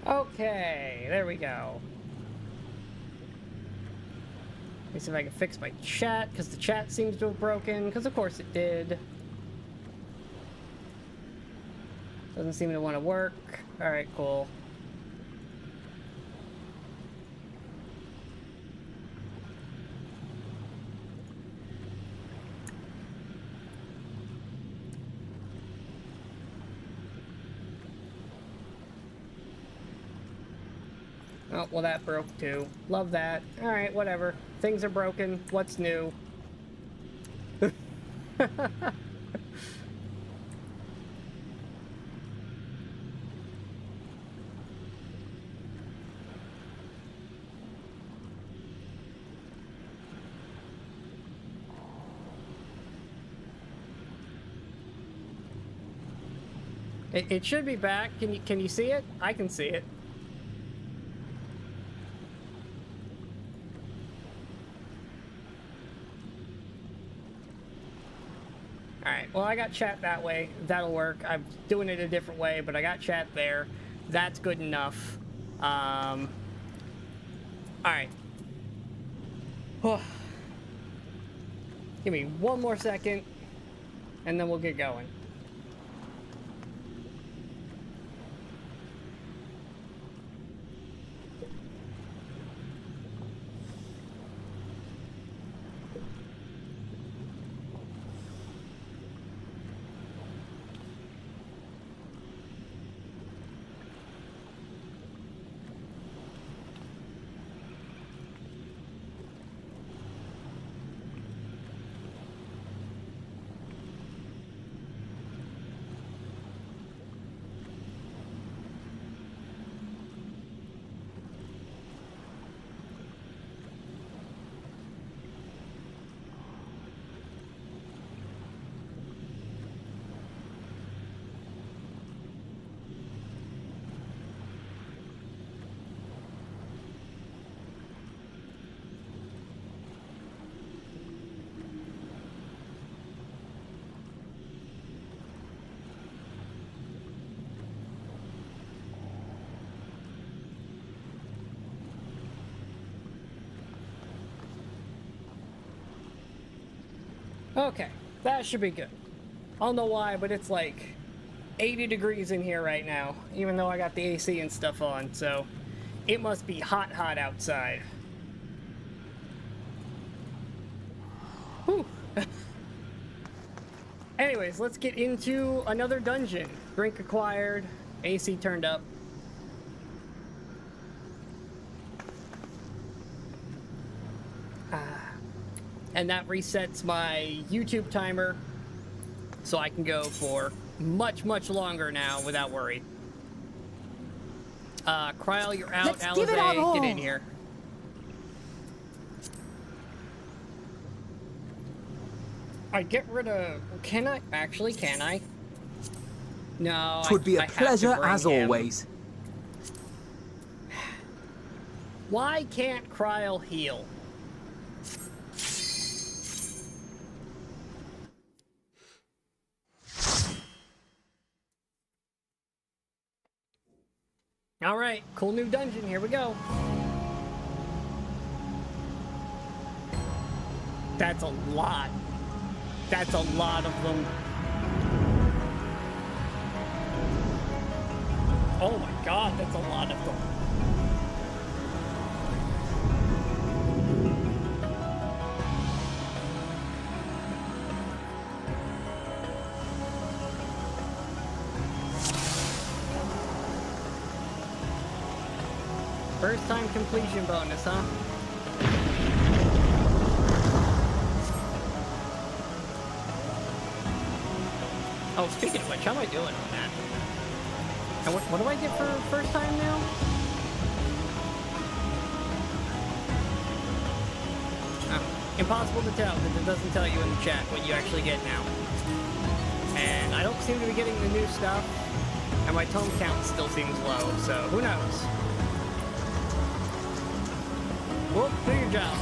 Okay, there we go. Let me see if I can fix my chat, because the chat seems to have broken, because of course it did. Doesn't seem to want to work. Alright, cool. Oh, well that broke too. Love that. Alright, whatever. Things are broken. What's new? It should be back. Can you see it? I can see it. Alright, well I got chat that way. That'll work. I'm doing it a different way, but I got chat there. That's good enough. Alright. Give me one more second, and then we'll get going. Okay, that should be good. I don't know why, but it's like 80 degrees in here right now, even though I got the AC and stuff on, so it must be hot, hot outside. Whew. Anyways, let's get into another dungeon. Drink acquired, AC turned up. And that resets my YouTube timer, so I can go for much, much longer now without worry. Kryl, you're out. Let's give it our Alizé, all. get in here. I get rid of... Can I? Actually, can I? No, It would be a I have to pleasure bring as him. always. Why can't Kryl heal? Alright, cool new dungeon, here we go. That's a lot. That's a lot of them. Oh my god, that's a lot of them. First time completion bonus, huh? Oh, speaking of which, how am I doing on that? And what do I get for first time now? Oh, impossible to tell because it doesn't tell you in the chat what you actually get now. And I don't seem to be getting the new stuff, and my tome count still seems low, so who knows? Whoop, do your job.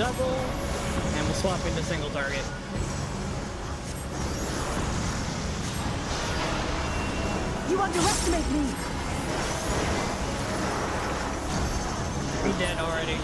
double, and we'll swap into single target. You underestimate me! Be dead already.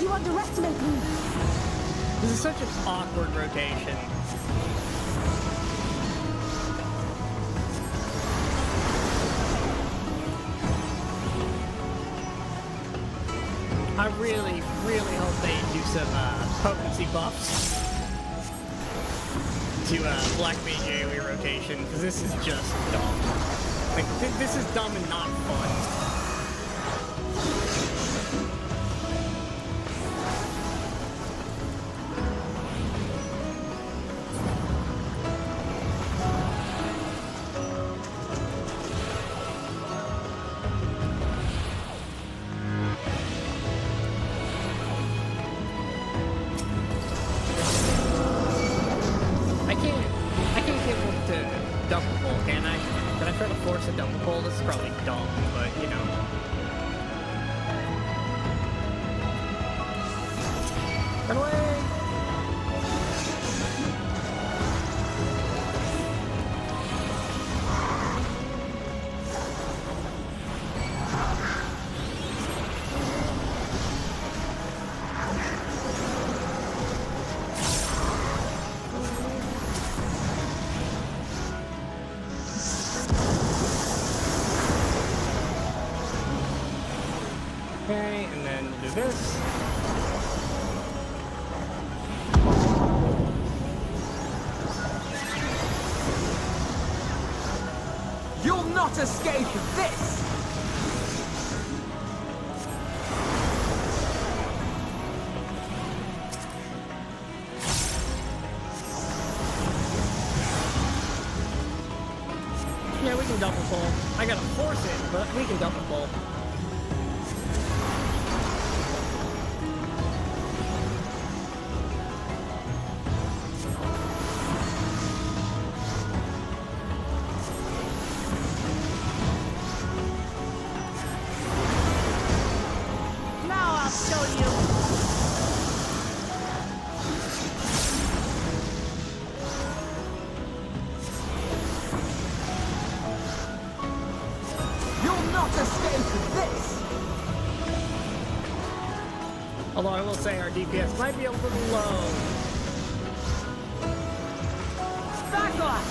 You underestimate me! This is such an awkward rotation. I really, really hope they do some potency buffs to Black Mage AoE rotation, because this is just dumb. Like, this is dumb and not fun. I can't get one to double pull, can I? Can I try to force a double pull? This is probably dumb, but you know. Run away! Okay, and then we'll do this. You'll not escape this! Yeah, we can double pull. I gotta force it, but we can double pull. Now I'll show you! You'll not escape this! Although I will say our DPS might be a little low. Back off!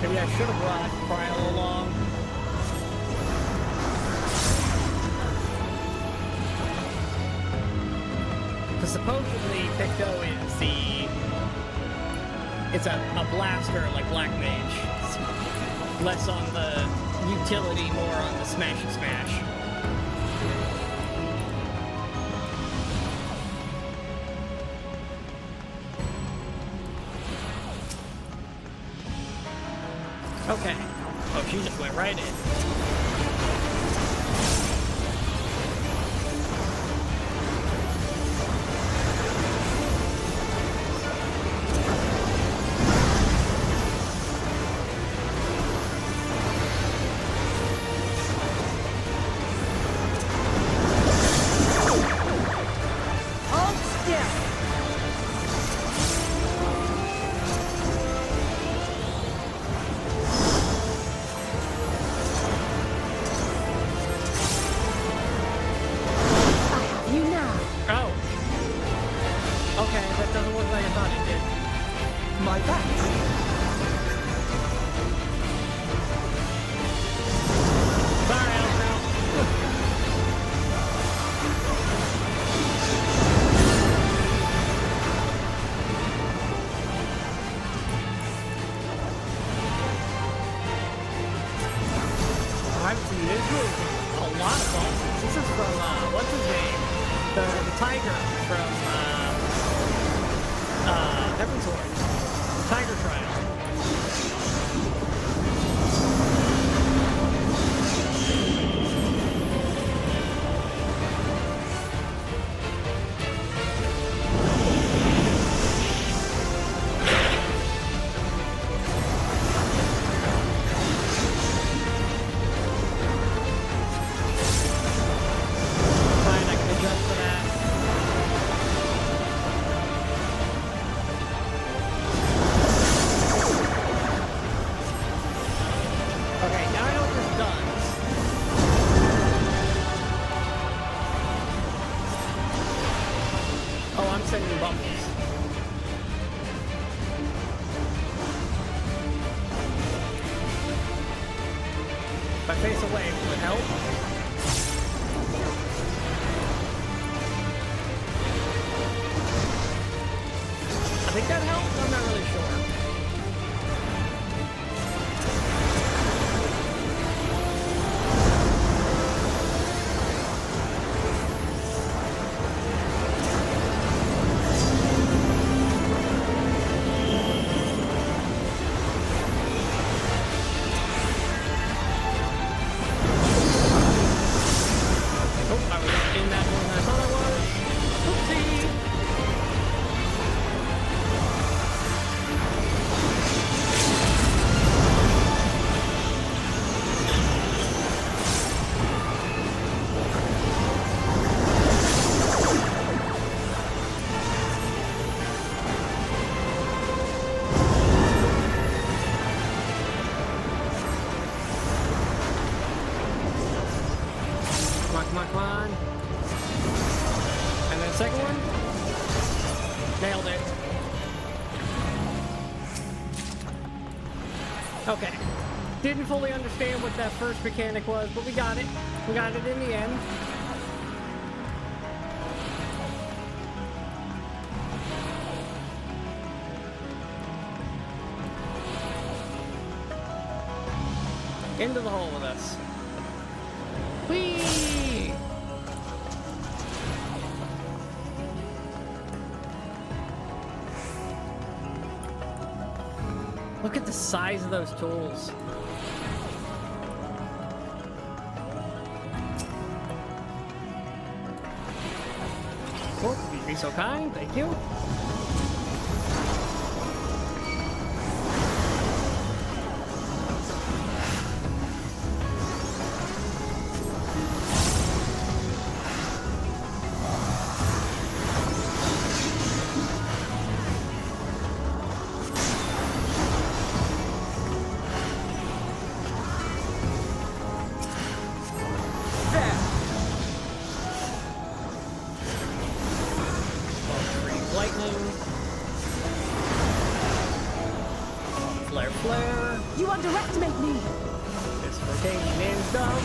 Maybe I should have brought Cryo along. Because supposedly Picto is it's a blaster like Black Mage. It's less on the utility, more on the smash and smash. Okay. Oh, she just went right in. Hold still! lot of bosses. This is from, what's his name? The tiger from, Heaven's Ward. Tiger Trial. Fine, I can adjust for that. Okay, now I know what this does. Oh, I'm sending bubbles. If I face away, will it help? I think that helps, I'm not really sure. Oh, I was in that one I thought I was. Oopsie! Come on, come on, come on. And then the second one. Nailed it. Okay. Didn't fully understand what that first mechanic was, but we got it. We got it in the end. Into the hole with us. Whee! Look at the size of those tools. Oh, you'd be so kind, thank you. There! Lightning. Flare, flare. You underestimate me. This rotation is dumb.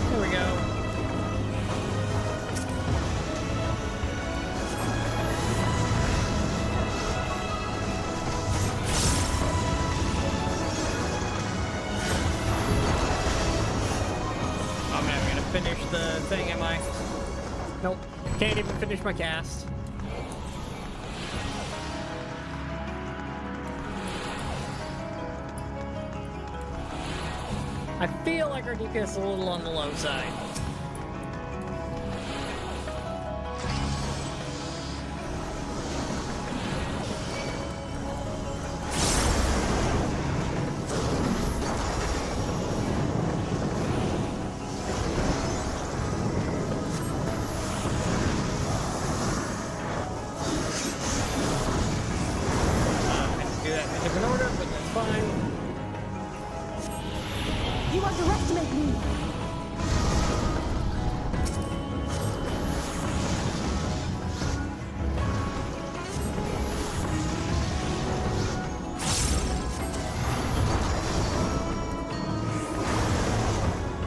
Here we go. I'm never gonna finish the thing, am I? Nope. Can't even finish my cast. I feel like our DPS is a little on the low side. I can do that in a different order, but that's fine. You underestimate me.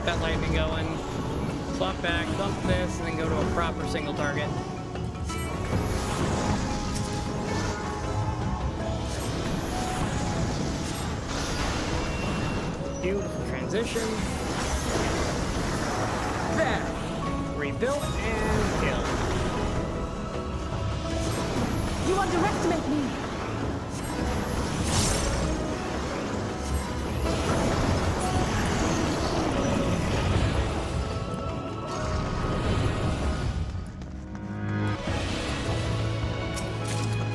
that lightning going. Swap back, dump this, and then go to a proper single target. Beautiful transition. There. Rebuilt and killed. You underestimate me.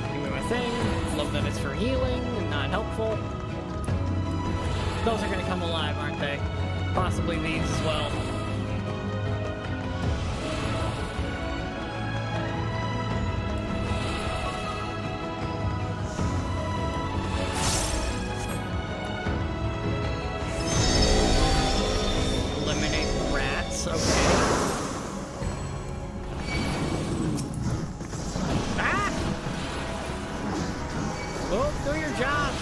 Give me my thing. Love that it's for healing and not helpful. Those are gonna come alive, aren't they? Possibly these as well. Eliminate rats, okay. Ah! Oh, do your job!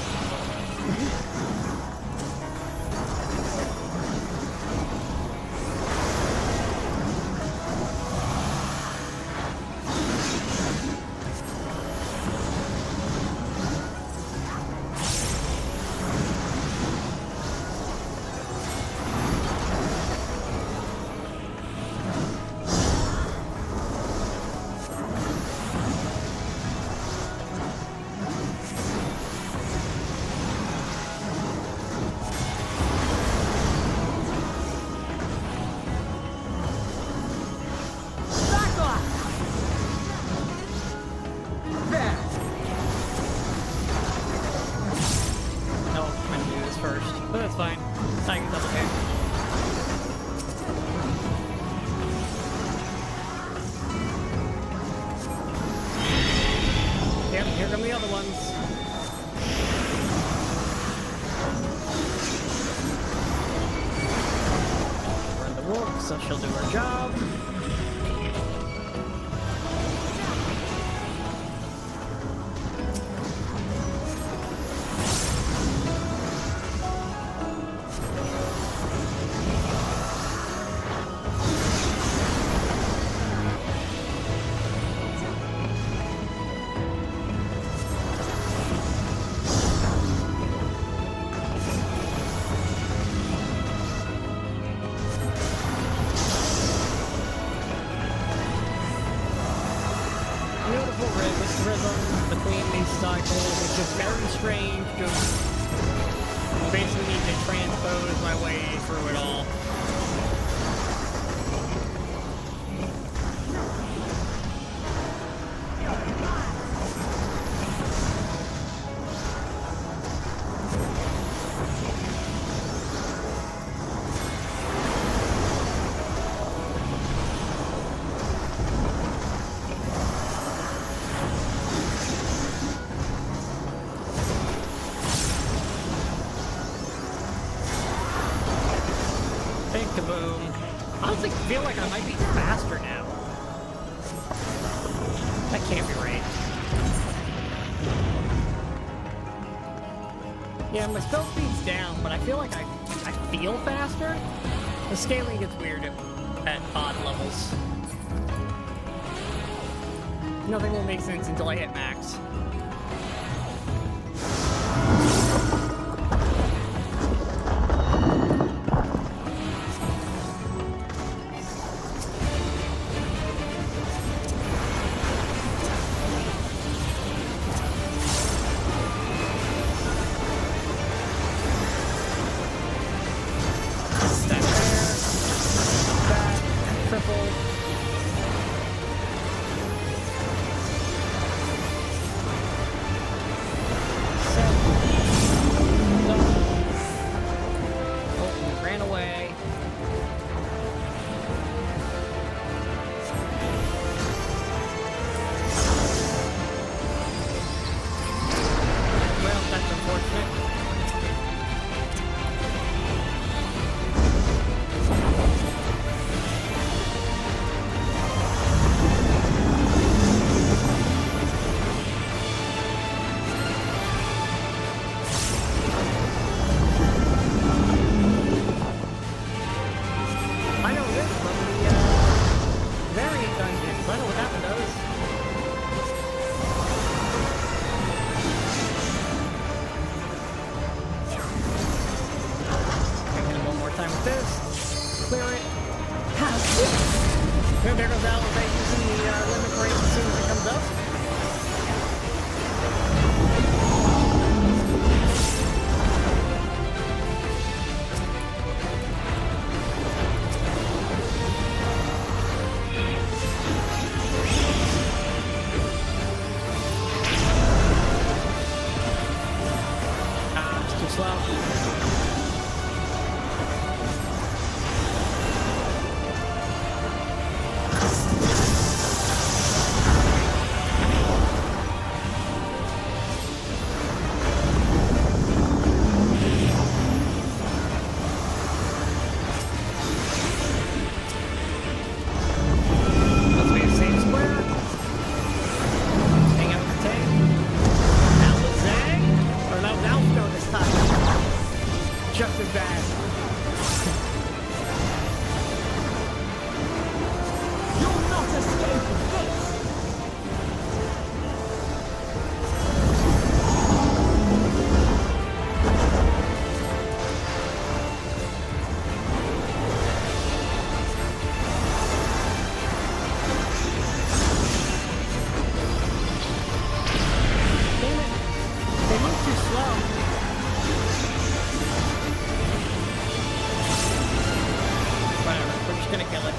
But that's fine. I can double hit. Yep, here come the other ones. Run the wolf, so she'll do her job. Rhythm between these cycles. It's just very strange. Just basically need to transpose my way through it all. Boom. I honestly feel like I might be faster now. That can't be right. Yeah, my spell speed's down, but I feel like I feel faster. The scaling gets weird at odd levels. Nothing will make sense until I hit max. slow. Must be a safe square. Hang out with the tank. That was Zang? Or that was Alfno this time. Just as bad. You'll not escape this! Damn it. They move too slow. Whatever, we're just gonna kill it.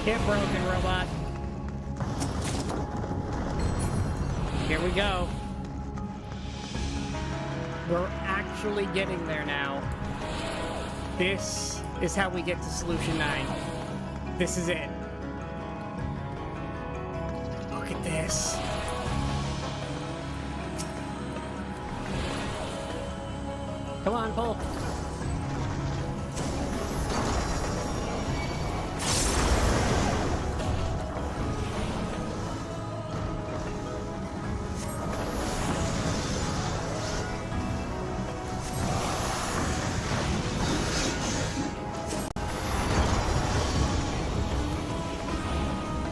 Get broken, robot. Here we go. We're actually getting there now. This is how we get to Solution 9. This is it. Look at this. Come on, pull.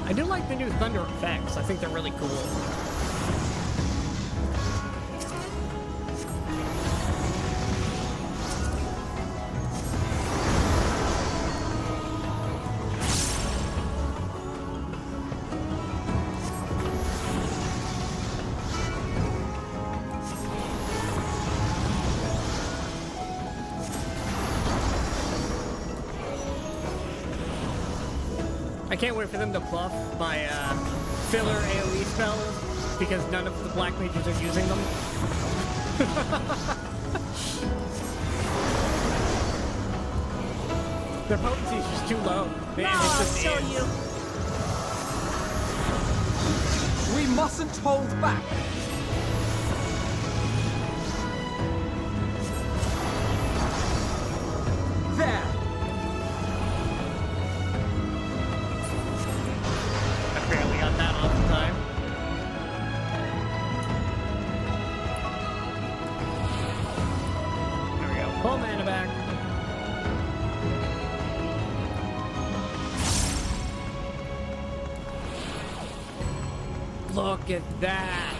I do like the new thunder effects. I think they're really cool. I can't wait for them to buff my filler AoE spells because none of the black mages are using them. Their potency is just too low. Now I'll show you. We mustn't hold back! There! I barely got that off in time. There we go. Pull mana back. Look at that.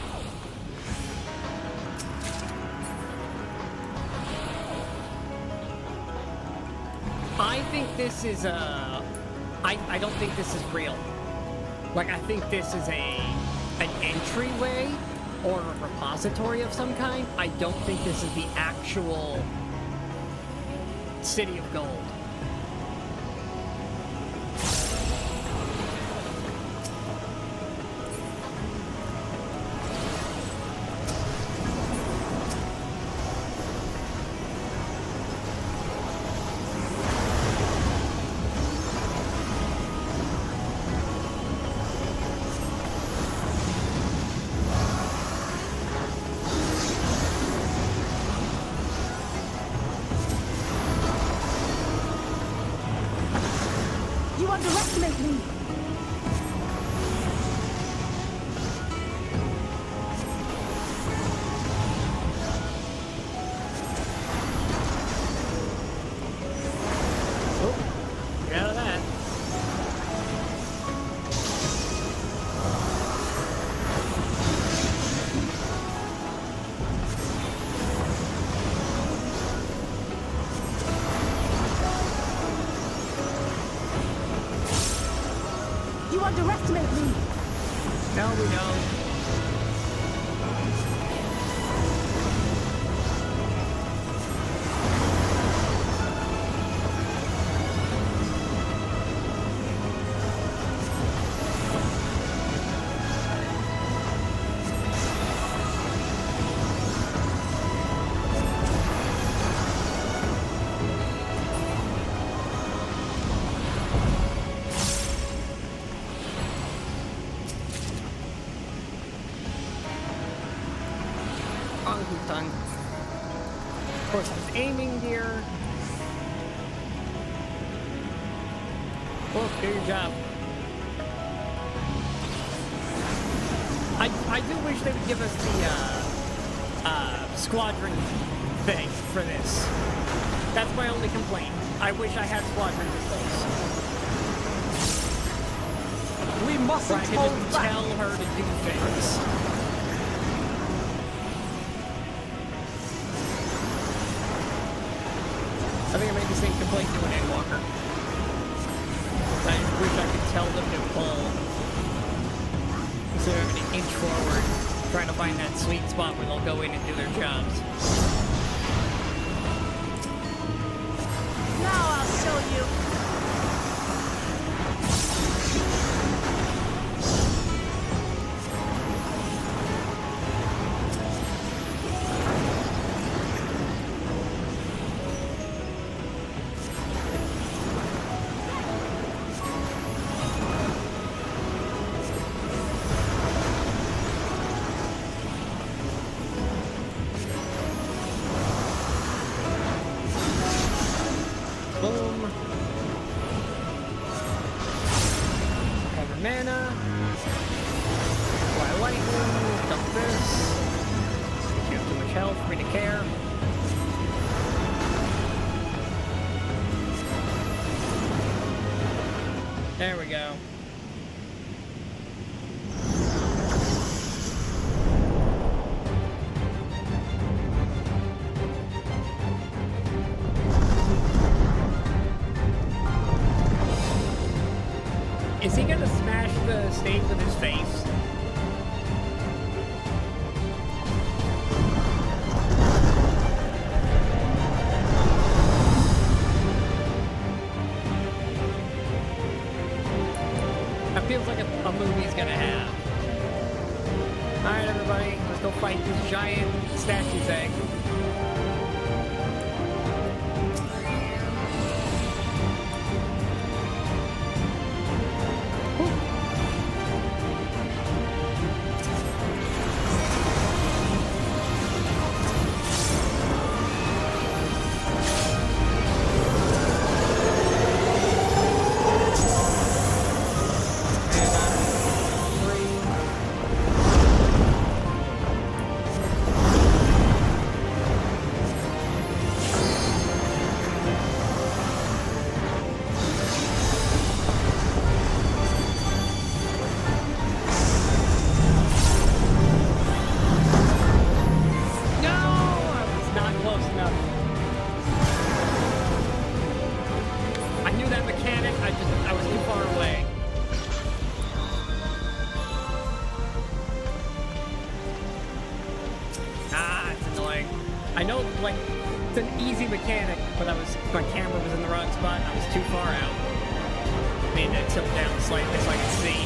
I think this is I don't think this is real. Like, I think this is an entryway or a repository of some kind. I don't think this is the actual City of Gold. You underestimate me. Oh, get out of that. You underestimate me. No, we don't. Done. Of course, it's aiming gear. Well, do your job. I do wish they would give us the squadron thing for this. That's my only complaint. I wish I had squadron pistols. We So mustn't I could hold just back. tell her to do things. I think I made the same complaint to an Endwalker. I wish I could tell them to pull. Instead of having to inch forward, trying to find that sweet spot where they'll go in and do their jobs. Now I'll show you. Boom. Cover mana. Fly lightning. Dump this. You have too much health for me to care. There we go. Is he gonna smash the stage with his face? That feels like a movie's gonna have. Alright, everybody, let's go fight this giant statue's egg. I know, like, it's an easy mechanic, but my camera was in the wrong spot and I was too far out. I mean, it tilt down slightly so I could see.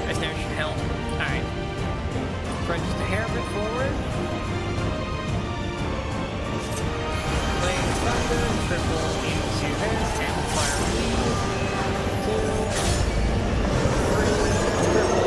This now should help. Alright. Run just a hair bit forward. Blade thunder, triple into this, amplifier lead. 2, 3, triple.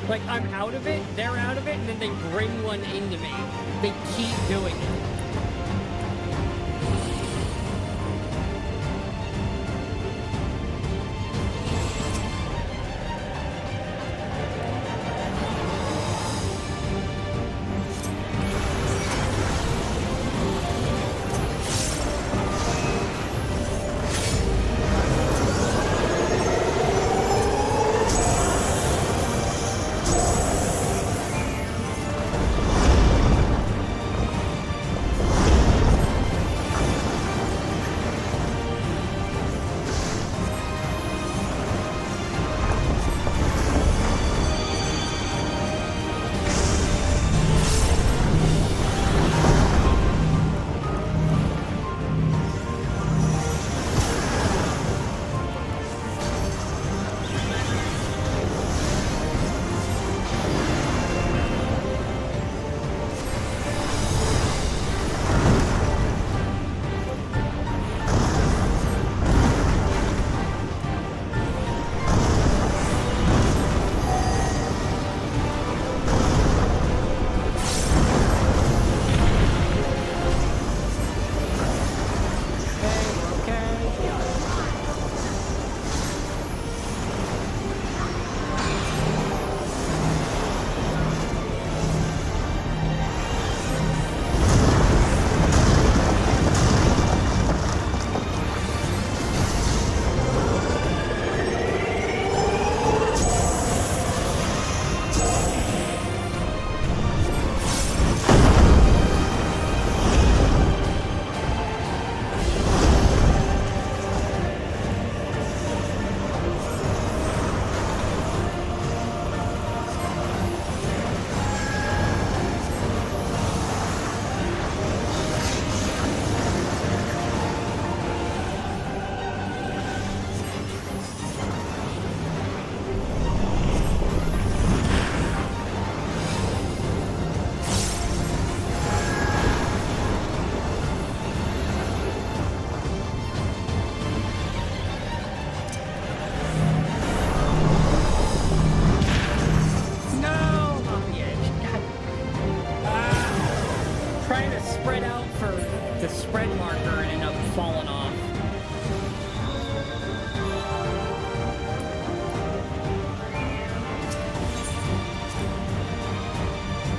Like, I'm out of it, they're out of it, and then they bring one into me. They keep doing it.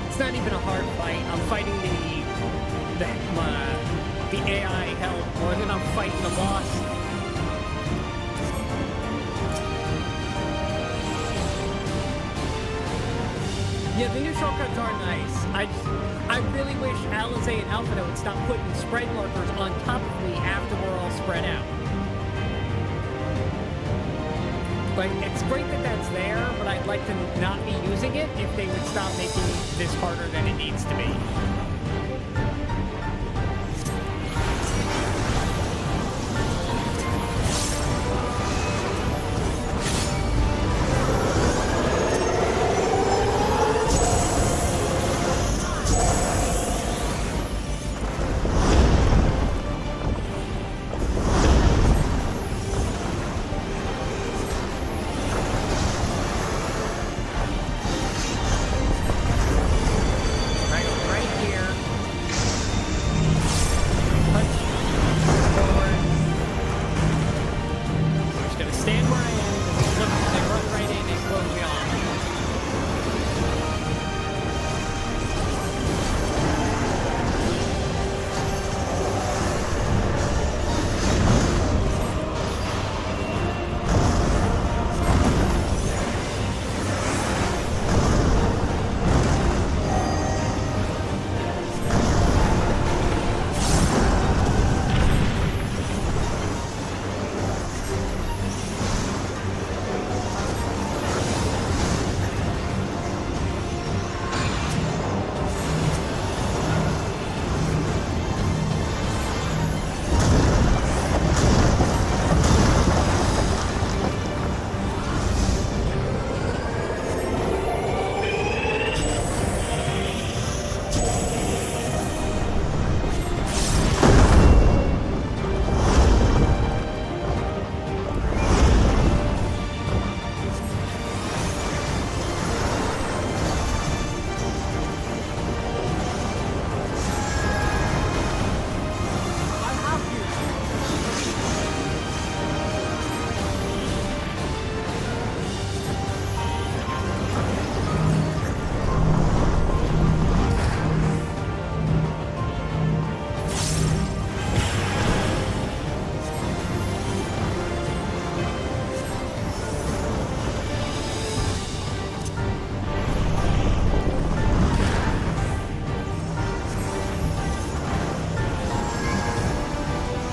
It's not even a hard fight. I'm fighting the AI hell more than I'm fighting the boss. Yeah, the new shortcuts are nice. I really wish Alize and Alpha would stop putting spread markers on top of me after we're all spread out. Like, it's great that that's there, but I'd like to not be using it if they would stop making this harder than it needs to be. Right here.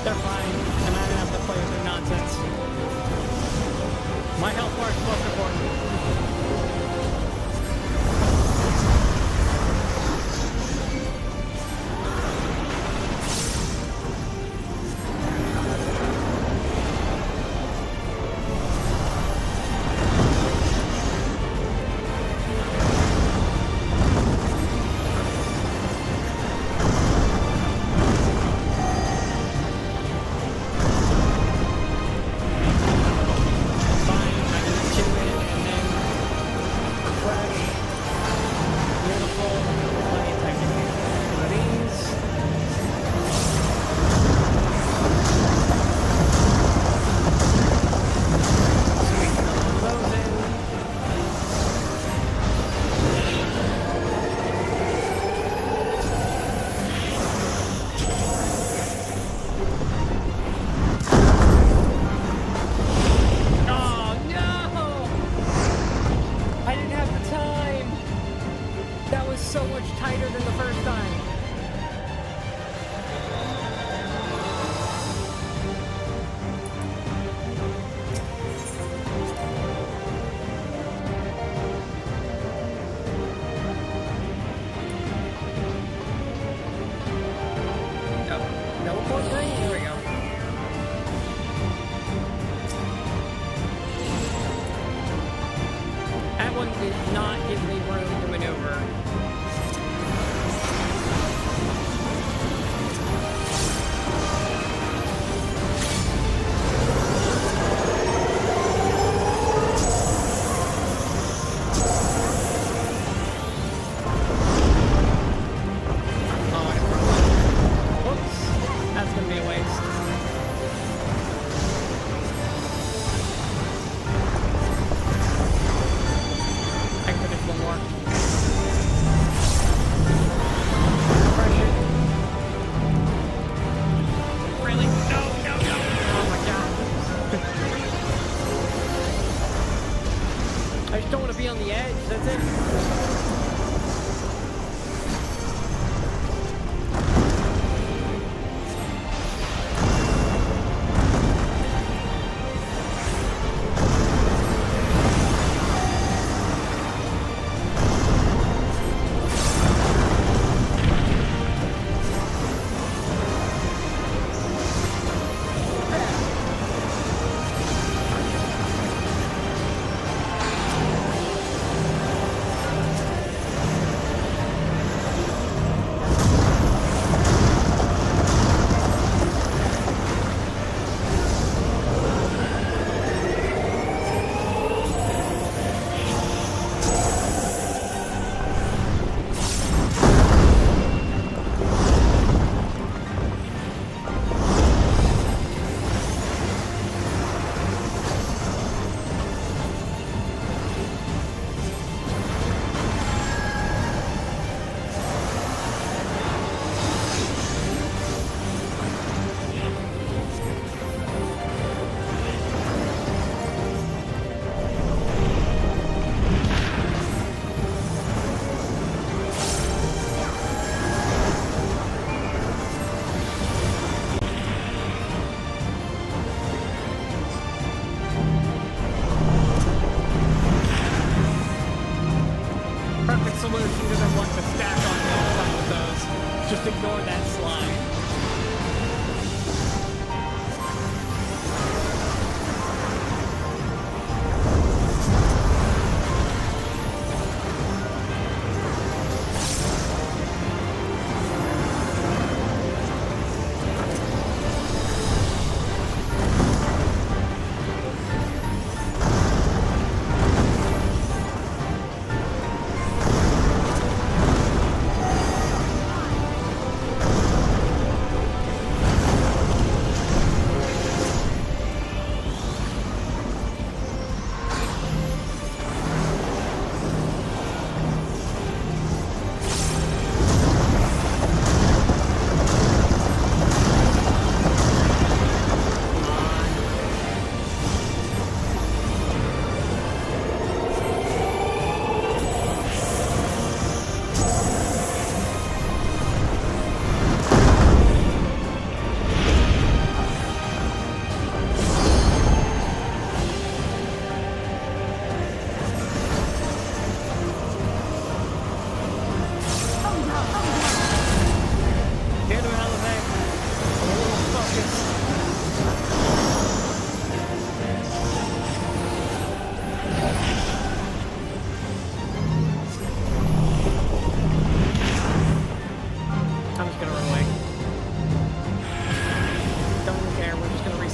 They're fine. I'm not gonna have to play with their nonsense. My health bar is most important.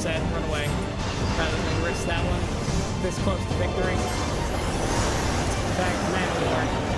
said, run away. Rather than risk that one. This close to victory. In fact, man, we are.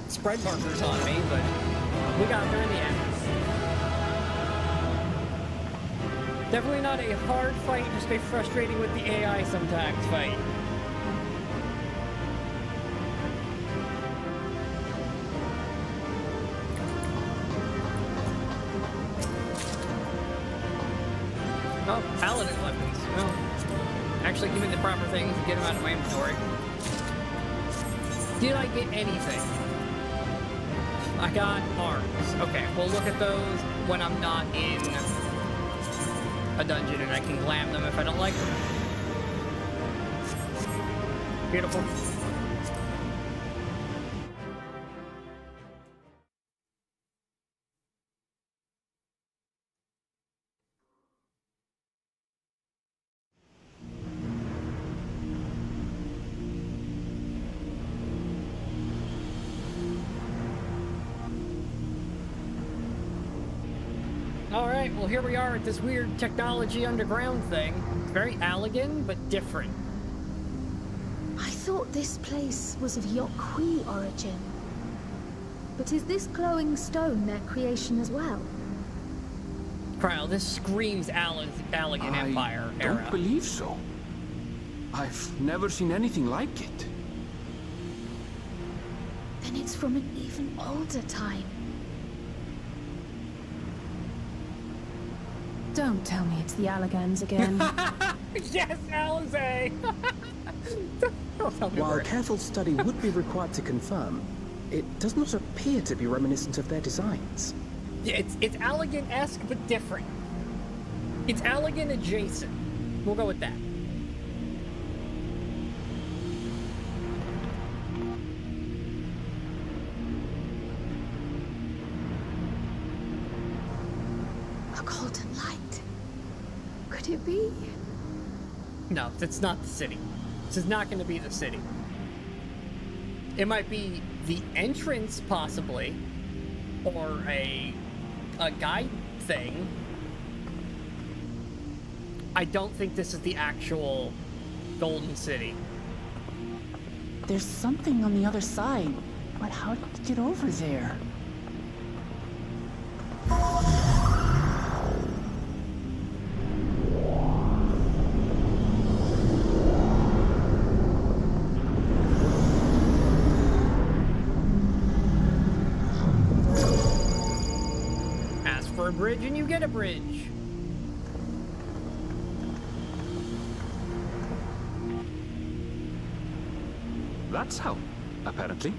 Spread markers on me, but we got there in the end. Definitely not a hard fight, just a frustrating with the AI sometimes fight. Oh, paladin weapons. Well, actually give me the proper things and get them out of my inventory. Did I get anything? I got arms. Okay, we'll look at those when I'm not in a dungeon and I can glam them if I don't like them. Beautiful. Alright, well here we are at this weird technology underground thing. It's very Allegan, but different. I thought this place was of Yokwi origin. But is this glowing stone their creation as well? Kyle, this screams Allegan Empire era. I don't believe so. I've never seen anything like it. Then it's from an even older time. Don't tell me it's the Allegans again. Yes, Alizé! While careful study would be required to confirm, it does not appear to be reminiscent of their designs. Yeah, it's Allegan-esque, but different. It's Allegan adjacent. We'll go with that. A golden light. Could it be? No, that's not the city. This is not going to be the city. It might be the entrance, possibly, or a guide thing. I don't think this is the actual Golden City. There's something on the other side, but how did we get over there? Ask for a bridge and you get a bridge. That's how, apparently.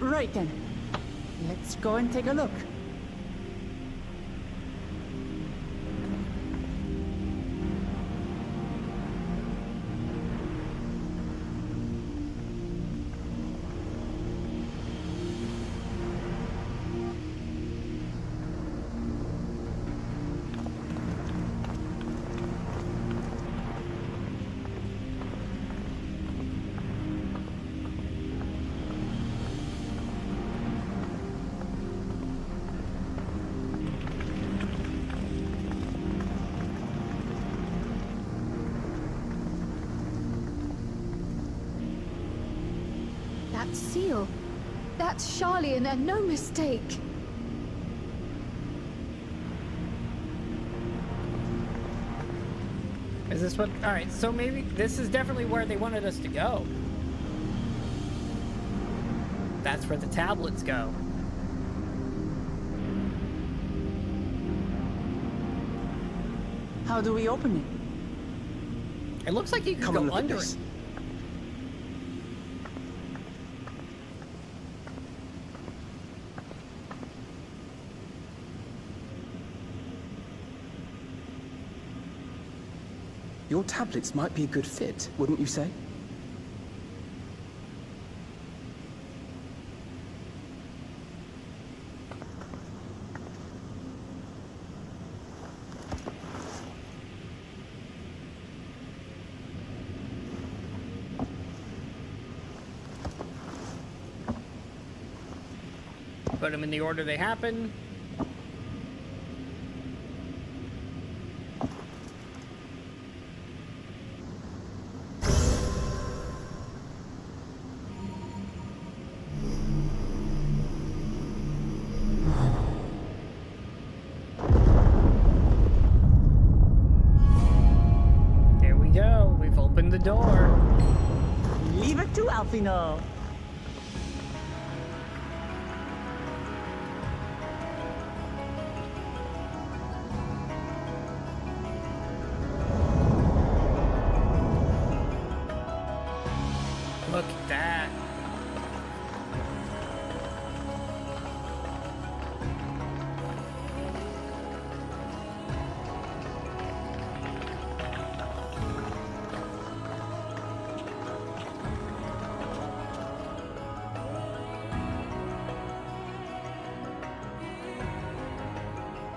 Right then. Let's go and take a look. That seal. That's Charlian and no mistake. Is this what... Alright, so maybe this is definitely where they wanted us to go. That's where the tablets go. How do we open it? It looks like you can Come and go look at under this. it. Your tablets might be a good fit, wouldn't you say? Put them in the order they happen. There we go. We've opened the door. Leave it to Alfino. Look at that.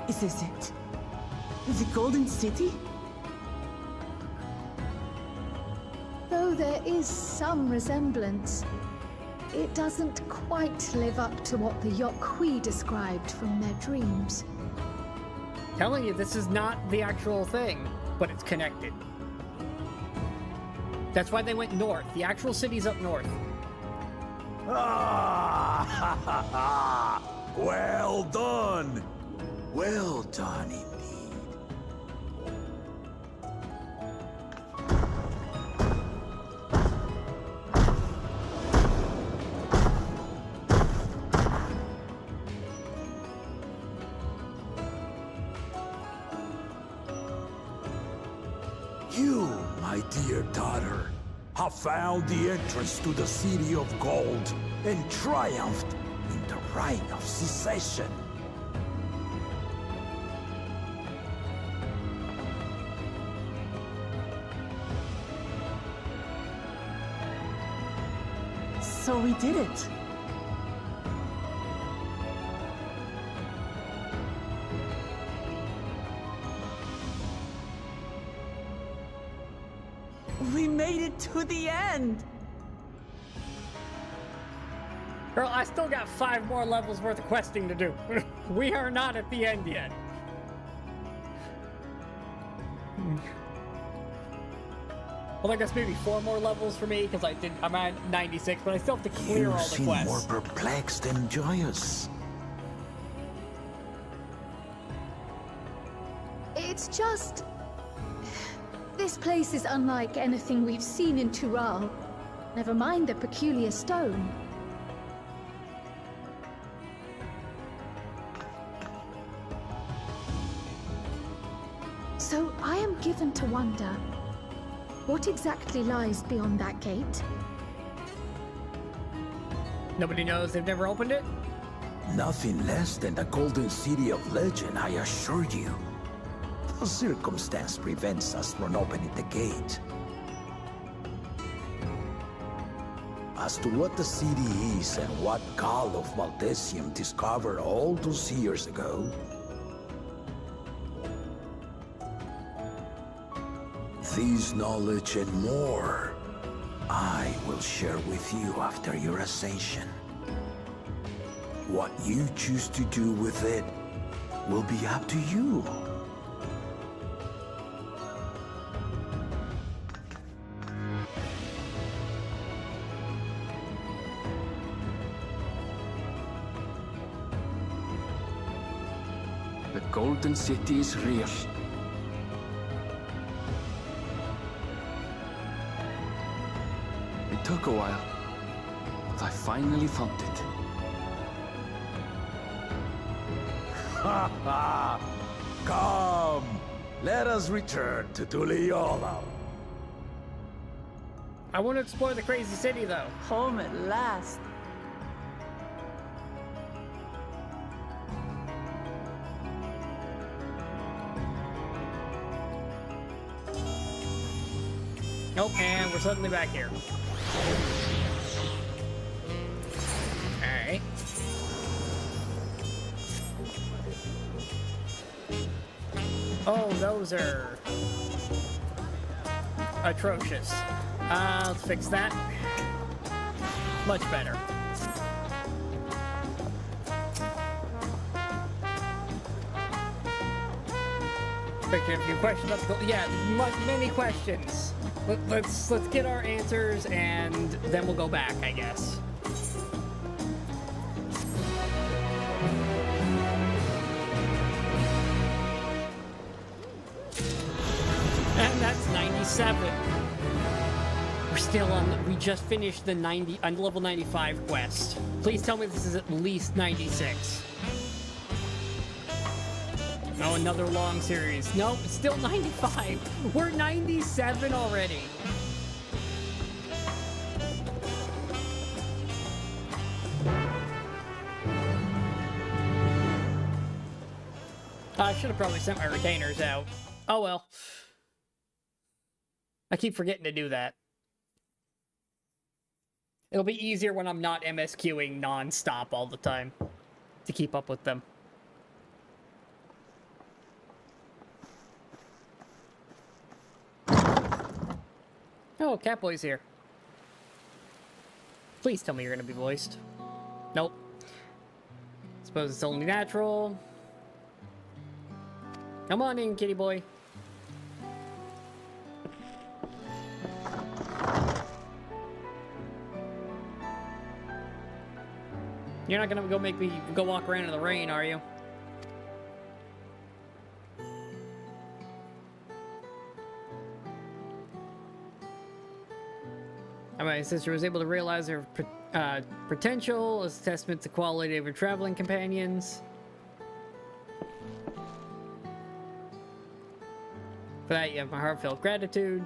Is this it? The Golden City? Though there is some resemblance, it doesn't quite live up to what the Yokhui described from their dreams. Telling you, this is not the actual thing, but it's connected. That's why they went north. The actual city's up north. Ah! Well done! Well done indeed. You, my dear daughter, have found the entrance to the City of Gold and triumphed in the right of secession. So we did it. We made it to the end. Girl, I still got 5 more levels worth of questing to do. We are not at the end yet. Well, I guess maybe 4 more levels for me, because I'm at 96, but I still have to clear You all the seem quests. more perplexed than joyous. It's just... This place is unlike anything we've seen in Tural. Never mind the peculiar stone. So I am given to wonder, what exactly lies beyond that gate? Nobody knows, they've never opened it? Nothing less than the Golden City of Legend, I assure you. The circumstance prevents us from opening the gate. As to what the city is and what Gall of Valdesium discovered all those years ago, this knowledge and more, I will share with you after your ascension. What you choose to do with it will be up to you. The Golden City is real. It took a while, but I finally found it. Ha ha! Come! Let us return to Tuliola. I want to explore the crazy city, though. Home at last. Nope, and we're suddenly back here. Alright. Oh, those are atrocious. Let's fix that. Much better. Picture a few questions up. Yeah, many questions. Let's get our answers and then we'll go back, I guess. And that's 97. We're still on. We just finished the level 95 quest. Please tell me this is at least 96. Oh, another long series. Nope, it's still 95. We're 97 already. I should have probably sent my retainers out. Oh well. I keep forgetting to do that. It'll be easier when I'm not MSQing non-stop all the time to keep up with them. Oh, Catboy's here. Please tell me you're gonna be voiced. Nope. Suppose it's only natural. Come on in, kitty boy. You're not gonna go make me go walk around in the rain, are you? My sister was able to realize her potential as a testament to the quality of her traveling companions. For that, you have my heartfelt gratitude.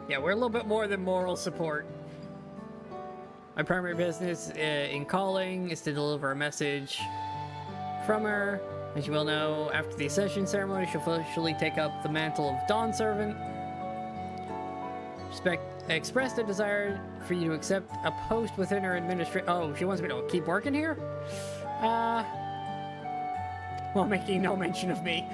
Yeah, we're a little bit more than moral support. My primary business in calling is to deliver a message from her. As you well know, after the accession ceremony, she'll officially take up the mantle of Dawn Servant. Expressed a desire for you to accept a post within her administration. Oh, she wants me to keep working here? While making no mention of me.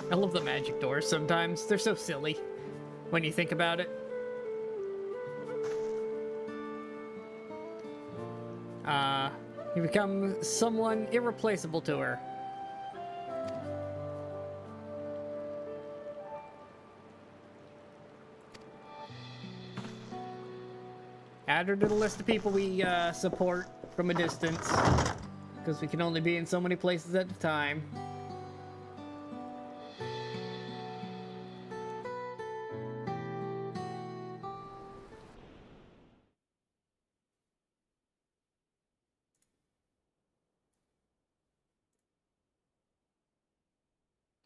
I love the magic doors sometimes. They're so silly when you think about it. You become someone irreplaceable to her. Add her to the list of people we support from a distance, because we can only be in so many places at a time.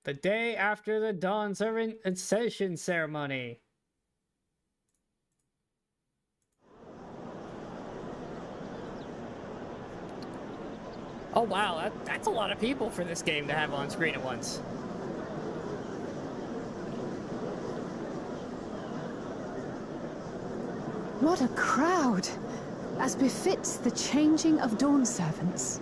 The day after the Dawn Servant Accession Ceremony. Oh wow, that's a lot of people for this game to have on screen at once. What a crowd! As befits the changing of Dawn Servants.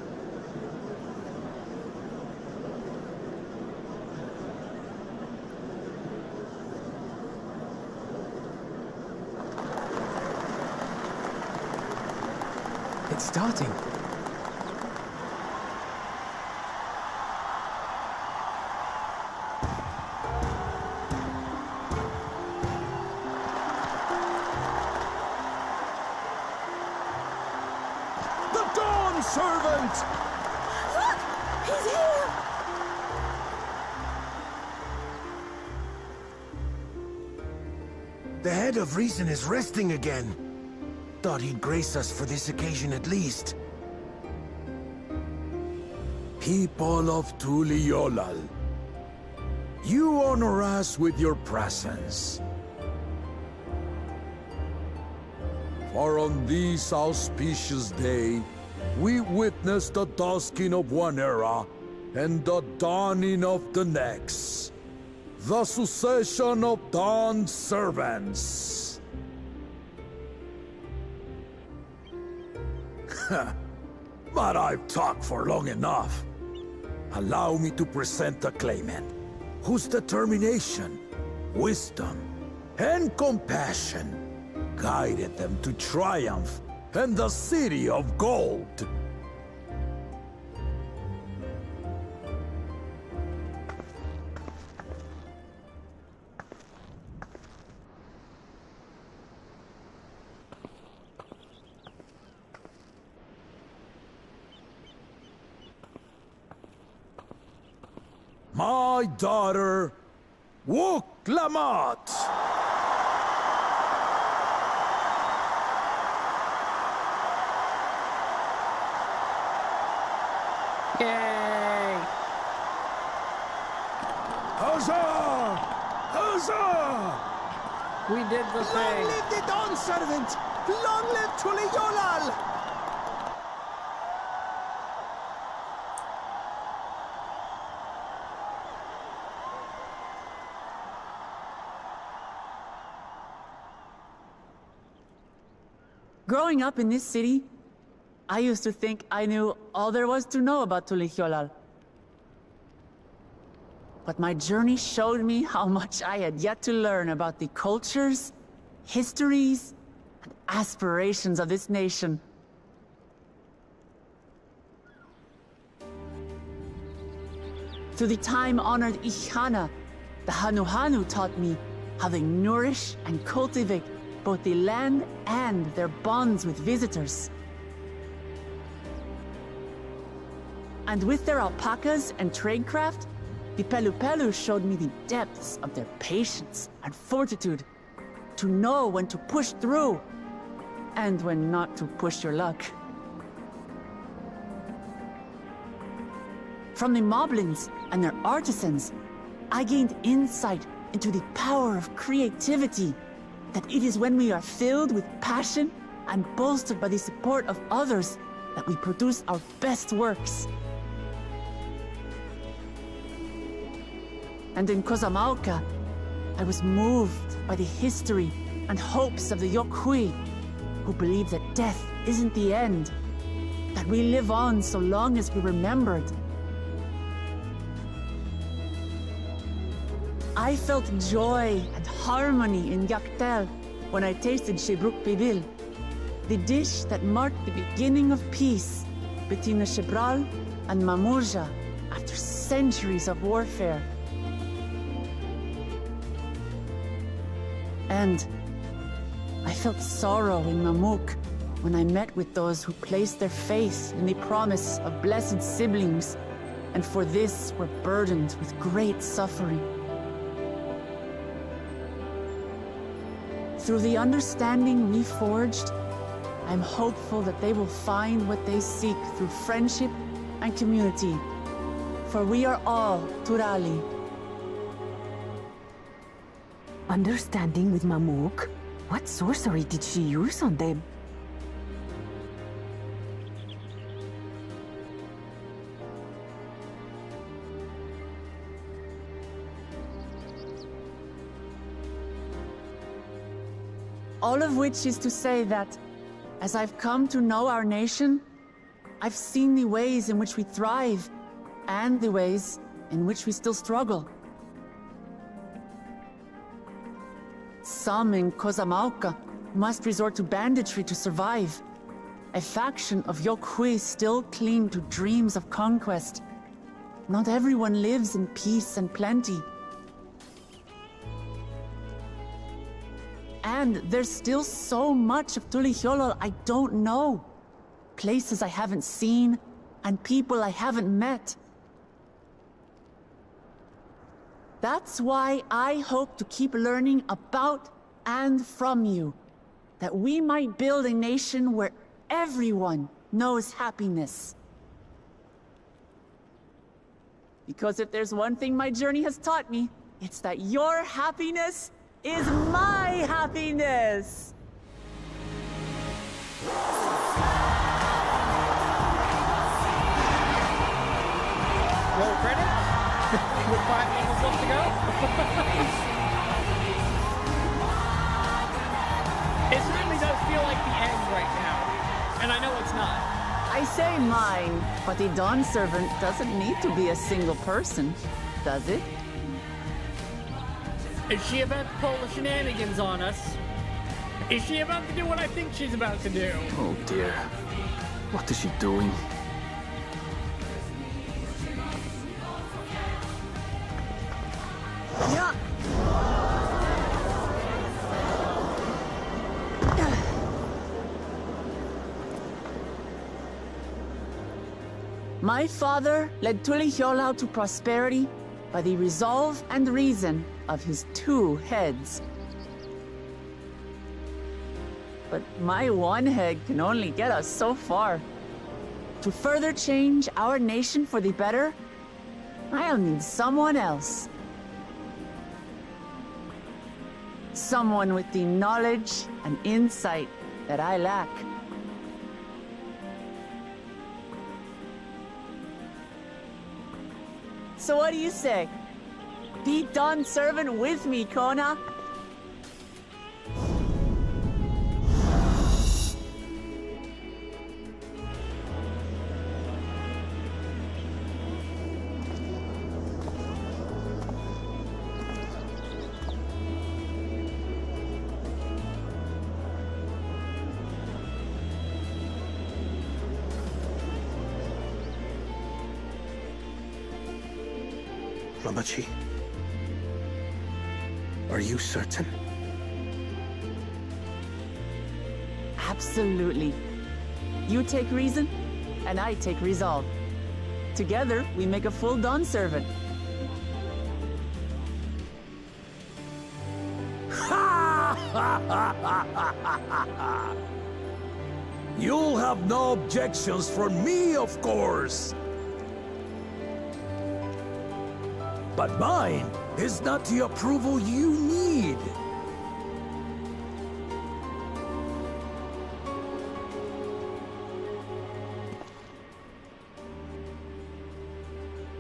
It's starting. The Dawn servant! Look! He's here! The head of reason is resting again. Thought he'd grace us for this occasion at least. People of Tuliolal, you honor us with your presence. For on this auspicious day, we witness the dusking of one era and the dawning of the next. The succession of Dawn's servants. But I've talked for long enough. Allow me to present the claimant, whose determination, wisdom, and compassion guided them to triumph and the City of Gold. My daughter, Wook Lamont! Yay! Huzzah! Huzzah! We did the Long thing. live the Dawn Servant! Long live Tuliolal! Growing up in this city, I used to think I knew all there was to know about Tuliolal. But my journey showed me how much I had yet to learn about the cultures, histories, and aspirations of this nation. Through the time-honored Ihana, the Hanuhanu taught me how they nourish and cultivate both the land and their bonds with visitors. And with their alpacas and tradecraft, the Pelupelu showed me the depths of their patience and fortitude, to know when to push through and when not to push your luck. From the Moblins and their artisans, I gained insight into the power of creativity, that it is when we are filled with passion and bolstered by the support of others that we produce our best works. And in Kozamauka, I was moved by the history and hopes of the Yokhui, who believe that death isn't the end, that we live on so long as we're remembered. I felt joy and harmony in Yaktel when I tasted Shebruk Pibil, the dish that marked the beginning of peace between the Shebral and Mamurja after centuries of warfare. And I felt sorrow in Mamuk when I met with those who placed their faith in the promise of blessed siblings, and for this were burdened with great suffering. Through the understanding we forged, I'm hopeful that they will find what they seek through friendship and community, for we are all Turali. Understanding with Mamuk? What sorcery did she use on them? All of which is to say that, as I've come to know our nation, I've seen the ways in which we thrive, and the ways in which we still struggle. Some in Kozamauka must resort to banditry to survive. A faction of Yokhui still cling to dreams of conquest. Not everyone lives in peace and plenty. And there's still so much of Tuliolal I don't know. places I haven't seen, and people I haven't met. That's why I hope to keep learning about and from you, that we might build a nation where everyone knows happiness. Because if there's one thing my journey has taught me, it's that your happiness is my happiness! Roll credit? With 5 levels left to go? It certainly does feel like the end right now. And I know it's not. I say mine, but the Dawn Servant doesn't need to be a single person, does it? Is she about to pull the shenanigans on us? Is she about to do what I think she's about to do? Oh dear. What is she doing? Yeah. My father led Tulihiolau to prosperity by the resolve and reason of his 2 heads. But my one head can only get us so far. To further change our nation for the better, I'll need someone else. Someone with the knowledge and insight that I lack. So what do you say? Be Dawn Servant with me, Kona. Lamachi, are you certain? Absolutely. You take reason, and I take resolve. Together, we make a full Dawn Servant. You'll have no objections from me, of course. But mine is not the approval you need.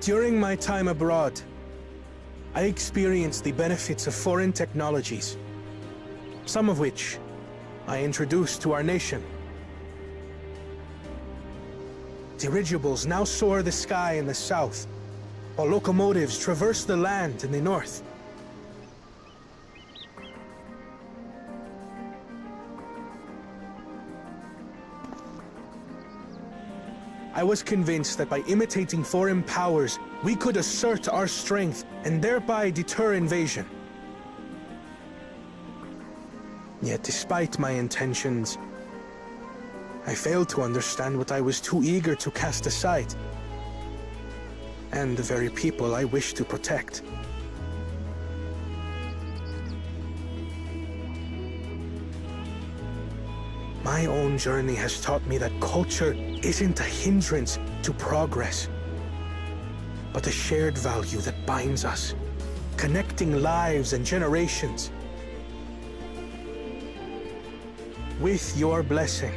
During my time abroad, I experienced the benefits of foreign technologies, some of which I introduced to our nation. Dirigibles now soar the sky in the south, while locomotives traverse the land in the north. I was convinced that by imitating foreign powers, we could assert our strength and thereby deter invasion. Yet despite my intentions, I failed to understand what I was too eager to cast aside, and the very people I wish to protect. My own journey has taught me that culture isn't a hindrance to progress, but a shared value that binds us, connecting lives and generations. With your blessing,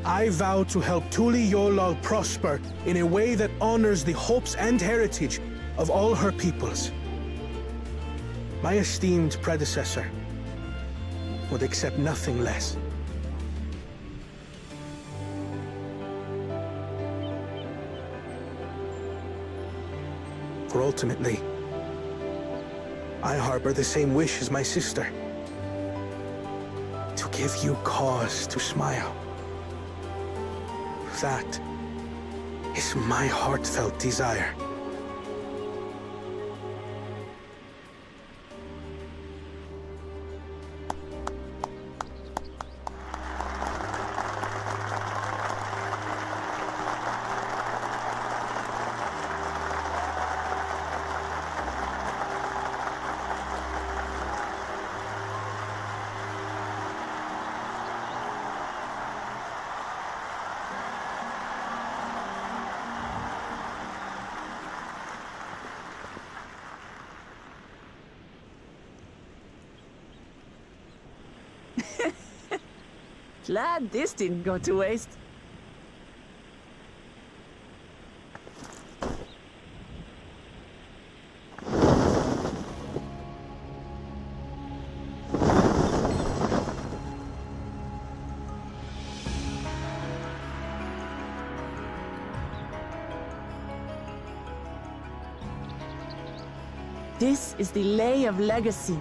I vow to help Tulihiolau prosper in a way that honors the hopes and heritage of all her peoples. My esteemed predecessor would accept nothing less. For ultimately, I harbor the same wish as my sister, to give you cause to smile. That is my heartfelt desire. Glad this didn't go to waste. This is the Lay of Legacy,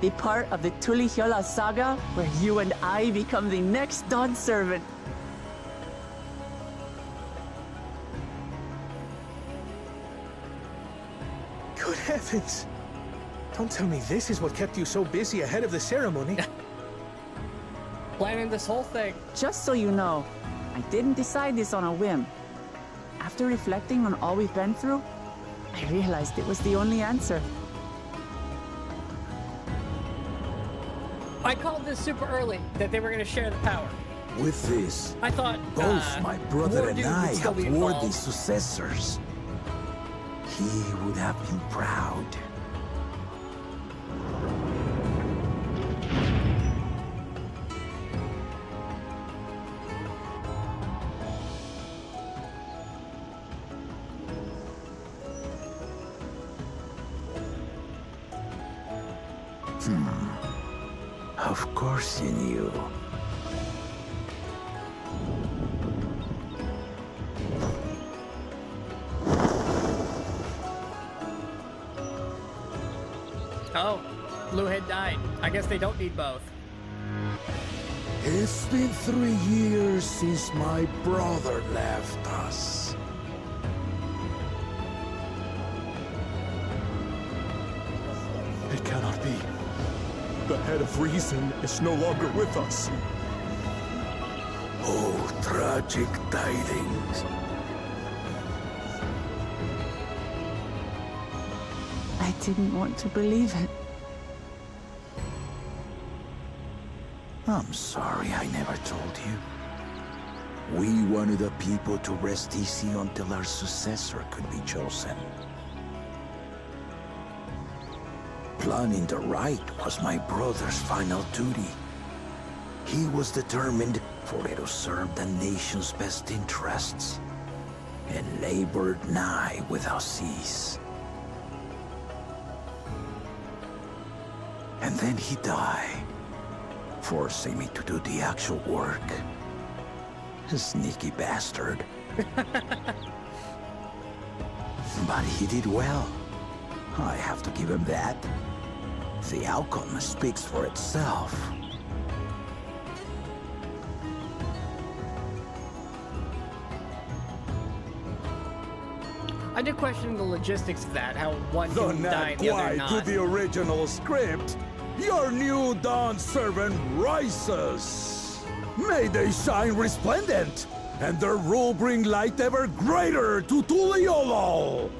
the part of the Tulihyola saga where you and I become the next Dawn servant. Good heavens! Don't tell me this is what kept you so busy ahead of the ceremony. Planning this whole thing. Just so you know, I didn't decide this on a whim. After reflecting on all we've been through, I realized it was the only answer. I called this super early, that they were going to share the power. With this, I thought both my brother and Wardude I would still have be worthy involved. successors. He would have been proud. Of course you knew. Oh, Bluehead died. I guess they don't need both. It's been 3 years since my brother left us. It cannot be. The head of reason is no longer with us. Oh, tragic tidings. I didn't want to believe it. I'm sorry I never told you. We wanted the people to rest easy until our successor could be chosen. Planning the right was my brother's final duty. He was determined for it to serve the nation's best interests, and labored nigh without cease. And then he died, forcing me to do the actual work. A sneaky bastard. But he did well. I have to give him that. The outcome speaks for itself. I did question the logistics of that, how one Though can not die and the other quite to not. the original script, your new Dawn servant rises. May they shine resplendent, and their rule bring light ever greater to Tuliolo.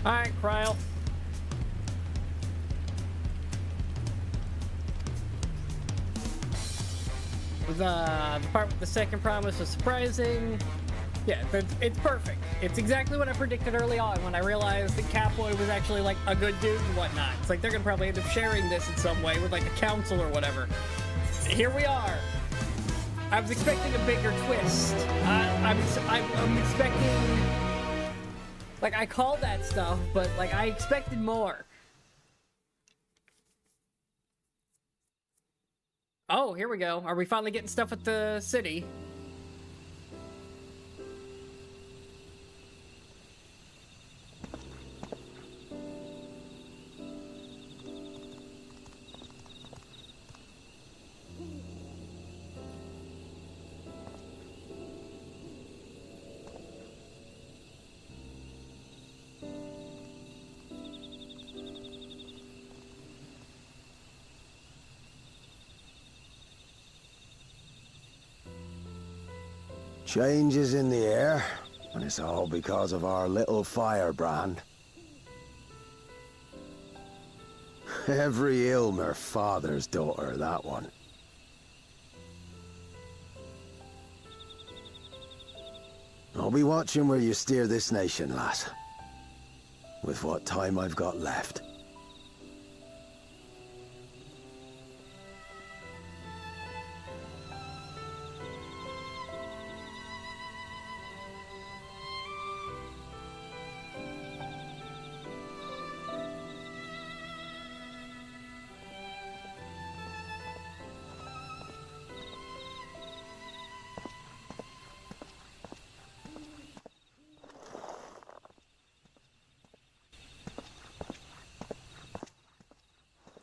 Alright, Cryle. The part with the second promise was surprising. Yeah, it's perfect. It's exactly what I predicted early on when I realized that Catboy was actually like a good dude and whatnot. It's like they're gonna probably end up sharing this in some way with like a council or whatever. Here we are. I was expecting a bigger twist. I'm expecting... Like, I called that stuff, but, like, I expected more. Oh, here we go. Are we finally getting stuff at the city? Change is in the air, and it's all because of our little firebrand. Every Ilmer father's daughter, that one. I'll be watching where you steer this nation, lass. With what time I've got left.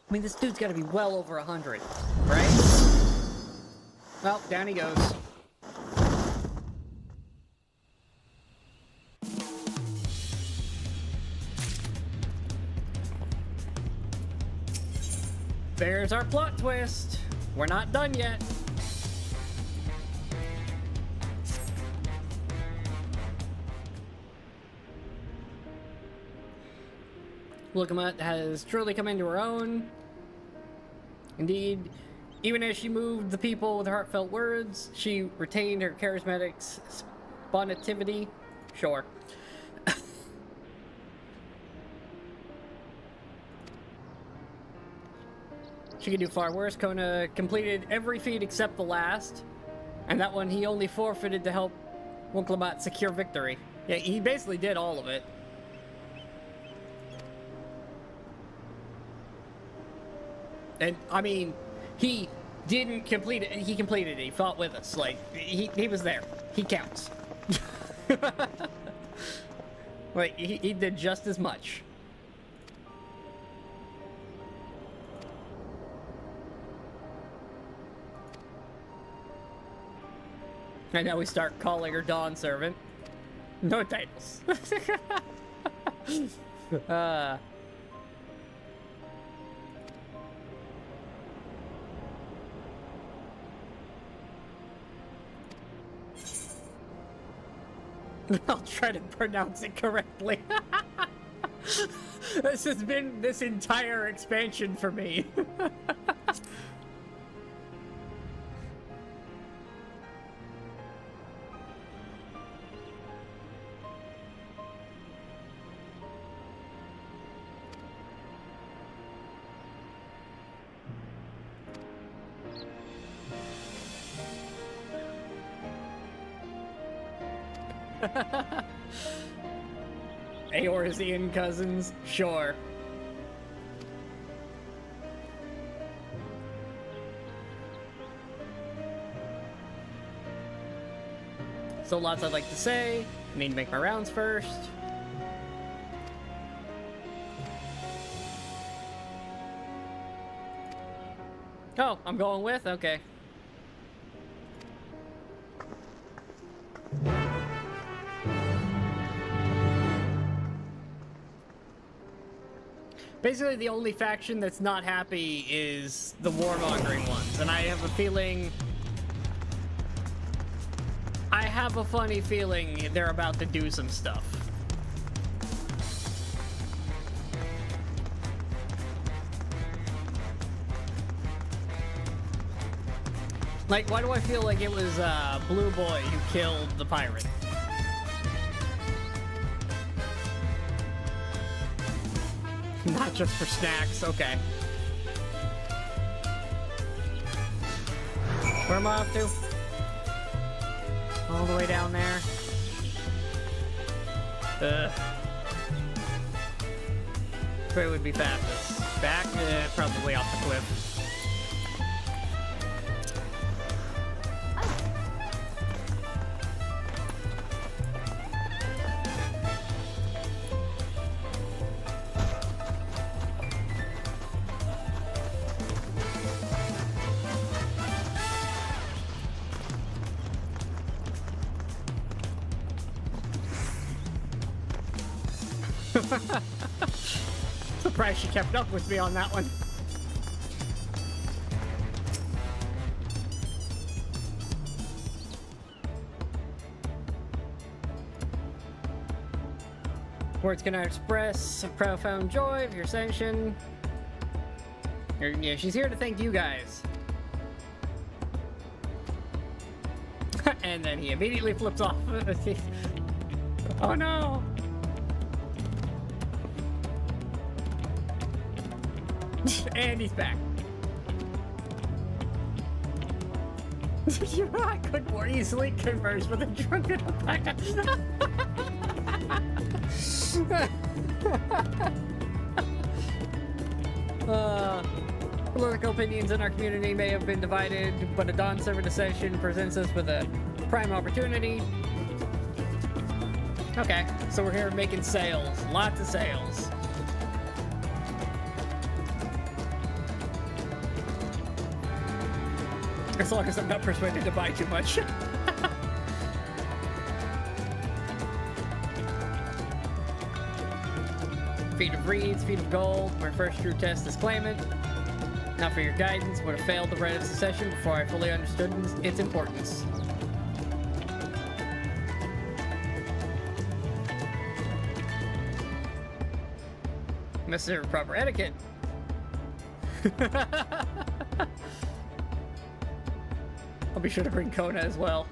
I mean, this dude's gotta be well over 100, right? Well, down he goes. There's our plot twist. We're not done yet. Wilgamut has truly come into her own. Indeed, even as she moved the people with heartfelt words, she retained her charismatic spontaneity. Sure. She could do far worse. Kona completed every feat except the last, and that one he only forfeited to help Wilgamut secure victory. Yeah, he basically did all of it. And, I mean, he didn't complete it. He completed it. He fought with us. Like, he was there. He counts. Like, he did just as much. And now we start calling her Dawn Servant. No titles. I'll try to pronounce it correctly. This has been this entire expansion for me. Eorzean cousins, sure. So lots I'd like to say. I need to make my rounds first. Oh, I'm going with? Okay. Basically, the only faction that's not happy is the warmongering ones, and I have a feeling... I have a funny feeling they're about to do some stuff. Like, why do I feel like it was Blue Boy who killed the pirate? Not just for snacks, okay. Where am I off to? All the way down there. Where would be fastest? Back? Probably off the cliff. Surprised she kept up with me on that one. Words cannot express profound joy of your ascension. Yeah, she's here to thank you guys. And then he immediately flips off. Oh no! And he's back. I could more easily converse with a drunken alpaca. Political opinions in our community may have been divided, but a Dawn Server decision presents us with a prime opportunity. Okay, so we're here making sales. Lots of sales. As long as I'm not persuaded to buy too much. Feet of reeds, feet of gold. My first true test is claimant. Not for your guidance, would have failed the rite of secession before I fully understood its importance. Must serve proper etiquette. I'll be sure to bring Kona as well.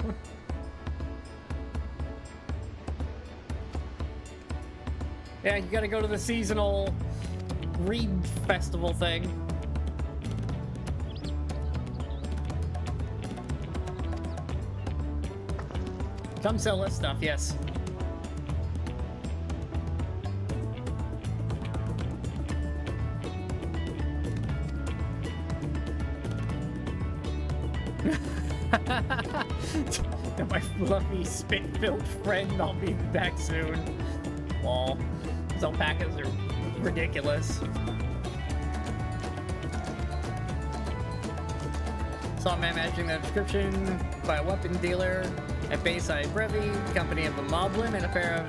Yeah, you gotta go to the seasonal reed festival thing. Come sell this stuff, yes. My fluffy, spit-filled friend, I'll be back soon. Lol. These alpacas are ridiculous. Saw a man matching the description by a weapon dealer at Bayside Brevi, company of the Moblin, and a pair of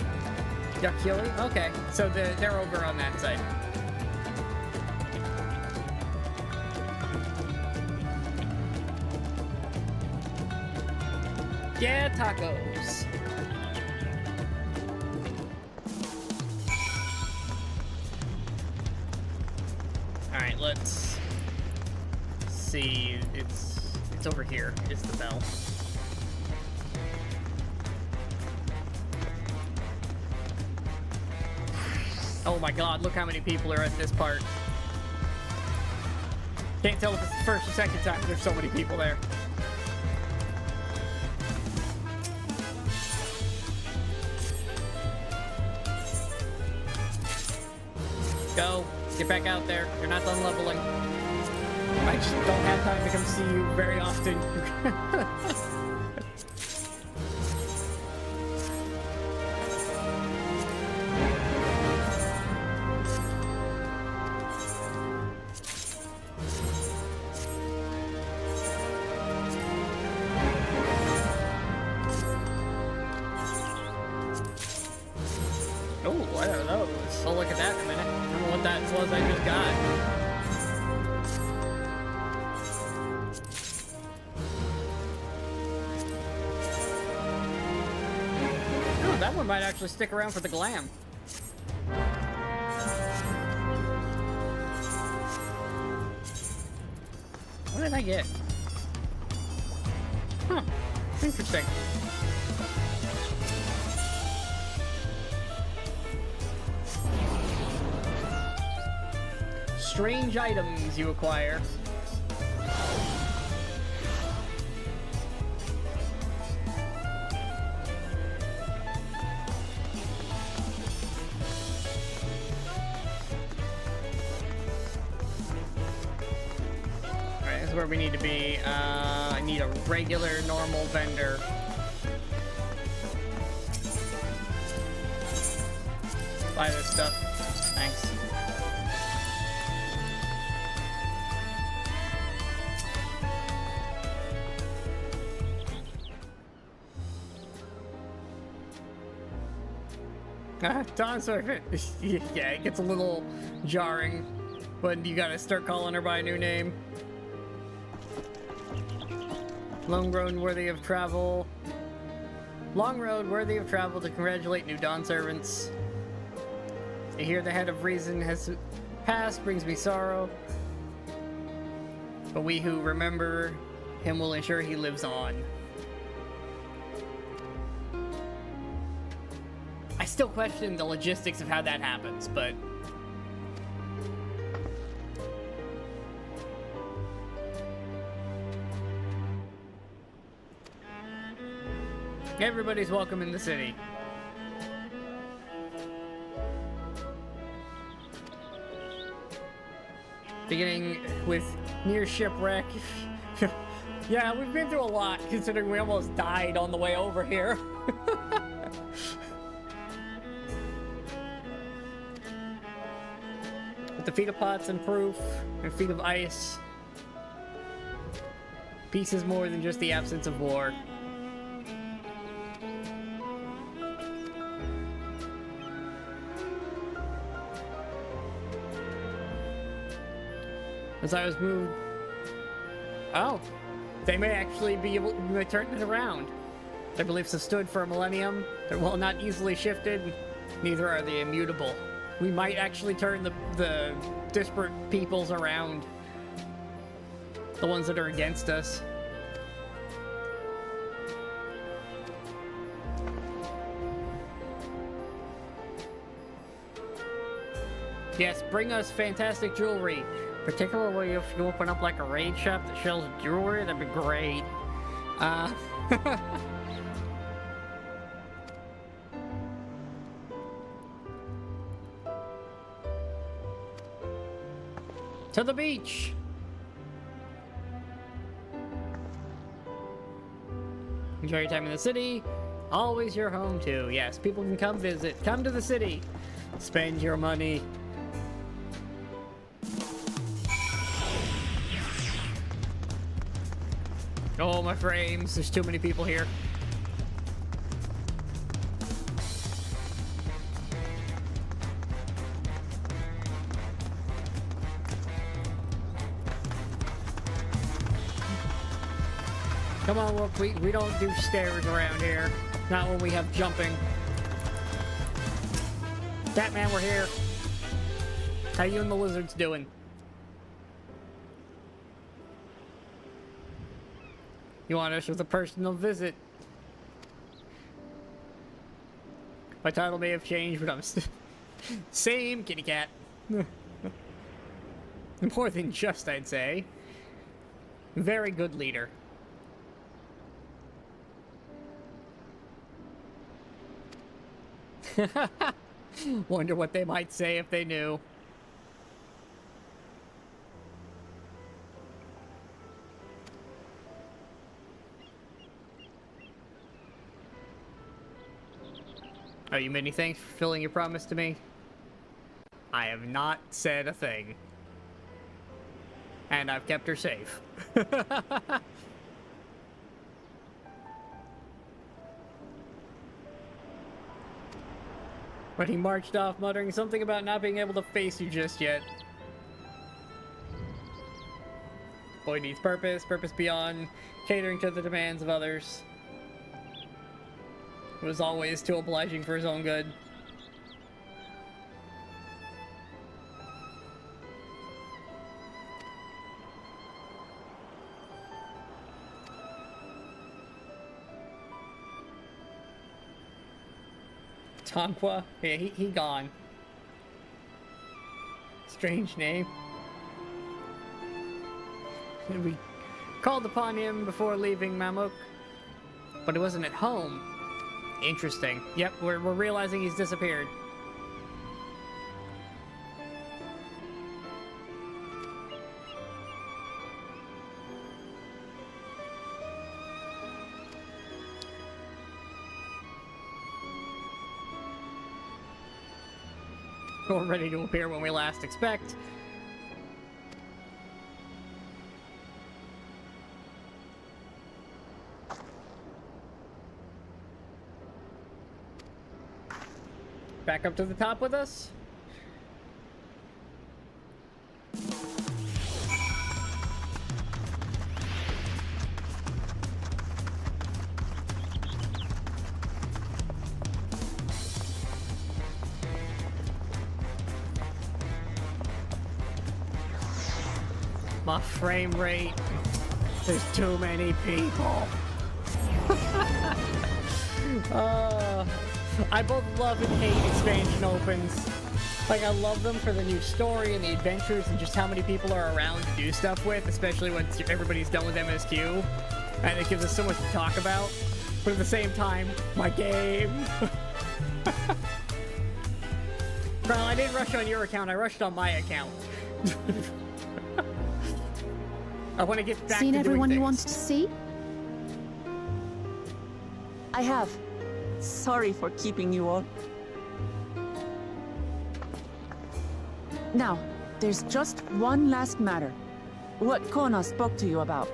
Yakili. Okay, so they're over on that side. Yeah, tacos. All right, let's see. It's over here. Is the bell? Oh my God! Look how many people are at this part. Can't tell if it's the first or second time. There's so many people there. Go. Get back out there. You're not done leveling. I just don't have time to come see you very often. Oh, I don't know. So look at that in a minute. I don't know what that was I just got. Oh, that one might actually stick around for the glam. What did I get? Huh. Interesting. Strange items you acquire. Alright, this is where we need to be. I need a regular, normal vendor. Buy this stuff. Thanks. Dawn Servant. Yeah, it gets a little jarring when you gotta start calling her by a new name. Long road worthy of travel. Long road worthy of travel to congratulate new Dawn Servants. I hear the head of reason has passed, brings me sorrow. But we who remember him will ensure he lives on. I still question the logistics of how that happens, but... everybody's welcome in the city. Beginning with near shipwreck. Yeah, we've been through a lot, considering we almost died on the way over here. With the feet of pots and proof, and feet of ice. Peace is more than just the absence of war. As I was moved... oh, they may actually be able to turn it around. Their beliefs have stood for a millennium. They're, well, not easily shifted. Neither are they immutable. We might actually turn the disparate peoples around. The ones that are against us. Yes, bring us fantastic jewelry. Particularly if you open up like a raid shop that sells jewelry, that'd be great. To the beach! Enjoy your time in the city. Always your home too. Yes, people can come visit. Come to the city. Spend your money. Oh, my frames. There's too many people here. Come on, look, we don't do stairs around here. Not when we have jumping. Batman, we're here. How you and the lizards doing? You want us with a personal visit? My title may have changed, but I'm same kitty cat. More than just, I'd say. Very good leader. Wonder what they might say if they knew. Oh, you many thanks for fulfilling your promise to me. I have not said a thing. And I've kept her safe. But he marched off muttering something about not being able to face you just yet. Boy needs purpose, purpose beyond catering to the demands of others. Was always too obliging for his own good. Tonqua? Yeah, he gone. Strange name. We called upon him before leaving Mamuk, but he wasn't at home. Interesting. Yep, we're realizing he's disappeared. We're ready to appear when we last expect. Back up to the top with us. My frame rate. There's too many people. I both love and hate expansion opens. Like, I love them for the new story and the adventures and just how many people are around to do stuff with, especially when everybody's done with MSQ. And it gives us so much to talk about. But at the same time, my game. Well, I didn't rush on your account, I rushed on my account. I want to get back Seen to everyone doing you things. wanted to see? I have. Sorry for keeping you all. Now, there's just one last matter. What Kona spoke to you about.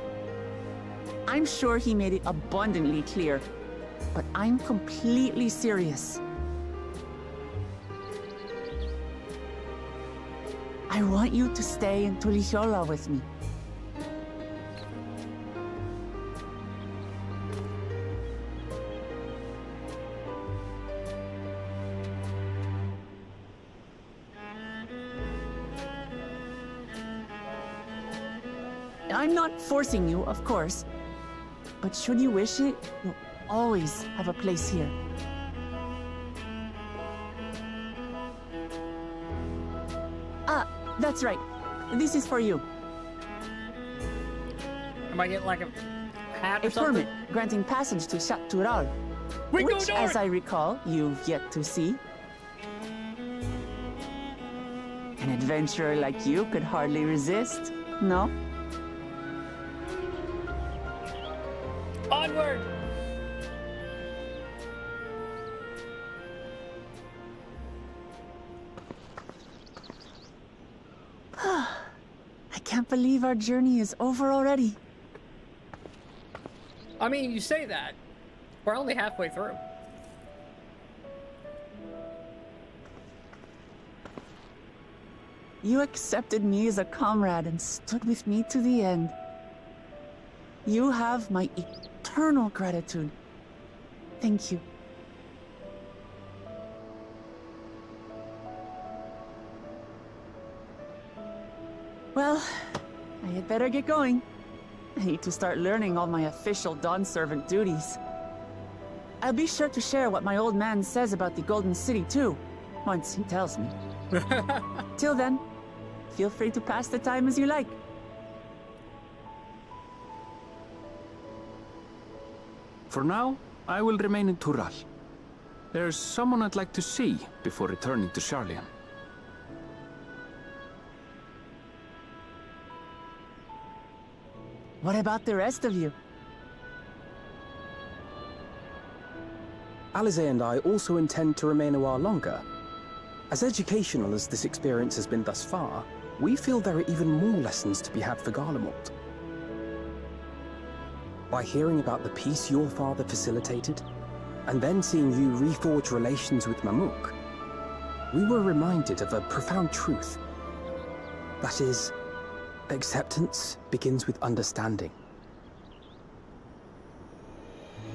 I'm sure he made it abundantly clear, but I'm completely serious. I want you to stay in Tulihiola with me. I'm not forcing you, of course. But should you wish it, you'll always have a place here. Ah, that's right. This is for you. I might get like a hat or A something. permit granting passage to Shaktural, We go which, north! as I recall, you've yet to see. An adventurer like you could hardly resist, no? Onward! I can't believe our journey is over already. I mean, you say that. We're only halfway through. You accepted me as a comrade and stood with me to the end. You have my eternal gratitude. Thank you. Well, I had better get going. I need to start learning all my official Dawn servant duties. I'll be sure to share what my old man says about the Golden City too, once he tells me. Till then, feel free to pass the time as you like. For now, I will remain in Tural. There's someone I'd like to see before returning to Sharlayan. What about the rest of you? Alize and I also intend to remain a while longer. As educational as this experience has been thus far, we feel there are even more lessons to be had for Garlemald. By hearing about the peace your father facilitated, and then seeing you reforge relations with Mamuk, we were reminded of a profound truth. That is, acceptance begins with understanding.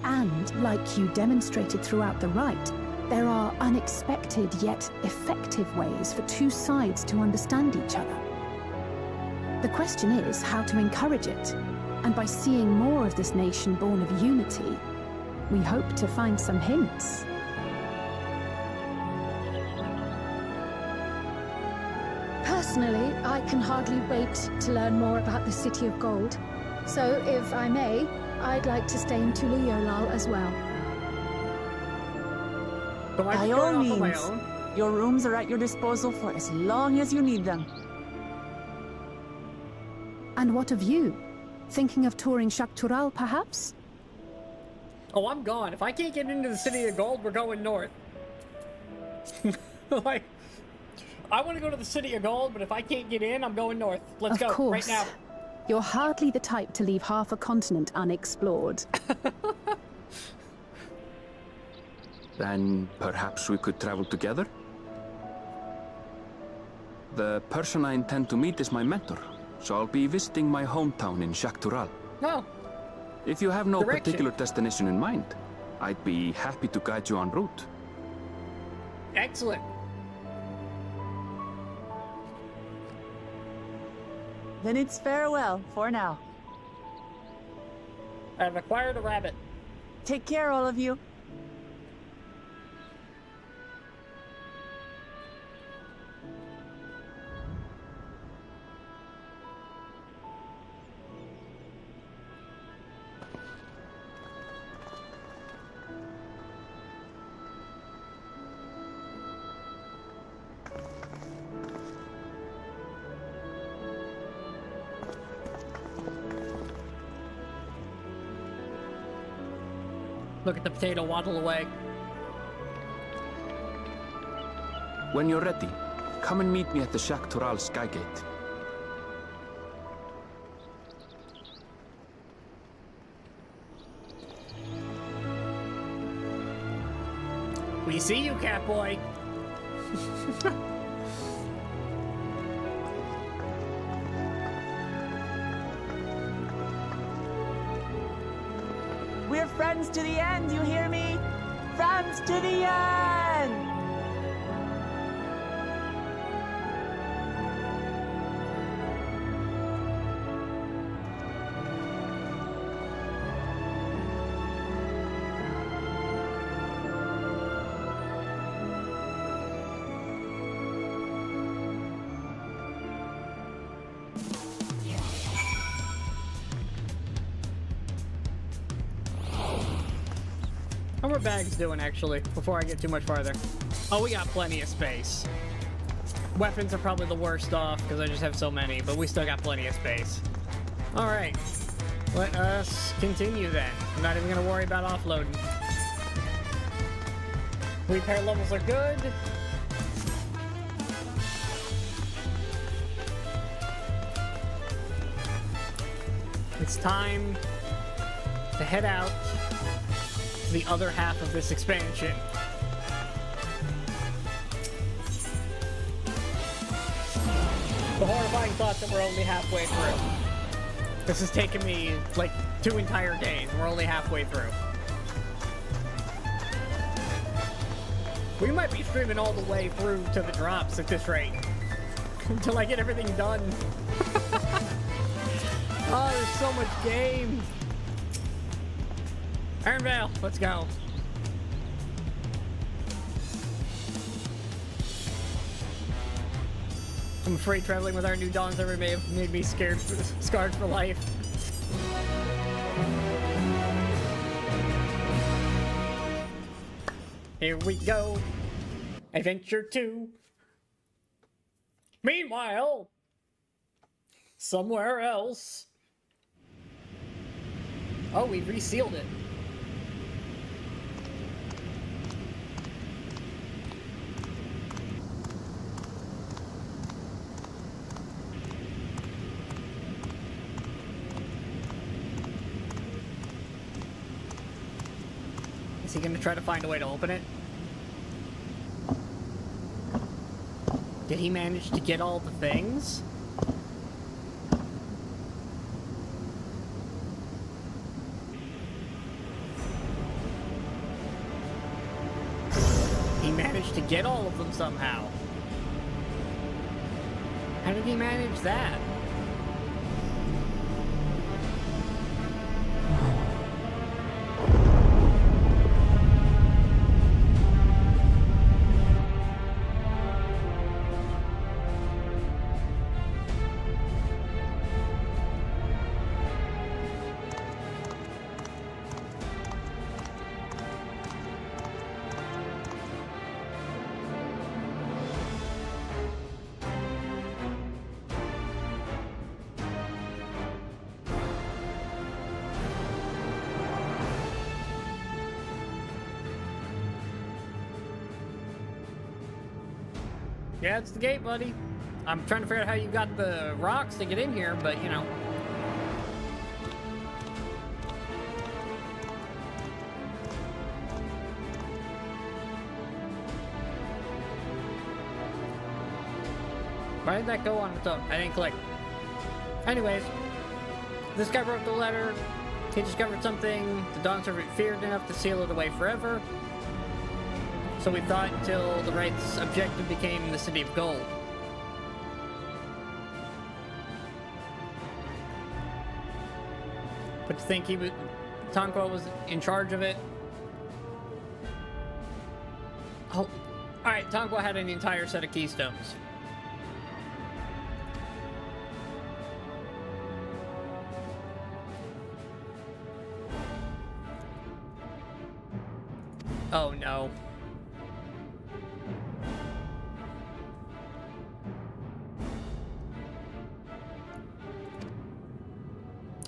And, like you demonstrated throughout the rite, there are unexpected yet effective ways for two sides to understand each other. The question is how to encourage it, and by seeing more of this nation born of unity, we hope to find some hints. Personally, I can hardly wait to learn more about the City of Gold. So, if I may, I'd like to stay in Tuliyolal as well. By all means, your rooms are at your disposal for as long as you need them. And what of you? Thinking of touring Shaktural, perhaps? Oh, I'm gone. If I can't get into the City of Gold, we're going north. Like, I want to go to the City of Gold, but if I can't get in, I'm going north. Let's go, Of course. right now. You're hardly the type to leave half a continent unexplored. Then perhaps we could travel together? The person I intend to meet is my mentor, so I'll be visiting my hometown in Shaktural. No. If you have no Direction. particular destination in mind, I'd be happy to guide you en route. Excellent. Then it's farewell for now. I've acquired a rabbit. Take care, all of you. Look at the potato waddle away. When you're ready, come and meet me at the Shack Tural Skygate. We see you, Catboy. We're friends to the end, you hear me? Friends to the end! How are bags doing, actually, before I get too much farther? Oh, we got plenty of space. Weapons are probably the worst off, because I just have so many, but we still got plenty of space. Alright. Let us continue, then. I'm not even going to worry about offloading. Repair levels are good. It's time to head out to the other half of this expansion. The horrifying thought that we're only halfway through. This has taken me like 2 entire days. We're only halfway through. We might be streaming all the way through to the drops at this rate. Until I get everything done. Oh, there's so much game. Ironvale, let's go. I'm afraid traveling with our new Dawn's ever may have made me scared, scarred for life. Here we go. Adventure 2. Meanwhile, somewhere else. Oh, we resealed it. Is he gonna try to find a way to open it? Did he manage to get all the things? He managed to get all of them somehow. How did he manage that? Yeah, it's the gate, buddy. I'm trying to figure out how you got the rocks to get in here, but you know. Why did that go on its own? I didn't click. Anyways, this guy wrote the letter. He discovered something the Dawn Servant feared enough to seal it away forever. So we thought until the right's objective became the City of Gold. think Tonko was in charge of it. Oh, alright, Tonko had an entire set of keystones. Oh no.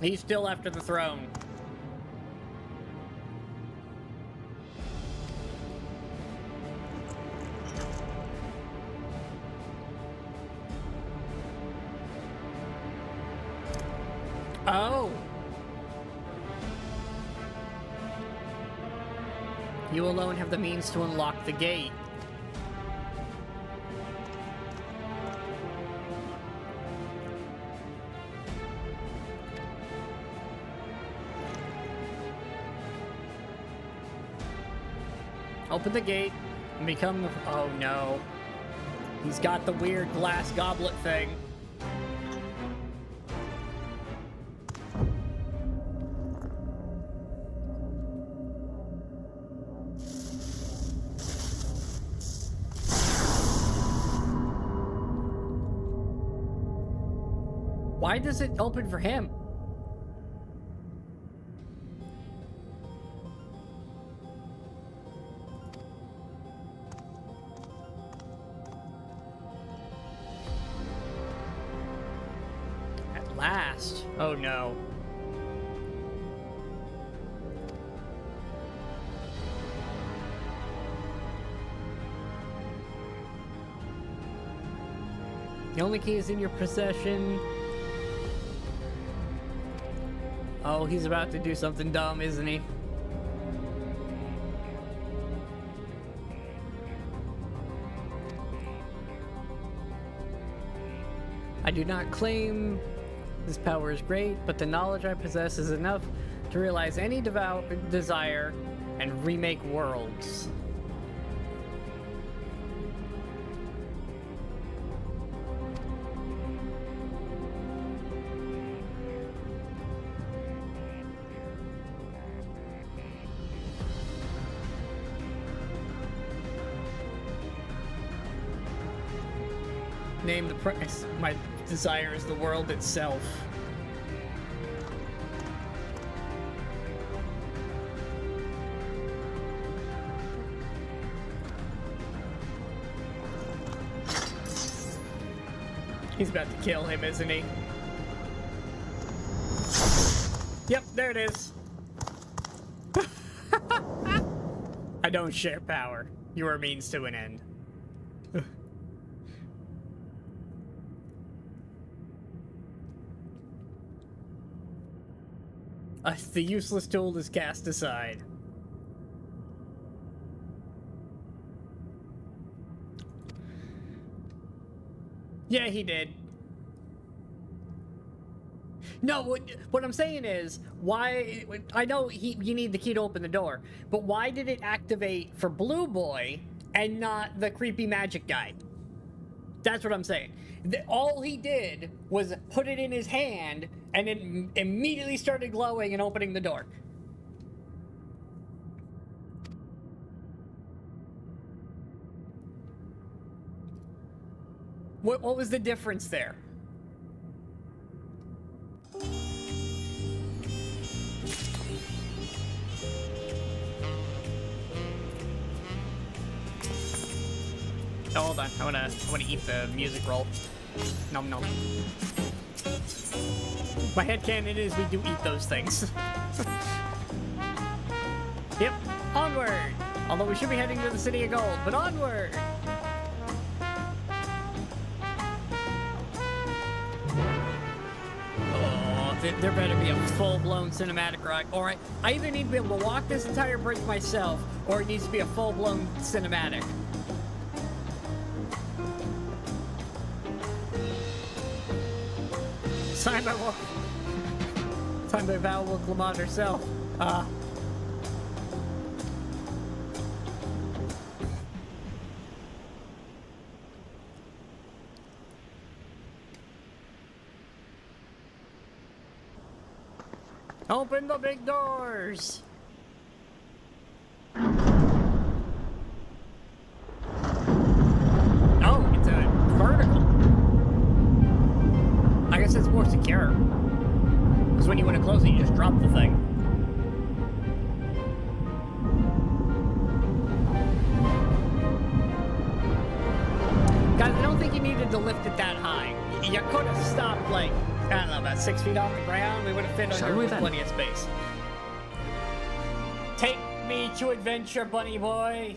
He's still after the throne. Oh. You alone have the means to unlock the gate. Open the gate and become the... Oh no. He's got the weird glass goblet thing. Why does it open for him? At last. Oh no. The only key is in your possession. Oh, he's about to do something dumb, isn't he? I do not claim this power is great, but the knowledge I possess is enough to realize any devout desire and remake worlds. Name the price. My desire is the world itself. He's about to kill him, isn't he? Yep, there it is. I don't share power. You are a means to an end. The useless tool is cast aside. Yeah, he did. No, what I'm saying is, why... I know you need the key to open the door, but why did it activate for Blue Boy and not the creepy magic guy? That's what I'm saying. All he did was put it in his hand, and it immediately started glowing and opening the door. What was the difference there? Oh, hold on. I wanna eat the music roll. Nom nom. My headcanon is we do eat those things. Yep, onward! Although we should be heading to the City of Gold, but onward! Oh, there better be a full-blown cinematic ride. Alright, I either need to be able to walk this entire bridge myself, or it needs to be a full-blown cinematic. Signed by Val Wilklamont herself. Open the big doors! Oh, it's a vertical. I guess it's more secure. Because when you want to close it, you just drop the thing. Guys, I don't think you needed to lift it that high. You could have stopped, like, I don't know, about 6 feet off the ground. We would have fit under with plenty of space. Take me to adventure, bunny boy.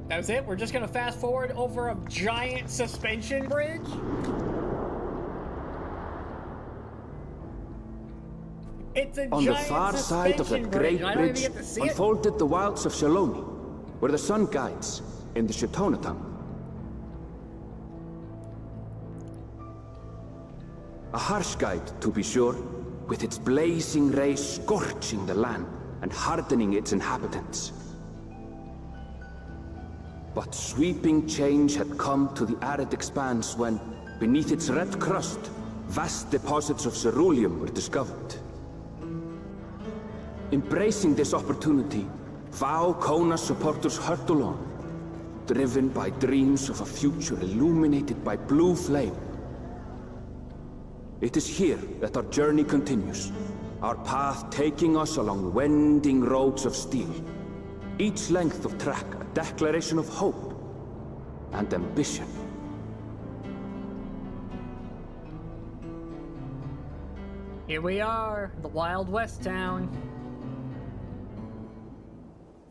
That was it? We're just gonna fast forward over a giant suspension bridge? It's a On the giant far side of that great bridge unfolded the wilds of Shaloni, where the sun guides in the Shatona tongue. A harsh guide, to be sure, with its blazing rays scorching the land and hardening its inhabitants. But sweeping change had come to the arid expanse when, beneath its red crust, vast deposits of ceruleum were discovered. Embracing this opportunity, Vau Kona supporters hurtle on, driven by dreams of a future illuminated by blue flame. It is here that our journey continues, our path taking us along winding roads of steel, each length of track a declaration of hope and ambition. Here we are, the Wild West town.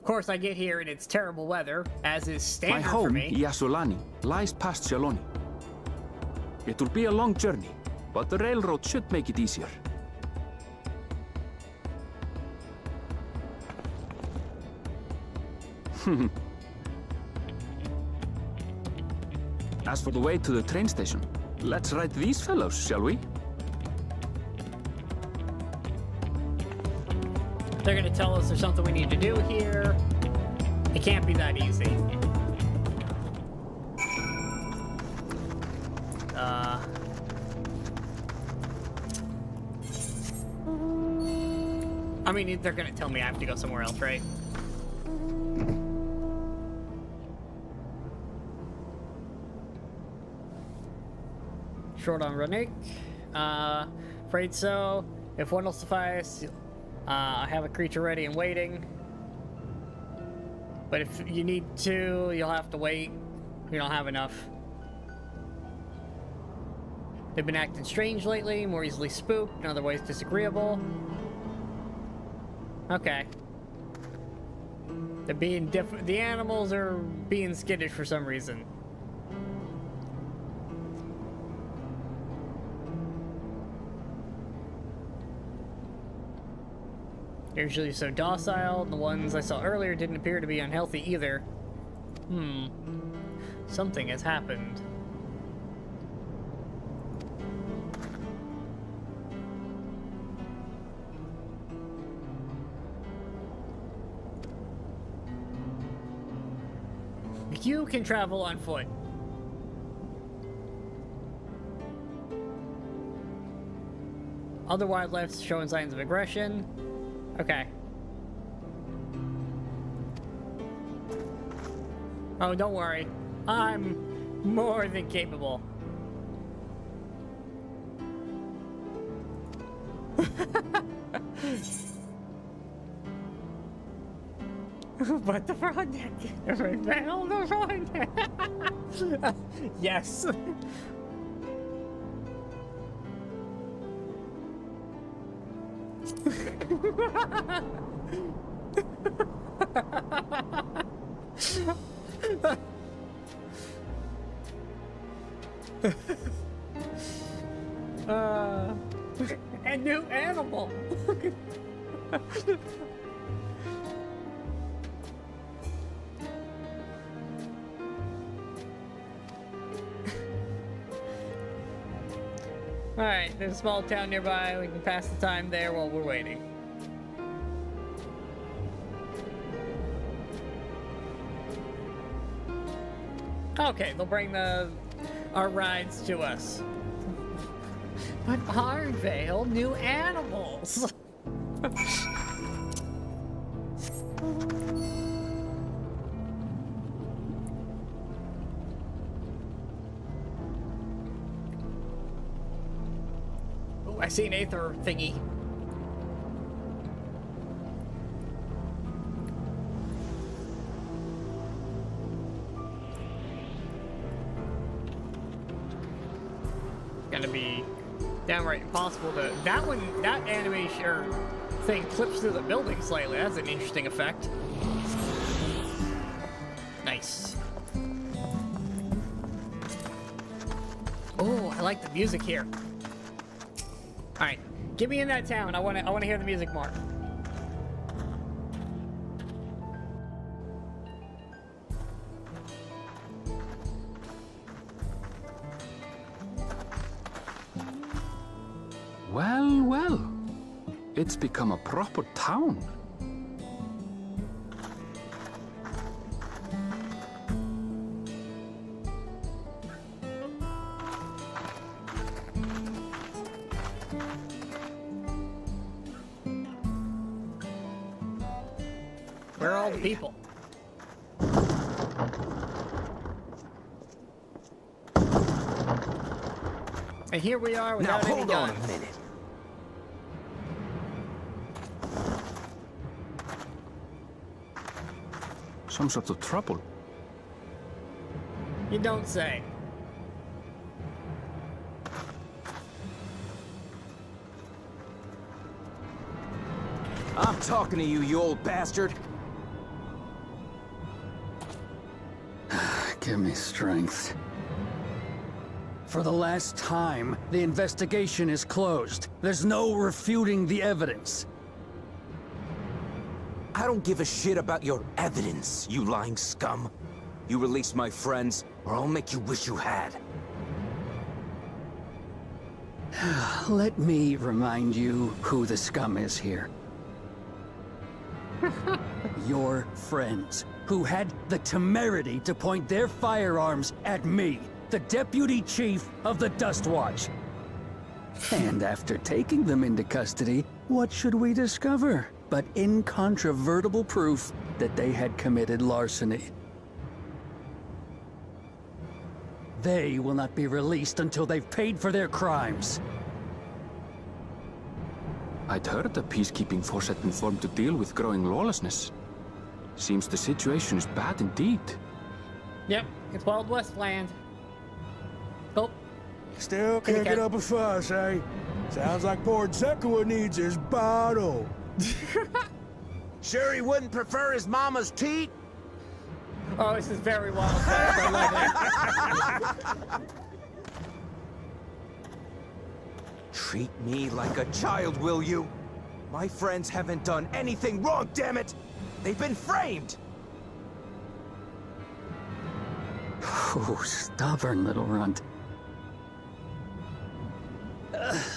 Of course, I get here and it's terrible weather, as is standard for me. My home, Yasulani, lies past Shaloni. It will be a long journey, but the railroad should make it easier. As for the way to the train station, let's ride these fellows, shall we? They're gonna tell us there's something we need to do here. It can't be that easy. I mean, they're gonna tell me I have to go somewhere else, right? Short on Renik. Afraid so. If one will suffice, I have a creature ready and waiting. But if you need to, you'll have to wait. We don't have enough. They've been acting strange lately, more easily spooked, in other ways disagreeable. Okay. They're being different. The animals are being skittish for some reason. They're usually so docile, and the ones I saw earlier didn't appear to be unhealthy either. Something has happened. You can travel on foot. Other wildlife showing signs of aggression. Okay. Oh, don't worry. I'm more than capable. But the front deck. On the front deck. Yes. A new animal. Alright, there's a small town nearby. We can pass the time there while we're waiting. Okay, they'll bring our rides to us. But aren't they all new animals? Oh, I see an Aether thingy. Gonna be downright impossible to... That animation or thing clips through the building slightly. That's an interesting effect. Nice. Oh, I like the music here. All right, get me in that town. I want to hear the music more. Well, well. It's become a proper town. Where are all the people? And here we are without any guns. Now hold on a minute. Some sort of trouble. You don't say. I'm talking to you, you old bastard. Give me strength. For the last time, the investigation is closed. There's no refuting the evidence. I don't give a shit about your evidence, you lying scum. You release my friends, or I'll make you wish you had. Let me remind you who the scum is here. Your friends, who had the temerity to point their firearms at me, the Deputy Chief of the Dust Watch. And after taking them into custody, what should we discover but incontrovertible proof that they had committed larceny? They will not be released until they've paid for their crimes. I'd heard the peacekeeping force had been formed to deal with growing lawlessness. Seems the situation is bad indeed. Yep, it's Wild West land. Oh. Still can't get up a fuss, eh? Sounds like poor Zekua needs his bottle. Sure he wouldn't prefer his mama's teat? Oh, this is very Wild West. I love it. Treat me like a child, will you? My friends haven't done anything wrong, damn it! They've been framed! Oh, stubborn little runt.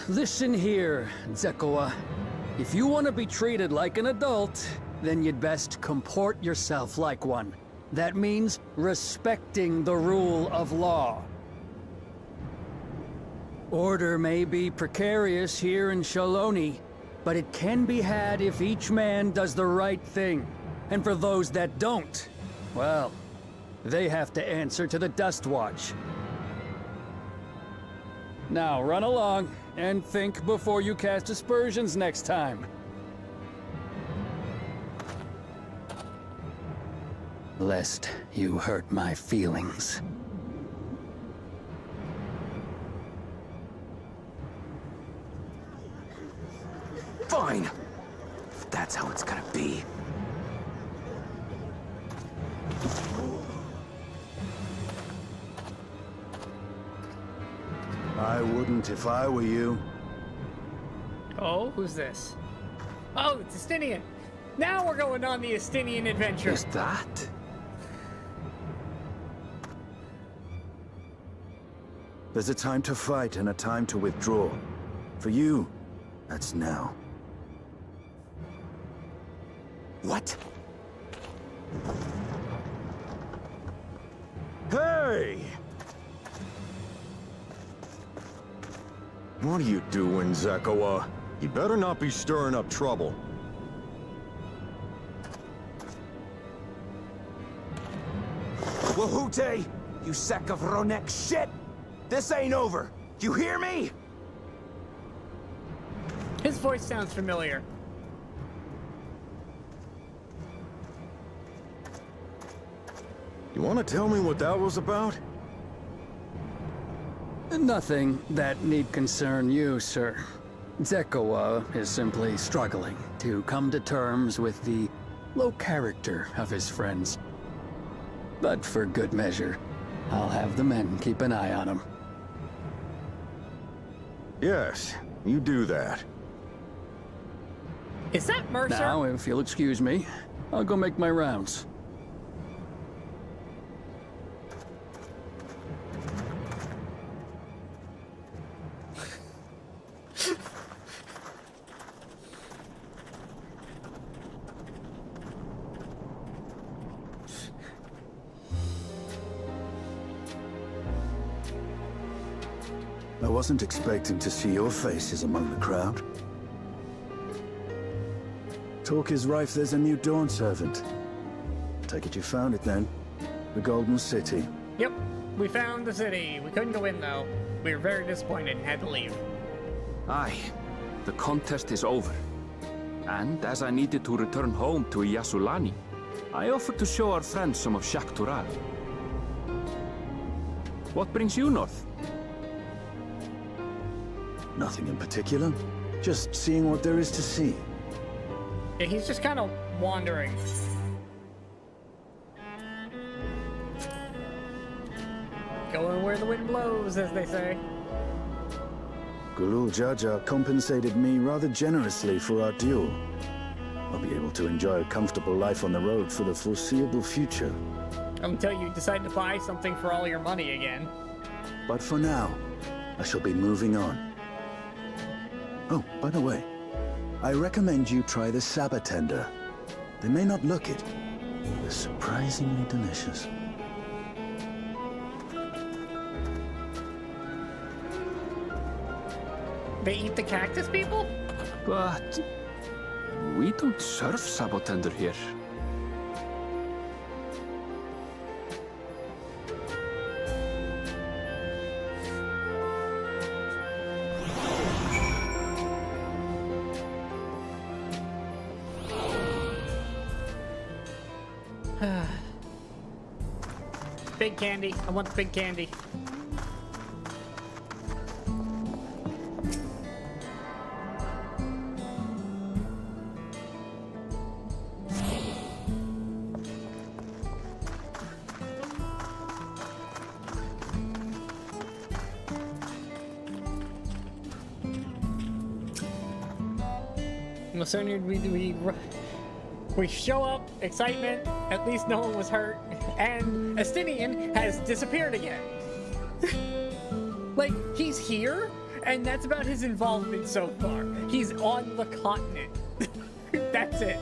Listen here, Zekua. If you want to be treated like an adult, then you'd best comport yourself like one. That means respecting the rule of law. Order may be precarious here in Shaloni, but it can be had if each man does the right thing. And for those that don't, well, they have to answer to the Dust Watch. Now run along, and think before you cast aspersions next time. Lest you hurt my feelings. Fine! If that's how it's gonna be. I wouldn't if I were you. Oh, who's this? Oh, it's Estinian. Now we're going on the Estinian adventure. Is that? There's a time to fight and a time to withdraw. For you, that's now. What? Hey! What are you doing, Zekawa? You better not be stirring up trouble. Wahute! You sack of Ronek shit! This ain't over! You hear me? His voice sounds familiar. You want to tell me what that was about? Nothing that need concern you, sir. Zekawa is simply struggling to come to terms with the low character of his friends. But for good measure, I'll have the men keep an eye on him. Yes, you do that. Is that Mercer? Now, if you'll excuse me, I'll go make my rounds. I wasn't expecting to see your faces among the crowd. Talk is rife, there's a new Dawn servant. Take it you found it then. The Golden City. Yep, we found the city. We couldn't go in though. We were very disappointed and had to leave. Aye, the contest is over. And as I needed to return home to Yasulani, I offered to show our friends some of Shak Tural. What brings you north? Nothing in particular. Just seeing what there is to see. Yeah, he's just kind of wandering. Going where the wind blows, as they say. Gulul Jaja compensated me rather generously for our duel. I'll be able to enjoy a comfortable life on the road for the foreseeable future. Until you decide to buy something for all your money again. But for now, I shall be moving on. Oh, by the way, I recommend you try the Sabatender. They may not look it, but they're surprisingly delicious. They eat the cactus people? But we don't serve Sabotender here. Big candy. I want the big candy. So we show up, excitement, at least no one was hurt, and Estinian has disappeared again. Like, he's here, and that's about his involvement so far. He's on the continent. That's it.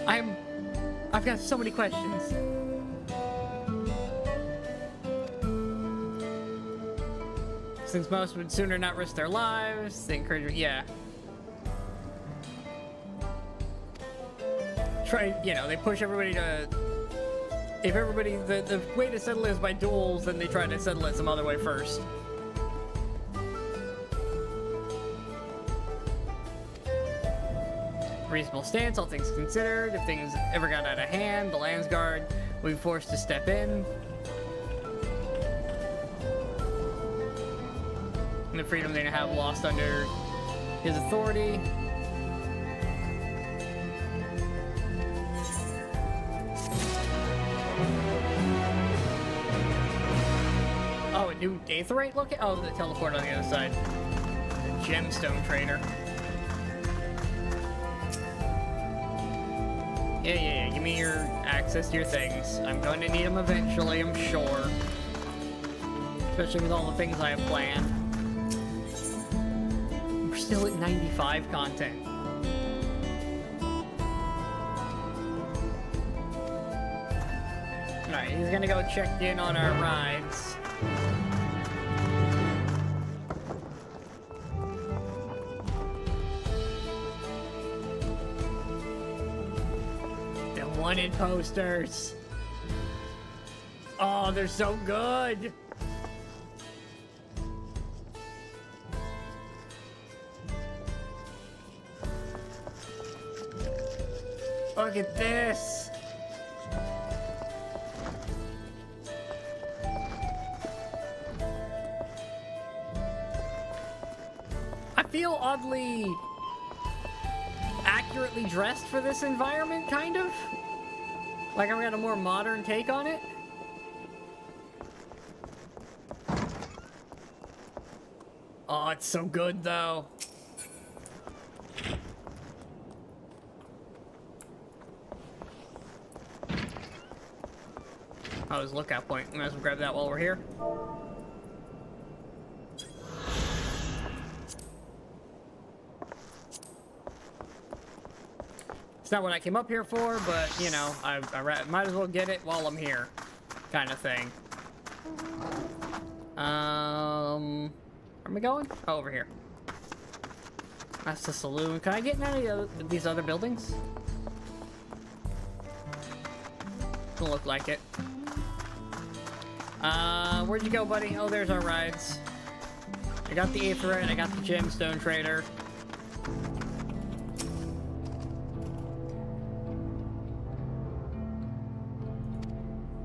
I've got so many questions. Since most would sooner not risk their lives, they encourage, yeah. They push everybody to, if everybody, the way to settle it is by duels, then they try to settle it some other way first. Reasonable stance, all things considered. If things ever got out of hand, the Landsguard will be forced to step in. And the freedom they have lost under his authority. Oh, a new Aetherite look? Oh, the teleport on the other side. The gemstone trader. Yeah. Give me your access to your things. I'm going to need them eventually, I'm sure. Especially with all the things I have planned. We're still at 95 content. Alright, he's gonna go check in on our rides. The wanted posters. Oh, they're so good. Look at this. I feel oddly accurately dressed for this environment, kind of. Like I've got a more modern take on it. Oh, it's so good, though. Oh, there's a lookout point. Might as well grab that while we're here. It's not what I came up here for, but, you know, I might as well get it while I'm here. Kind of thing. Where am I going? Oh, over here. That's the saloon. Can I get in any of these other buildings? Doesn't look like it. Where'd you go, buddy? Oh, there's our rides. I got the Aetherite, I got the Gemstone Trader.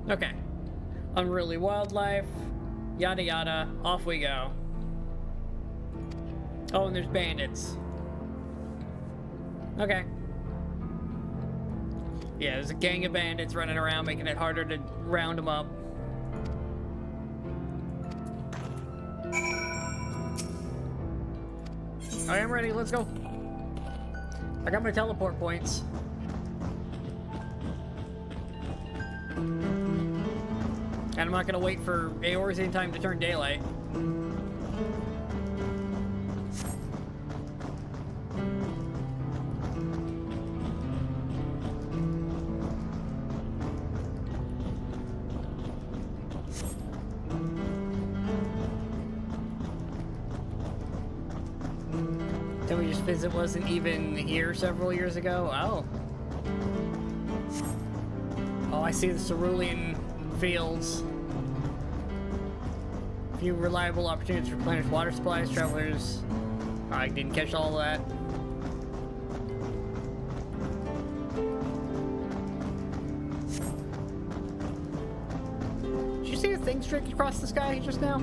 Okay. Unruly wildlife. Yada yada. Off we go. Oh, and there's bandits. Okay. Yeah, there's a gang of bandits running around, making it harder to round them up. I am ready, let's go. I got my teleport points. And I'm not gonna wait for Eorzean time to turn daylight. Did we just visit wasn't even here several years ago? Oh. Oh, I see the cerulean fields. Few reliable opportunities to replenish water supplies. Travelers. I didn't catch all of that. Did you see a thing streak across the sky just now?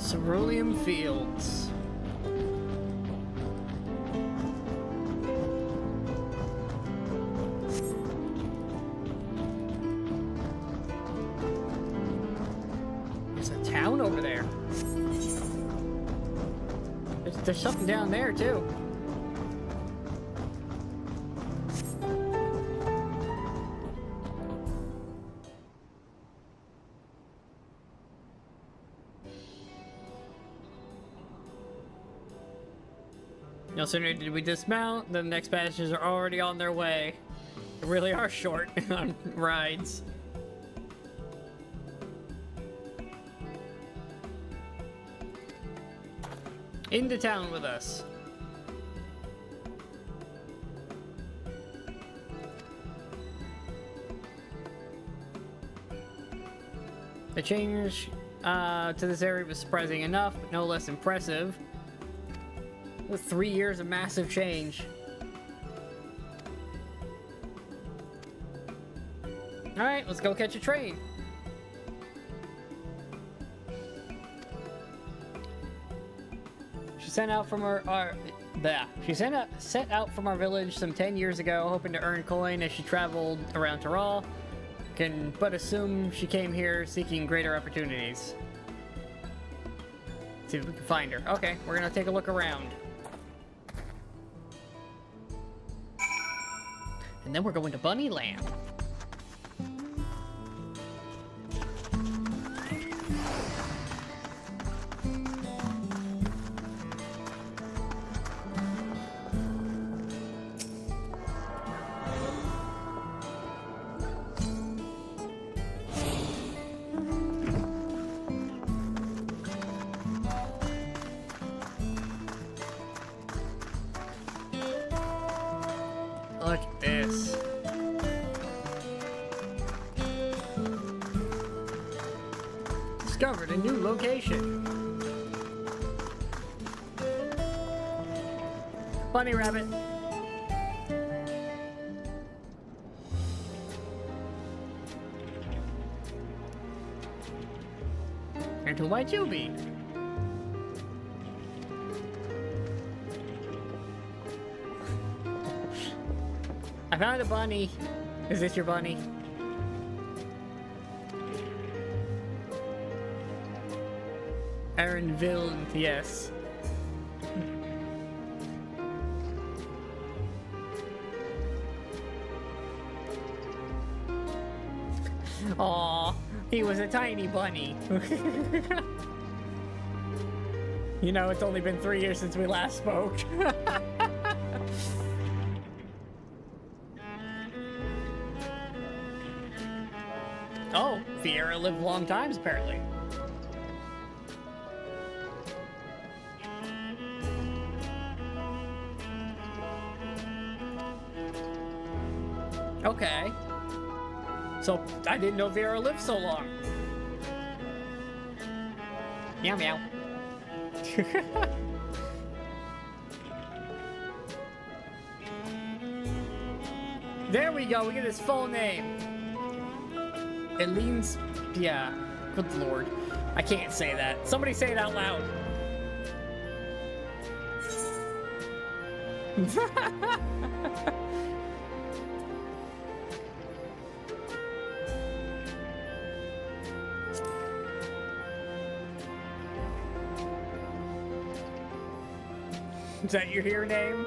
Cerulean Fields. There's a town over there. There's something down there too. No sooner did we dismount, the next passengers are already on their way. They really are short on rides. Into town with us. The change to this area was surprising enough, but no less impressive. With 3 years of massive change. Alright, let's go catch a train. She sent out from our She set out from our village some 10 years ago, hoping to earn coin as she traveled around Tyrol. Can but assume she came here seeking greater opportunities. See if we can find her. Okay, we're gonna take a look around. And then we're going to Bunnyland. Look at this. Discovered a new location. Bunny rabbit. And who might you be? I found a bunny. Is this your bunny? Aaronville, yes. Aw, he was a tiny bunny. You know, it's only been 3 years since we last spoke. Oh, Vieira lived long times, apparently. Okay. So, I didn't know Vieira lived so long. Meow meow. There we go, we get his full name. Eline's... yeah. Good lord. I can't say that. Somebody say it out loud. Is that your hero name?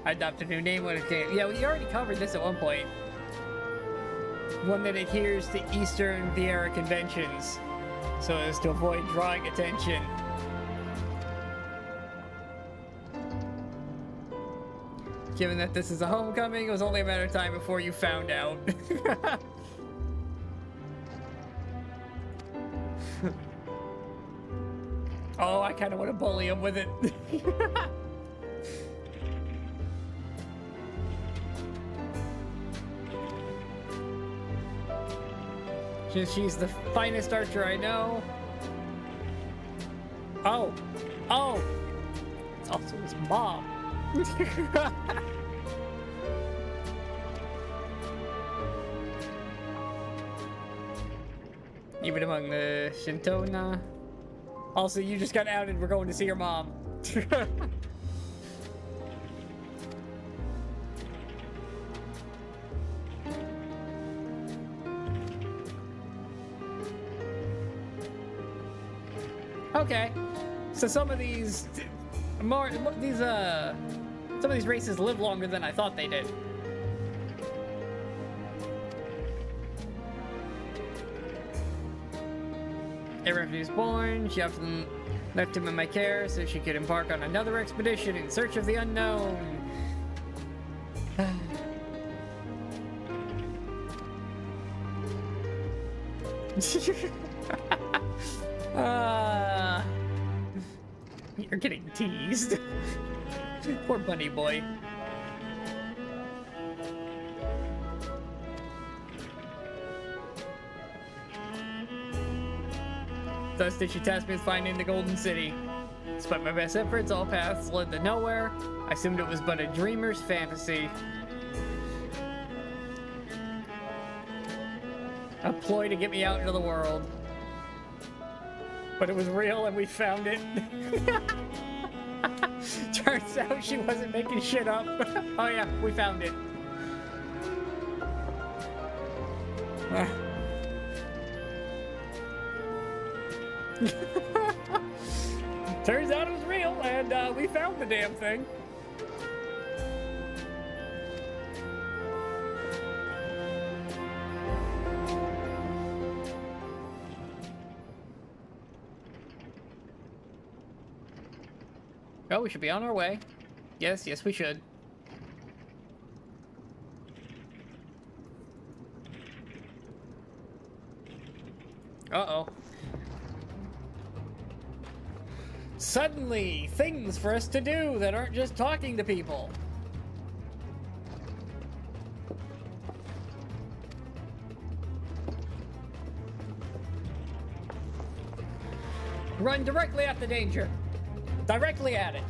I adopted a new name when it came. Yeah, we already covered this at one point. One that adheres to Eastern Vieira conventions, so as to avoid drawing attention. Given that this is a homecoming, it was only a matter of time before you found out. Oh, I kind of want to bully him with it. She's the finest archer I know. Oh. Oh. It's also his mom. Even among the Shintona. Also, you just got outed. We're going to see your mom. Okay, so some of these races live longer than I thought they did. Ever after he was born, she often left him in my care so she could embark on another expedition in search of the unknown. You're getting teased. Poor bunny boy. Thus did she task me with finding the Golden City. Despite my best efforts, all paths led to nowhere. I assumed it was but a dreamer's fantasy. A ploy to get me out into the world. But it was real and we found it. Turns out she wasn't making shit up. Oh yeah, we found it. Turns out it was real and we found the damn thing. Oh, we should be on our way. Yes, yes, we should. Uh-oh. Suddenly, things for us to do that aren't just talking to people. Run directly at the danger. Directly at it.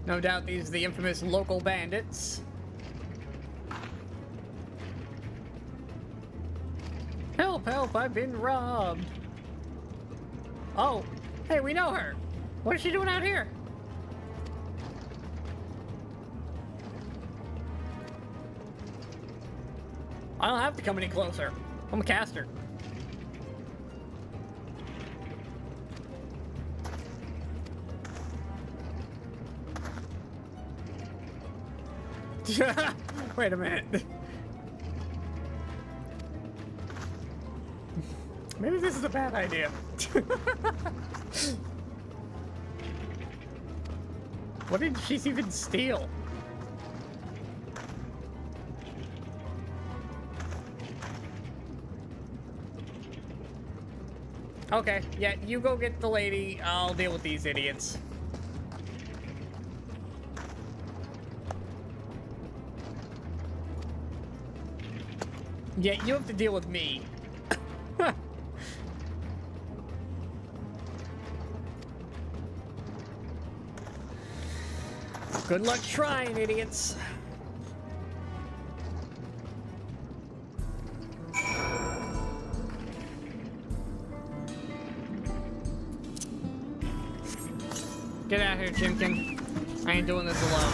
No doubt these are the infamous local bandits. Help, help, I've been robbed. Oh, hey, we know her. What is she doing out here? I don't have to come any closer. I'm a caster. Wait a minute. Maybe this is a bad idea. What did she even steal? Okay, yeah, you go get the lady. I'll deal with these idiots. Yeah, you have to deal with me. Good luck trying, idiots. Get out here, Chimkin. I ain't doing this alone.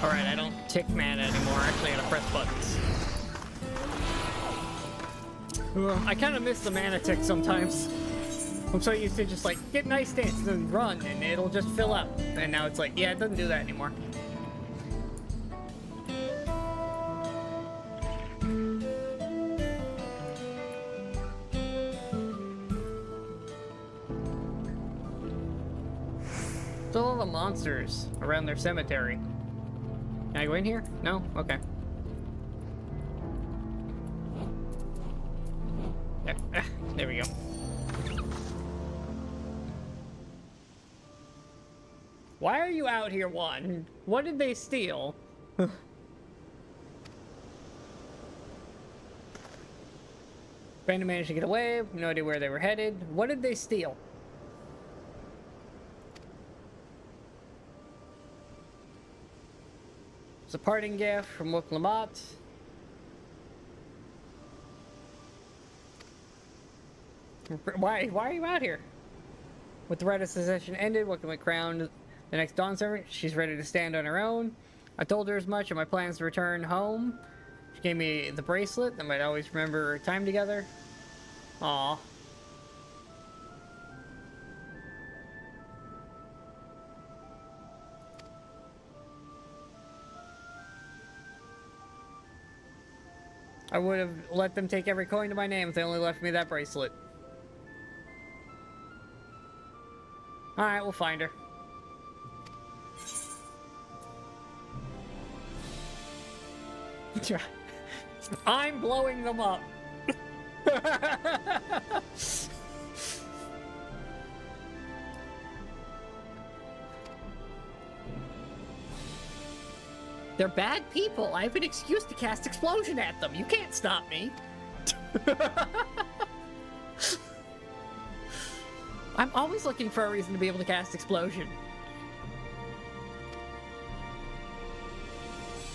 Alright, I don't tick mana anymore. Actually, I gotta press buttons. I kind of miss the mana tick sometimes. I'm so used to just like, get nice stance and run, and it'll just fill up. And now it's like, yeah, it doesn't do that anymore. Still all the monsters around their cemetery. Can I go in here? No? Okay. There we go. Why are you out here, one? What did they steal? Brandon managed to get away. No idea where they were headed. What did they steal? It's a parting gift from Wook Lamont. Why are you out here? With the rite of succession ended, Wook went crowned the next Dawn Servant. She's ready to stand on her own. I told her as much of my plans to return home. She gave me the bracelet that might always remember our time together. Aw. I would have let them take every coin to my name if they only left me that bracelet. Alright, we'll find her. I'm blowing them up. They're bad people. I have an excuse to cast explosion at them. You can't stop me. I'm always looking for a reason to be able to cast explosion.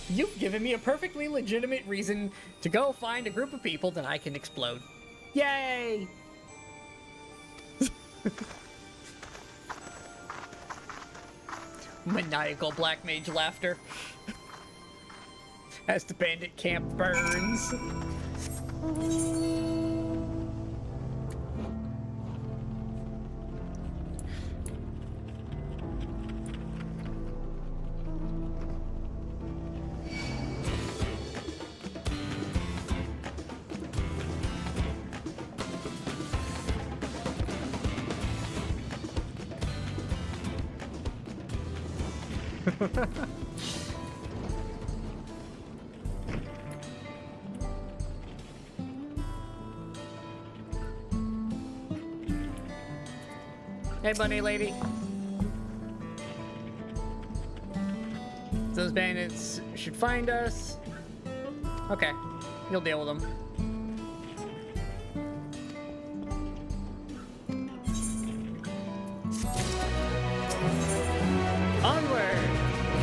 You've given me a perfectly legitimate reason to go find a group of people that I can explode. Yay! Maniacal black mage laughter. As the bandit camp burns. Hey, bunny lady. Those bandits should find us. Okay, you'll deal with them. Onward!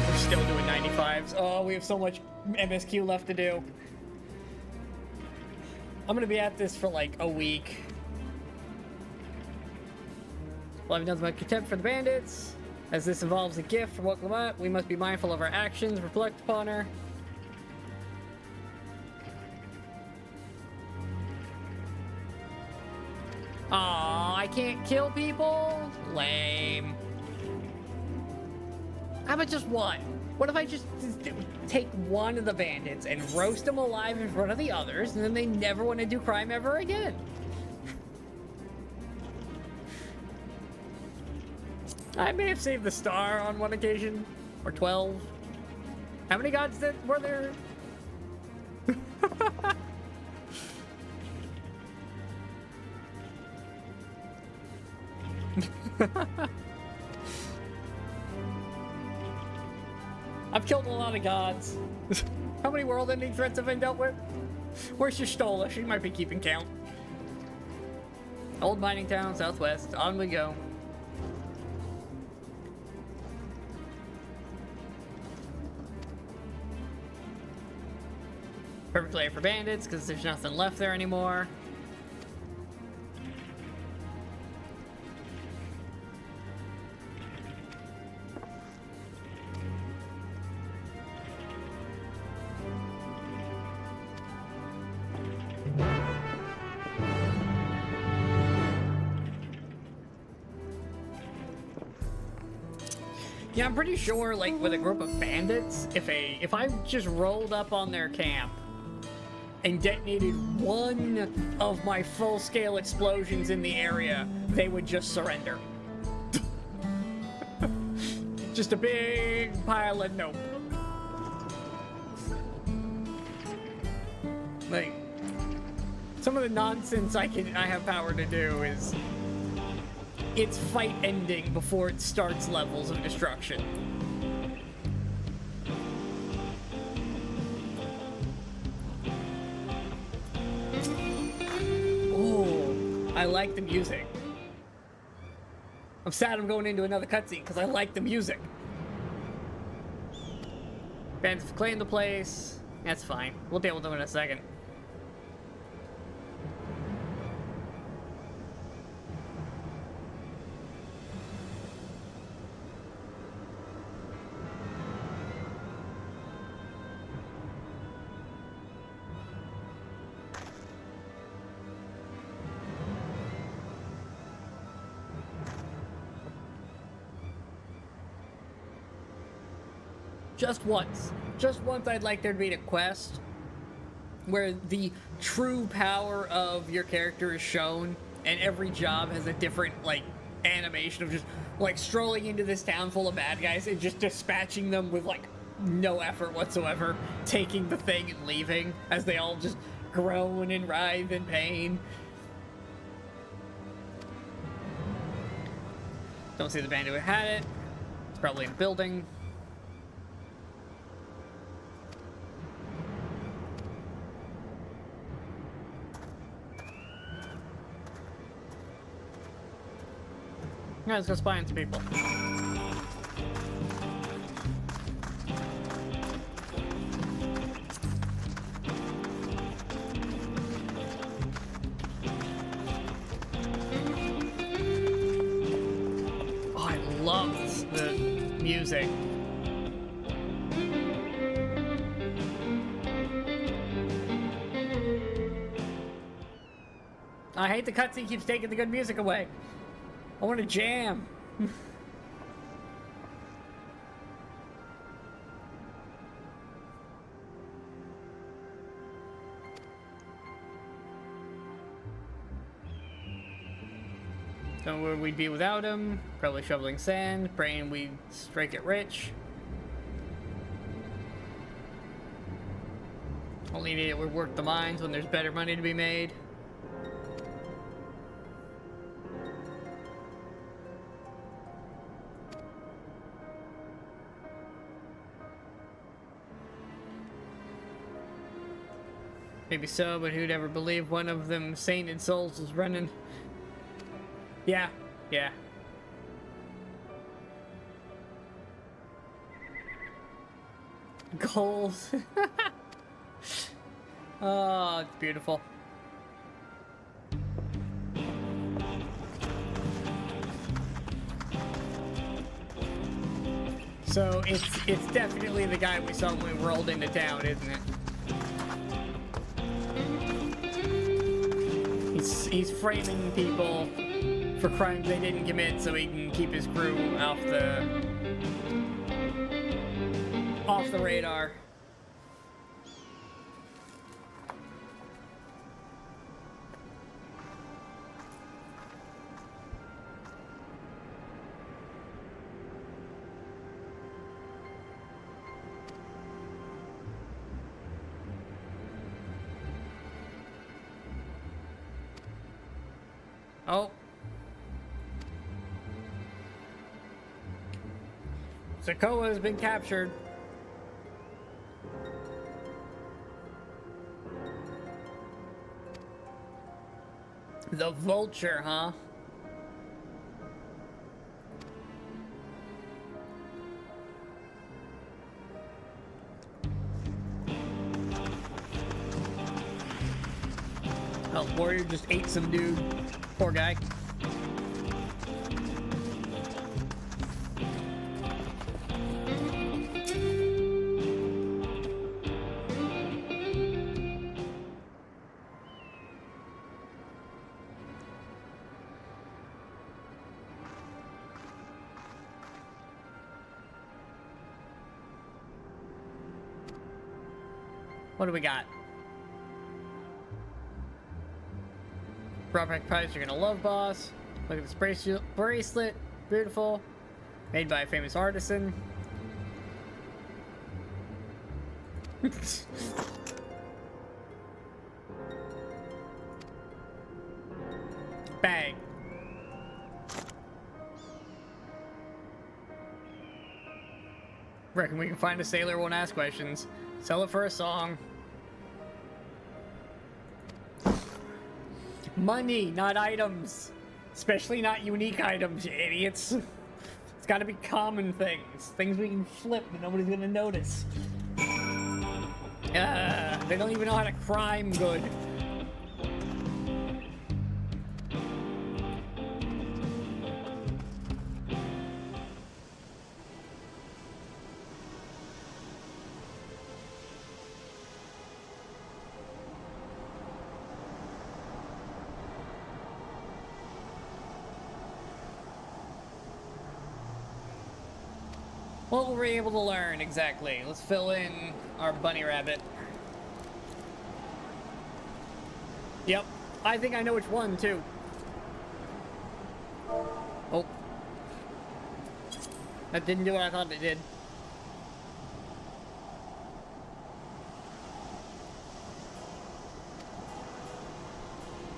We're still doing 95s. Oh, we have so much MSQ left to do. I'm gonna be at this for like a week. Well, I've done my contempt for the bandits. As this involves a gift from Woklamat, we must be mindful of our actions, reflect upon her. Aw, I can't kill people? Lame. How about just one? What if I just take one of the bandits and roast them alive in front of the others, and then they never want to do crime ever again? I may have saved the star on one occasion, or 12. How many gods were there? I've killed a lot of gods. How many world-ending threats have I dealt with? Where's your Stola? She might be keeping count. Old mining town, southwest. On we go. Perfect layer for bandits, because there's nothing left there anymore. Yeah, I'm pretty sure, like, with a group of bandits, if I just rolled up on their camp and detonated one of my full-scale explosions in the area, they would just surrender. Just a big pile of nope. Like, some of the nonsense I have power to do is it's fight ending before it starts levels of destruction. Oh, I like the music. I'm sad I'm going into another cutscene because I like the music. Bandits have claimed the place. That's fine. We'll deal with them in a second. Just once I'd like there to be a quest where the true power of your character is shown, and every job has a different, like, animation of just, like, strolling into this town full of bad guys and just dispatching them with, like, no effort whatsoever, taking the thing and leaving as they all just groan and writhe in pain. Don't see the bandit who had it. It's probably in a building. Yeah, let's go spy on some people. Oh, I love the music. I hate the cutscene keeps taking the good music away. I want to jam. Don't know where we'd be without him. Probably shoveling sand, praying we'd strike it rich. Only an idiot would work the mines when there's better money to be made. Maybe so, but who'd ever believe one of them sainted souls was running? Yeah, yeah. Goals. Oh, it's beautiful. So it's definitely the guy we saw when we rolled into town, isn't it? He's framing people for crimes they didn't commit so he can keep his crew off the radar. Oh. Sokoa has been captured. The vulture, huh? Oh, warrior just ate some dude. Poor guy. What do we got? Drawback price you're gonna love, boss. Look at this bracelet. Beautiful. Made by a famous artisan. Bang. Reckon we can find a sailor who won't ask questions. Sell it for a song. Money, not items. Especially not unique items, you idiots. It's gotta be common things. Things we can flip that nobody's gonna notice. They don't even know how to crime good. What were we able to learn exactly? Let's fill in our bunny rabbit. Yep. I think I know which one, too. Oh. That didn't do what I thought it did.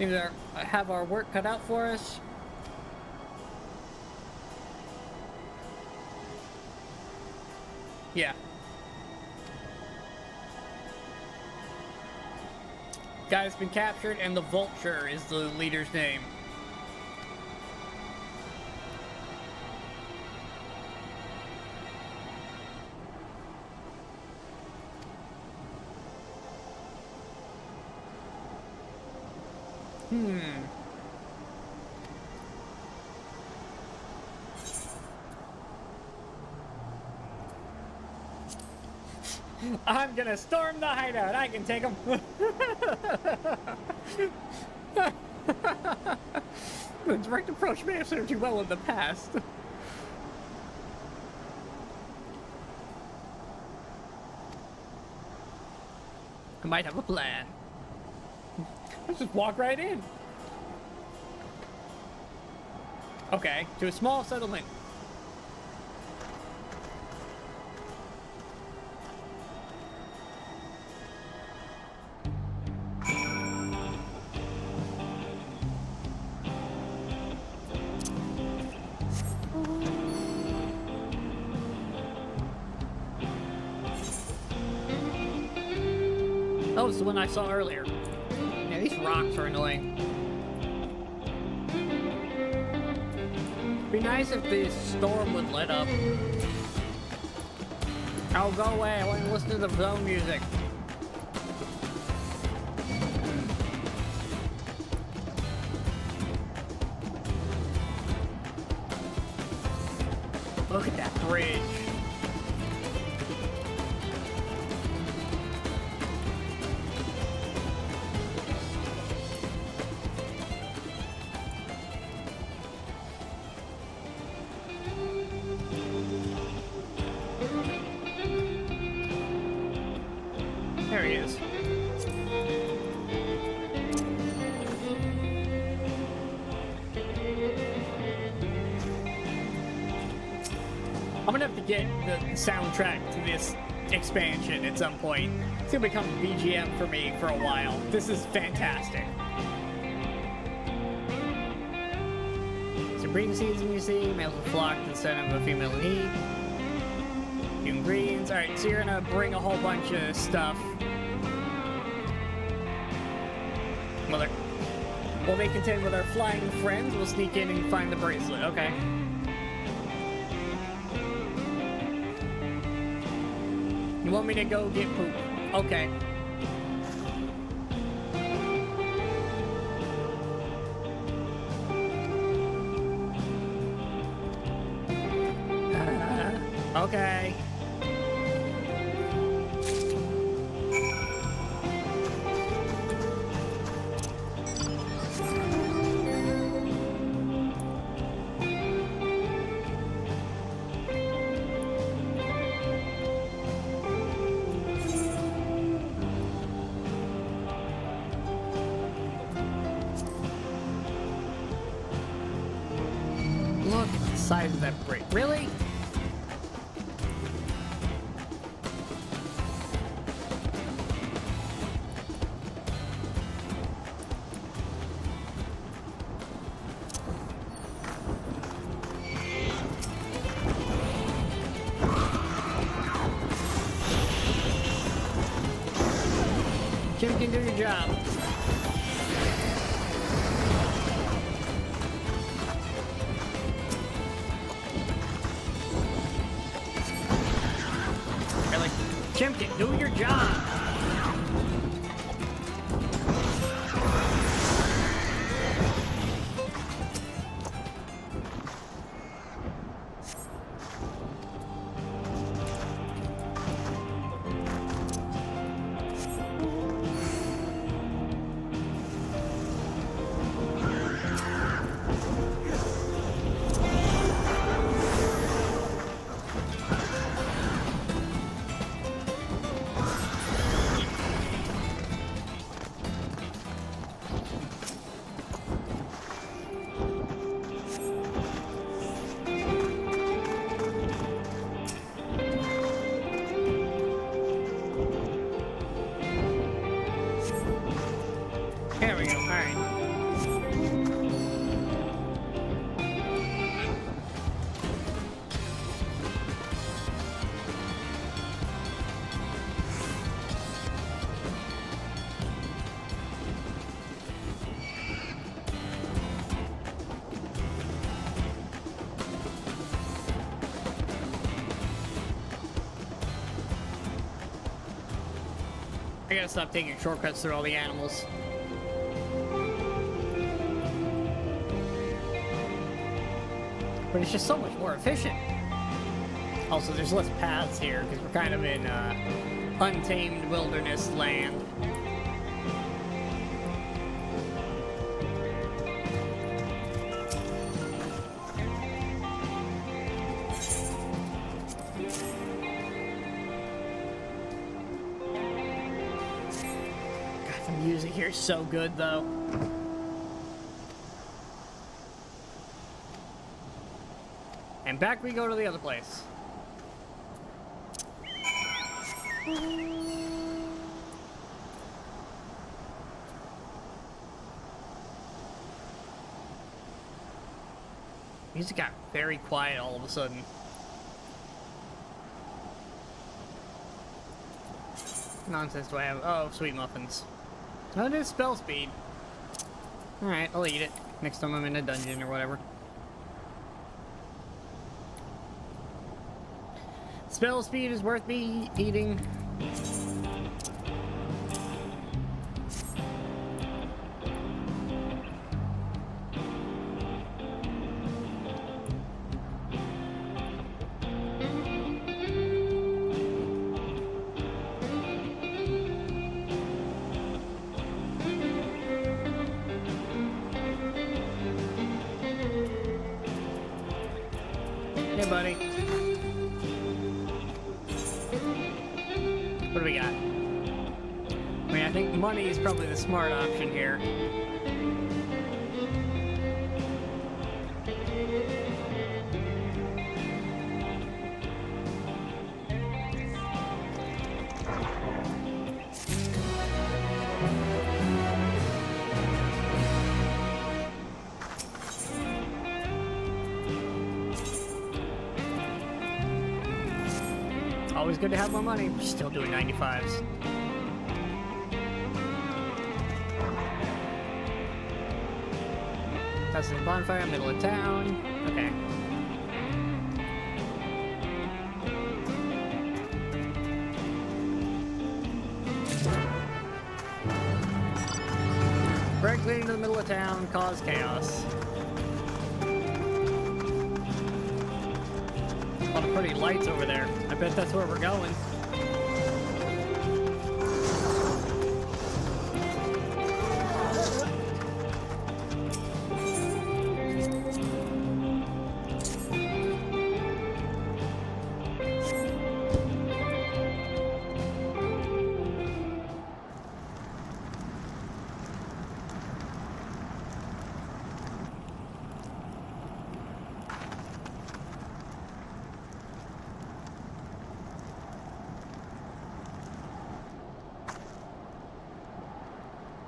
Either have our work cut out for us. Yeah. Guy's been captured, and the Vulture is the leader's name. I'm gonna storm the hideout. I can take him. The direct approach may have served you well in the past. I might have a plan. Let's just walk right in. Okay, to a small settlement. Oh, it's the one I saw earlier. Yeah, these rocks are annoying. It'd be nice if the storm would let up. Oh, go away. I want to listen to the zone music. Look at that bridge. There he is. I'm gonna have to get the soundtrack to this expansion at some point. It's gonna become BGM for me for a while. This is fantastic. So breeding season, you see, males will flock to the center of a female in heat. Few ingredients. Alright, so you're gonna bring a whole bunch of stuff. While they contend with our flying friends, we'll sneak in and find the bracelet. Okay. You want me to go get poop? Okay. Okay. Look at the size of that brick. Really? Jim can do your job. You're like, Chimkin, do your job. we go. Alright. I gotta stop taking shortcuts through all the animals. But it's just so much more efficient. Also, there's less paths here because we're kind of in untamed wilderness land. God, the music here is so good, though. And back we go to the other place. Music got very quiet all of a sudden. What nonsense do I have? Oh, sweet muffins. Oh, it is spell speed. Alright, I'll eat it. Next time I'm in a dungeon or whatever. Spell speed is worth me eating. Hey, buddy. What do we got? I mean, I think money is probably the smart option here. Always good to have more money. We're still doing 95s. That's the bonfire, middle of town. Okay. Directly into the middle of town, cause chaos. A lot of pretty lights over there. I bet that's where we're going.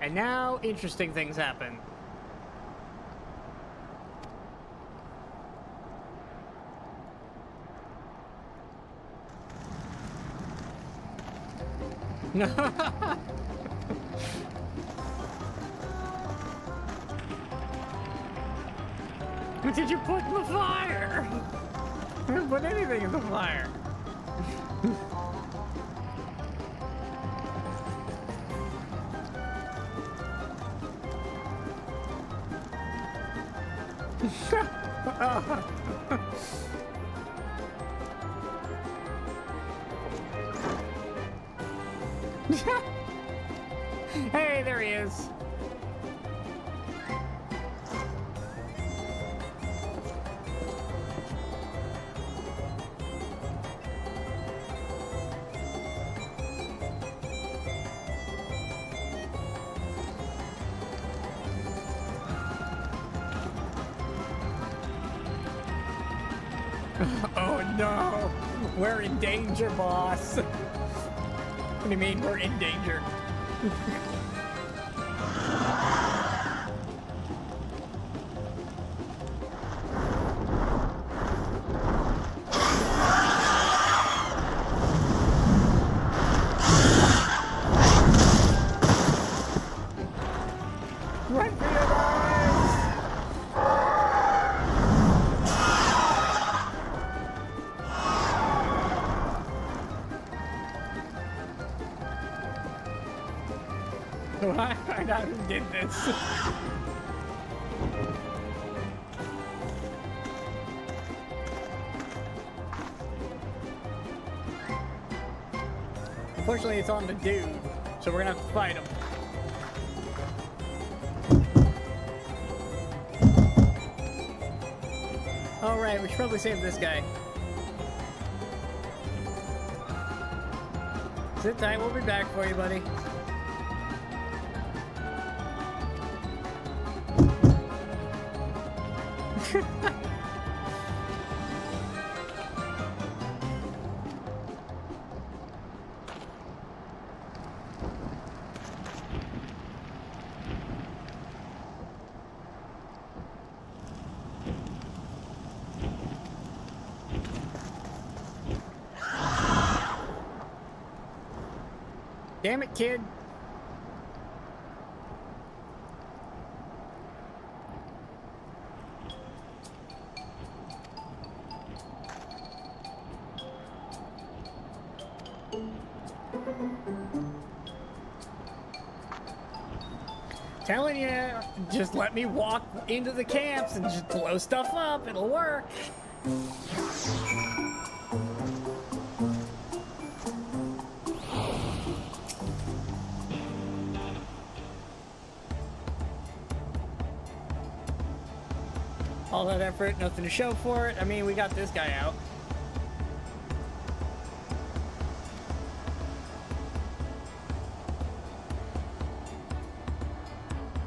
And now, interesting things happen. What did you put in the fire? I didn't put anything in the fire. Hey, there he is. Oh no! We're in danger, boss! What do you mean we're in danger? I find out who did this. Unfortunately, it's on the dude, so we're gonna have to fight him. Alright, we should probably save this guy. Sit tight, we'll be back for you, buddy. Damn it, kid. Telling you, just let me walk into the camps and just blow stuff up. It'll work. All that effort, nothing to show for it. I mean, we got this guy out.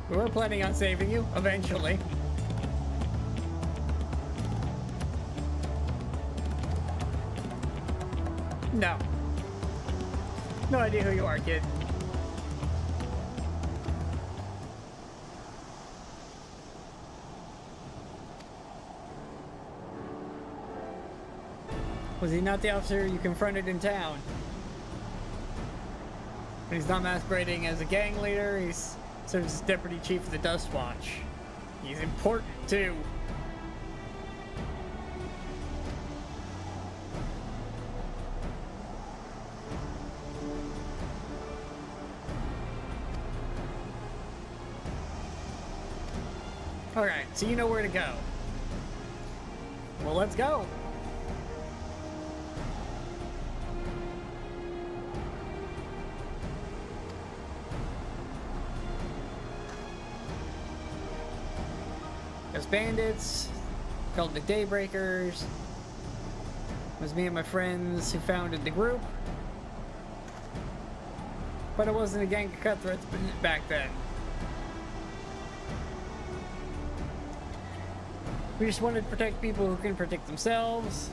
We were planning on saving you, eventually. No. No idea who you are, kid. Was he not the officer you confronted in town? He's not masquerading as a gang leader, he's serves as deputy chief of the Dust Watch. He's important, too. Alright, so you know where to go. Well, let's go. There's bandits, called the Daybreakers. It was me and my friends who founded the group. But it wasn't a gang of cutthroats back then. We just wanted to protect people who can protect themselves.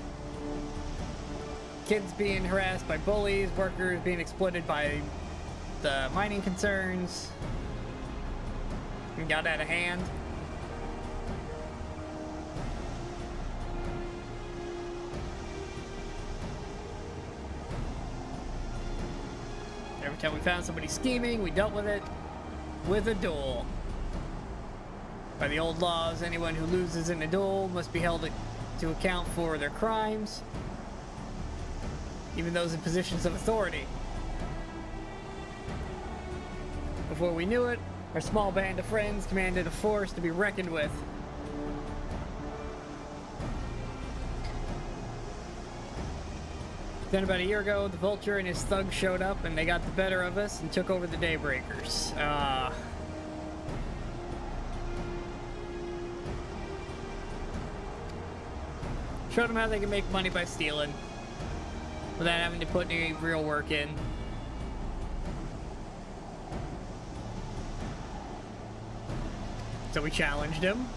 Kids being harassed by bullies, workers being exploited by the mining concerns. And got out of hand. Every time we found somebody scheming, we dealt with it with a duel. By the old laws, anyone who loses in a duel must be held to account for their crimes, even those in positions of authority. Before we knew it, our small band of friends commanded a force to be reckoned with. Then about a year ago, the Vulture and his thugs showed up and they got the better of us and took over the Daybreakers. Showed them how they can make money by stealing without having to put any real work in. So we challenged him.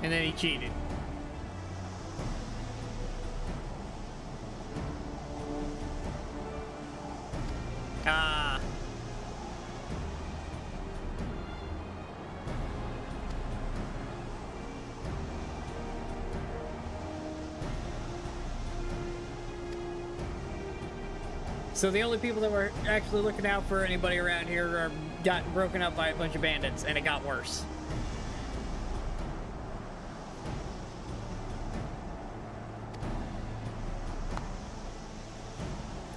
And then he cheated. So the only people that were actually looking out for anybody around here are gotten broken up by a bunch of bandits, and it got worse.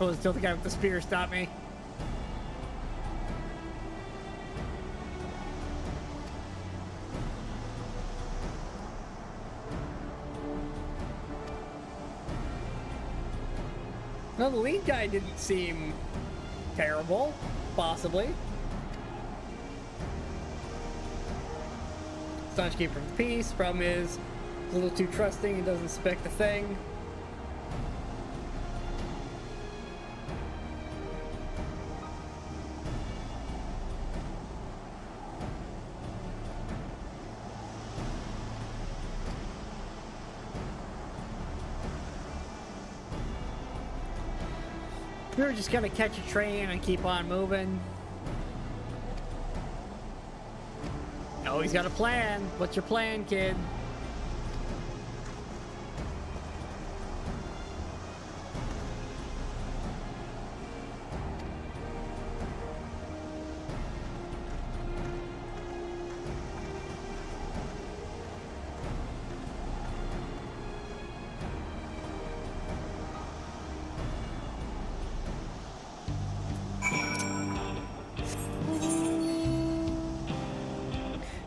Oh, still the guy with the spear stopped me. No, the lead guy didn't seem terrible, possibly. Staunch keeper of the peace. Problem is, he's a little too trusting and doesn't suspect a thing. We were just gonna catch a train and keep on moving. Oh, he's got a plan. What's your plan, kid?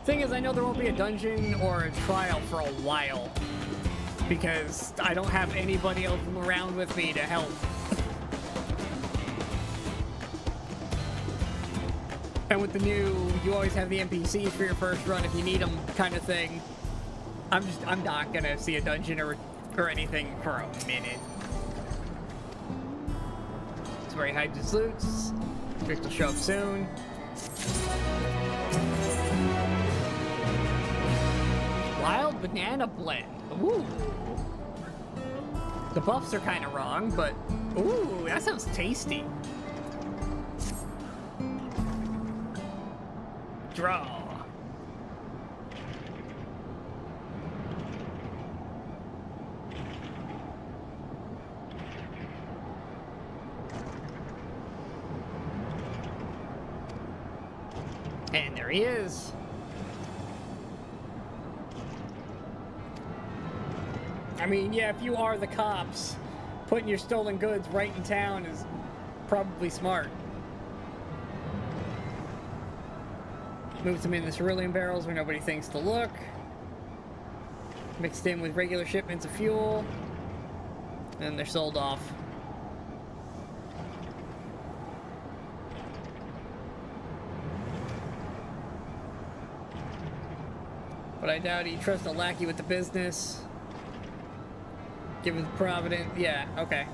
Thing is, I know there won't be a dungeon or a trial for a while because I don't have anybody else around with me to help. And with the new, you always have the NPCs for your first run if you need them kind of thing. I'm not gonna see a dungeon or anything for a minute. That's where he hides his loots. Rick will show up soon. Wild banana blend. Ooh. The buffs are kind of wrong, but ooh, that sounds tasty. Draw. And there he is. I mean, yeah, if you are the cops, putting your stolen goods right in town is probably smart. Moves them in the cerulean barrels where nobody thinks to look. Mixed in with regular shipments of fuel. And they're sold off. But I doubt he trusts a lackey with the business. Give it the Provident. Yeah, okay.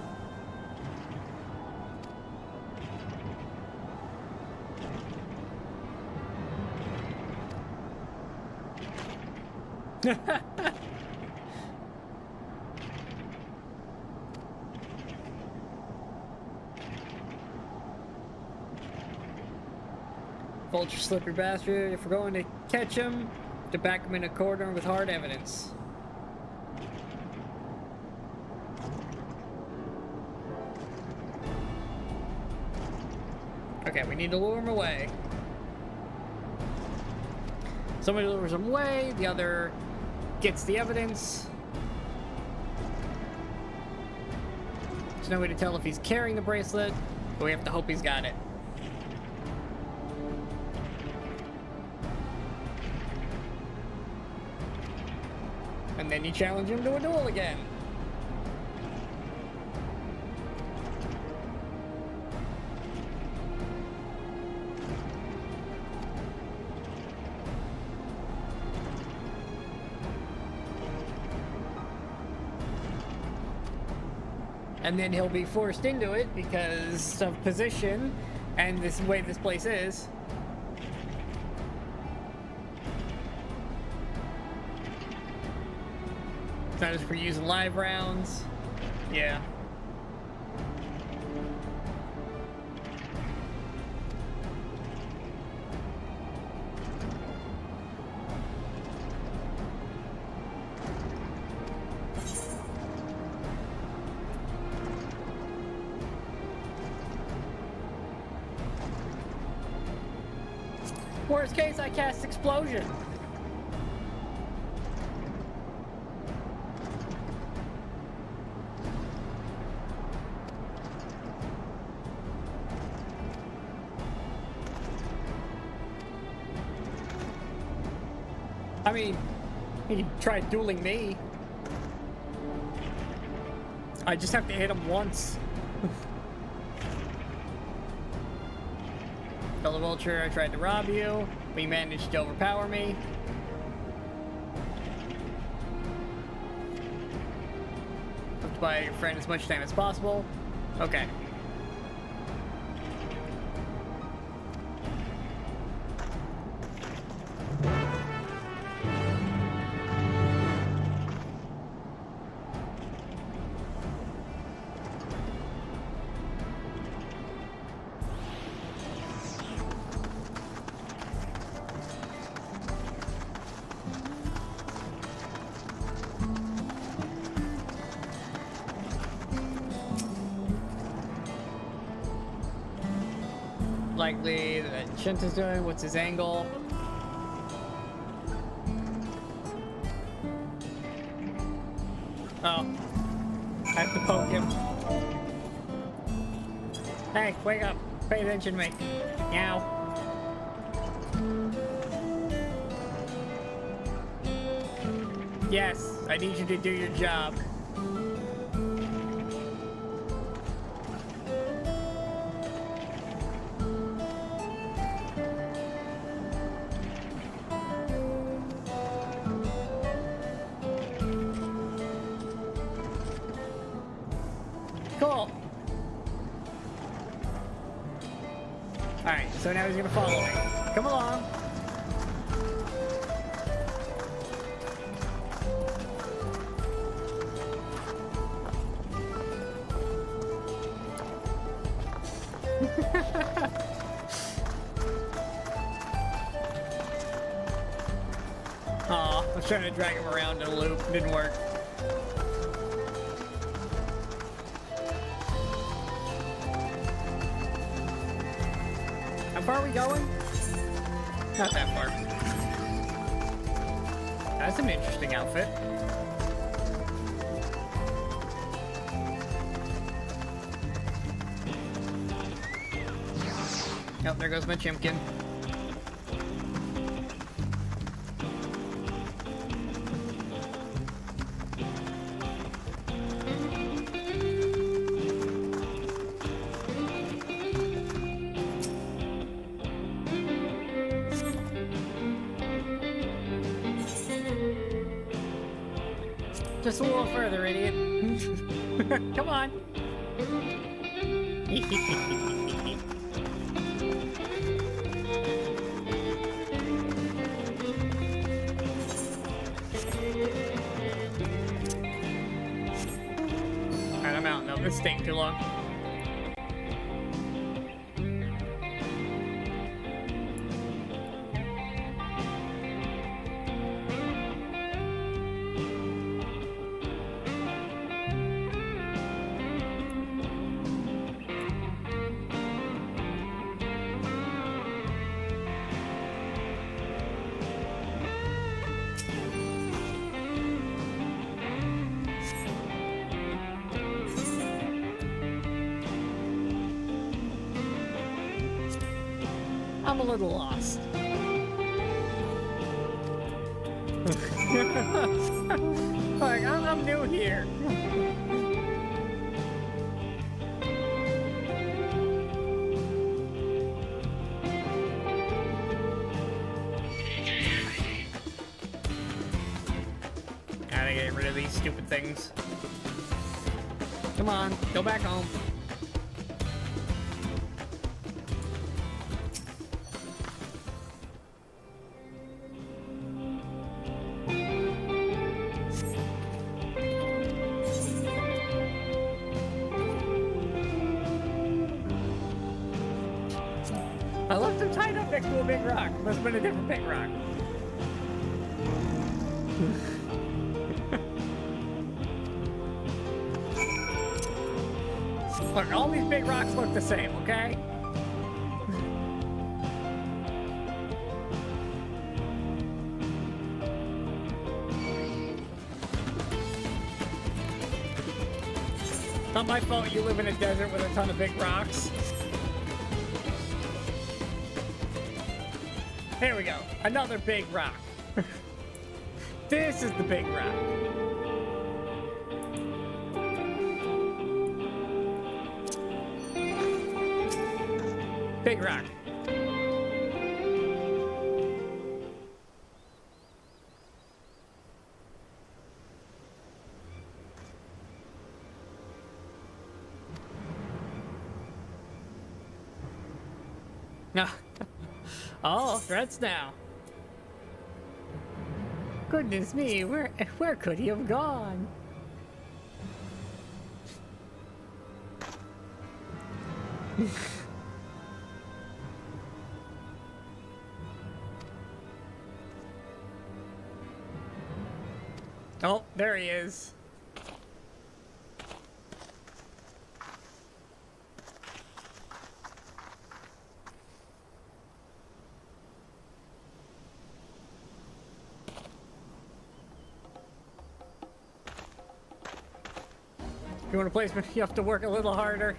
Vulture slippery bastard. If we're going to catch him, to back him in a corner with hard evidence. Okay, we need to lure him away. Somebody lures him away, the other gets the evidence. There's no way to tell if he's carrying the bracelet, but we have to hope he's got it. And then you challenge him to a duel again. And then he'll be forced into it because of position and this way this place is. It's not just for using live rounds. Yeah. Worst case, I cast Explosion. I mean, he can try dueling me. I just have to hit him once. Fellow Vulture, I tried to rob you, but you managed to overpower me. Have to buy your friend as much time as possible. Okay. Likely that Shinta's doing. What's his angle? Oh. I have to poke him. Hey, wake up. Pay attention to me. Meow. Yes, I need you to do your job. Cool. Alright, so now he's gonna follow me. Come along. Aw, I was trying to drag him around in a loop. Didn't work. How far are we going? Not that far. That's an interesting outfit. Oh, there goes my chimkin. Just a little further, idiot. Come on. Alright, I'm out. No, this is taking too long. I'm a little lost. Like, I'm new here. Gotta get rid of these stupid things. Come on, go back home. I left him tied up next to a big rock. Must have been a different big rock. Look, all these big rocks look the same, okay? Not my fault you live in a desert with a ton of big rocks. There we go. Another big rock. This is the big rock. Big rock. Oh, threats now. Goodness me, where could he have gone? Oh, there he is. If you want a placement, you have to work a little harder.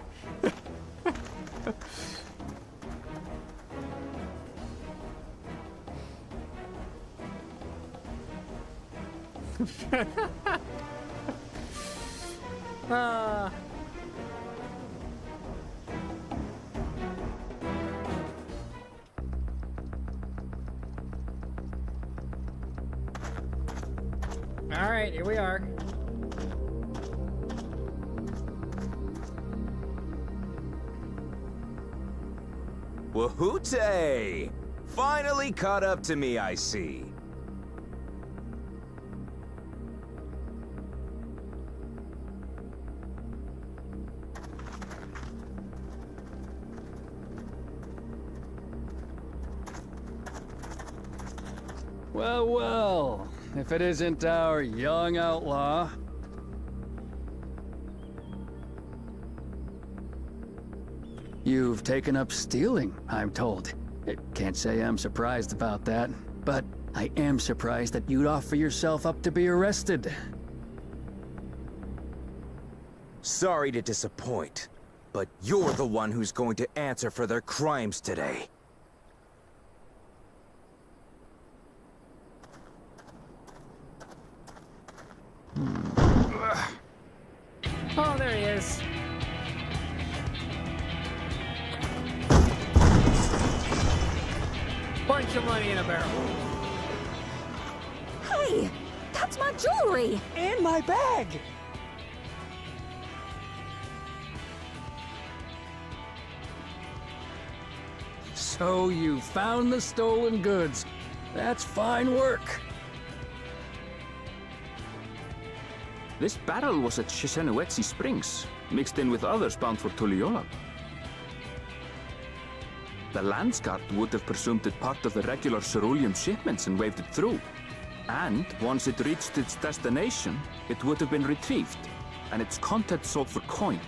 All right, here we are. Wahoote! Finally caught up to me, I see. Well, well, if it isn't our young outlaw. You've taken up stealing, I'm told. I can't say I'm surprised about that, but I am surprised that you'd offer yourself up to be arrested. Sorry to disappoint, but you're the one who's going to answer for their crimes today. Oh, there he is. Bunch of money in a barrel. Hey, that's my jewelry! And my bag! So you found the stolen goods. That's fine work. This barrel was at Shishanuetsi Springs, mixed in with others bound for Tuliyola. The Landsguard would have presumed it part of the regular cerulean shipments and waved it through. And once it reached its destination, it would have been retrieved, and its contents sold for coin.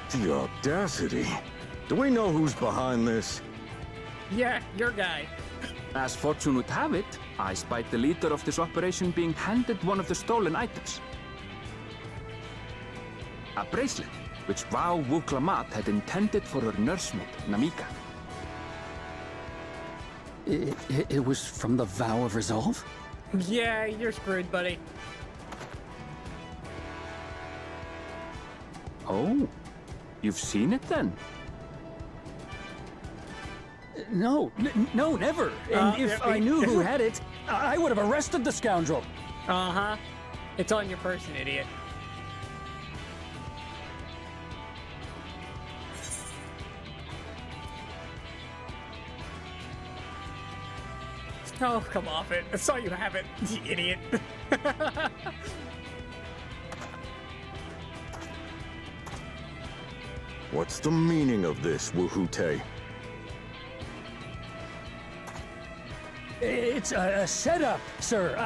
The audacity. Do we know who's behind this? Yeah, your guy. As fortune would have it, I spied the leader of this operation being handed one of the stolen items. A bracelet, which Vau Wuklamat had intended for her nursemaid, Namika. It was from the Vow of Resolve? Yeah, you're screwed, buddy. Oh, you've seen it then? No, no, never. And if I knew who had it, I would have arrested the scoundrel. Uh-huh. It's on your person, idiot. Oh, come off it. I saw you have it, you idiot. What's the meaning of this, Wahoote? It's a setup, sir.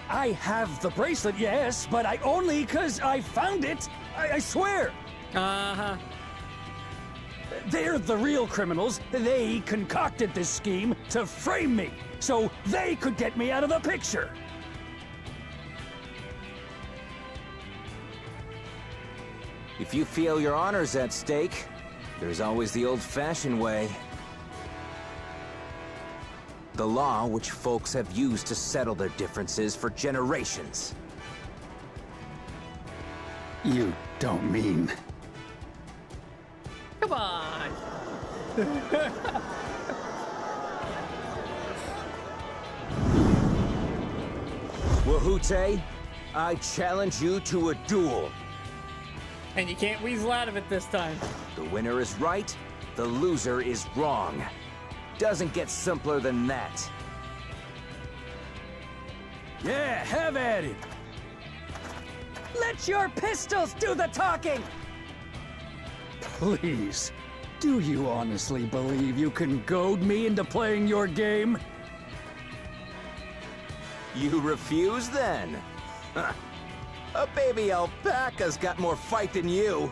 I have the bracelet, yes, but I only because I found it. I swear. Uh-huh. They're the real criminals. They concocted this scheme to frame me, so they could get me out of the picture. If you feel your honor's at stake, there's always the old-fashioned way. The law which folks have used to settle their differences for generations. You don't mean... Come on! Wahute, I challenge you to a duel. And you can't weasel out of it this time. The winner is right, the loser is wrong. Doesn't get simpler than that. Yeah, have at it! Let your pistols do the talking! Please, do you honestly believe you can goad me into playing your game? You refuse then? Huh. A baby alpaca's got more fight than you.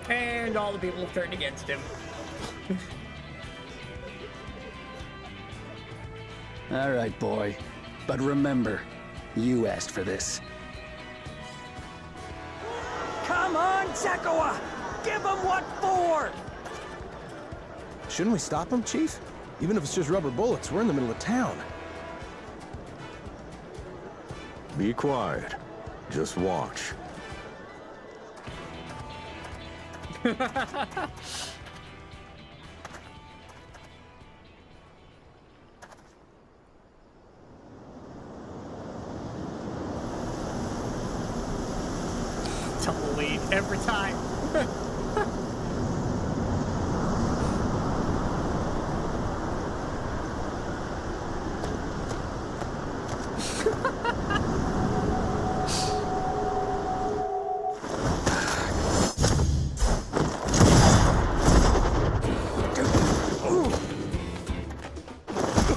And all the people have turned against him. All right, boy. But remember, you asked for this. Come on, Zakawa! Give him what for! Shouldn't we stop him, Chief? Even if it's just rubber bullets, we're in the middle of town. Be quiet. Just watch. Tumbleweed every time.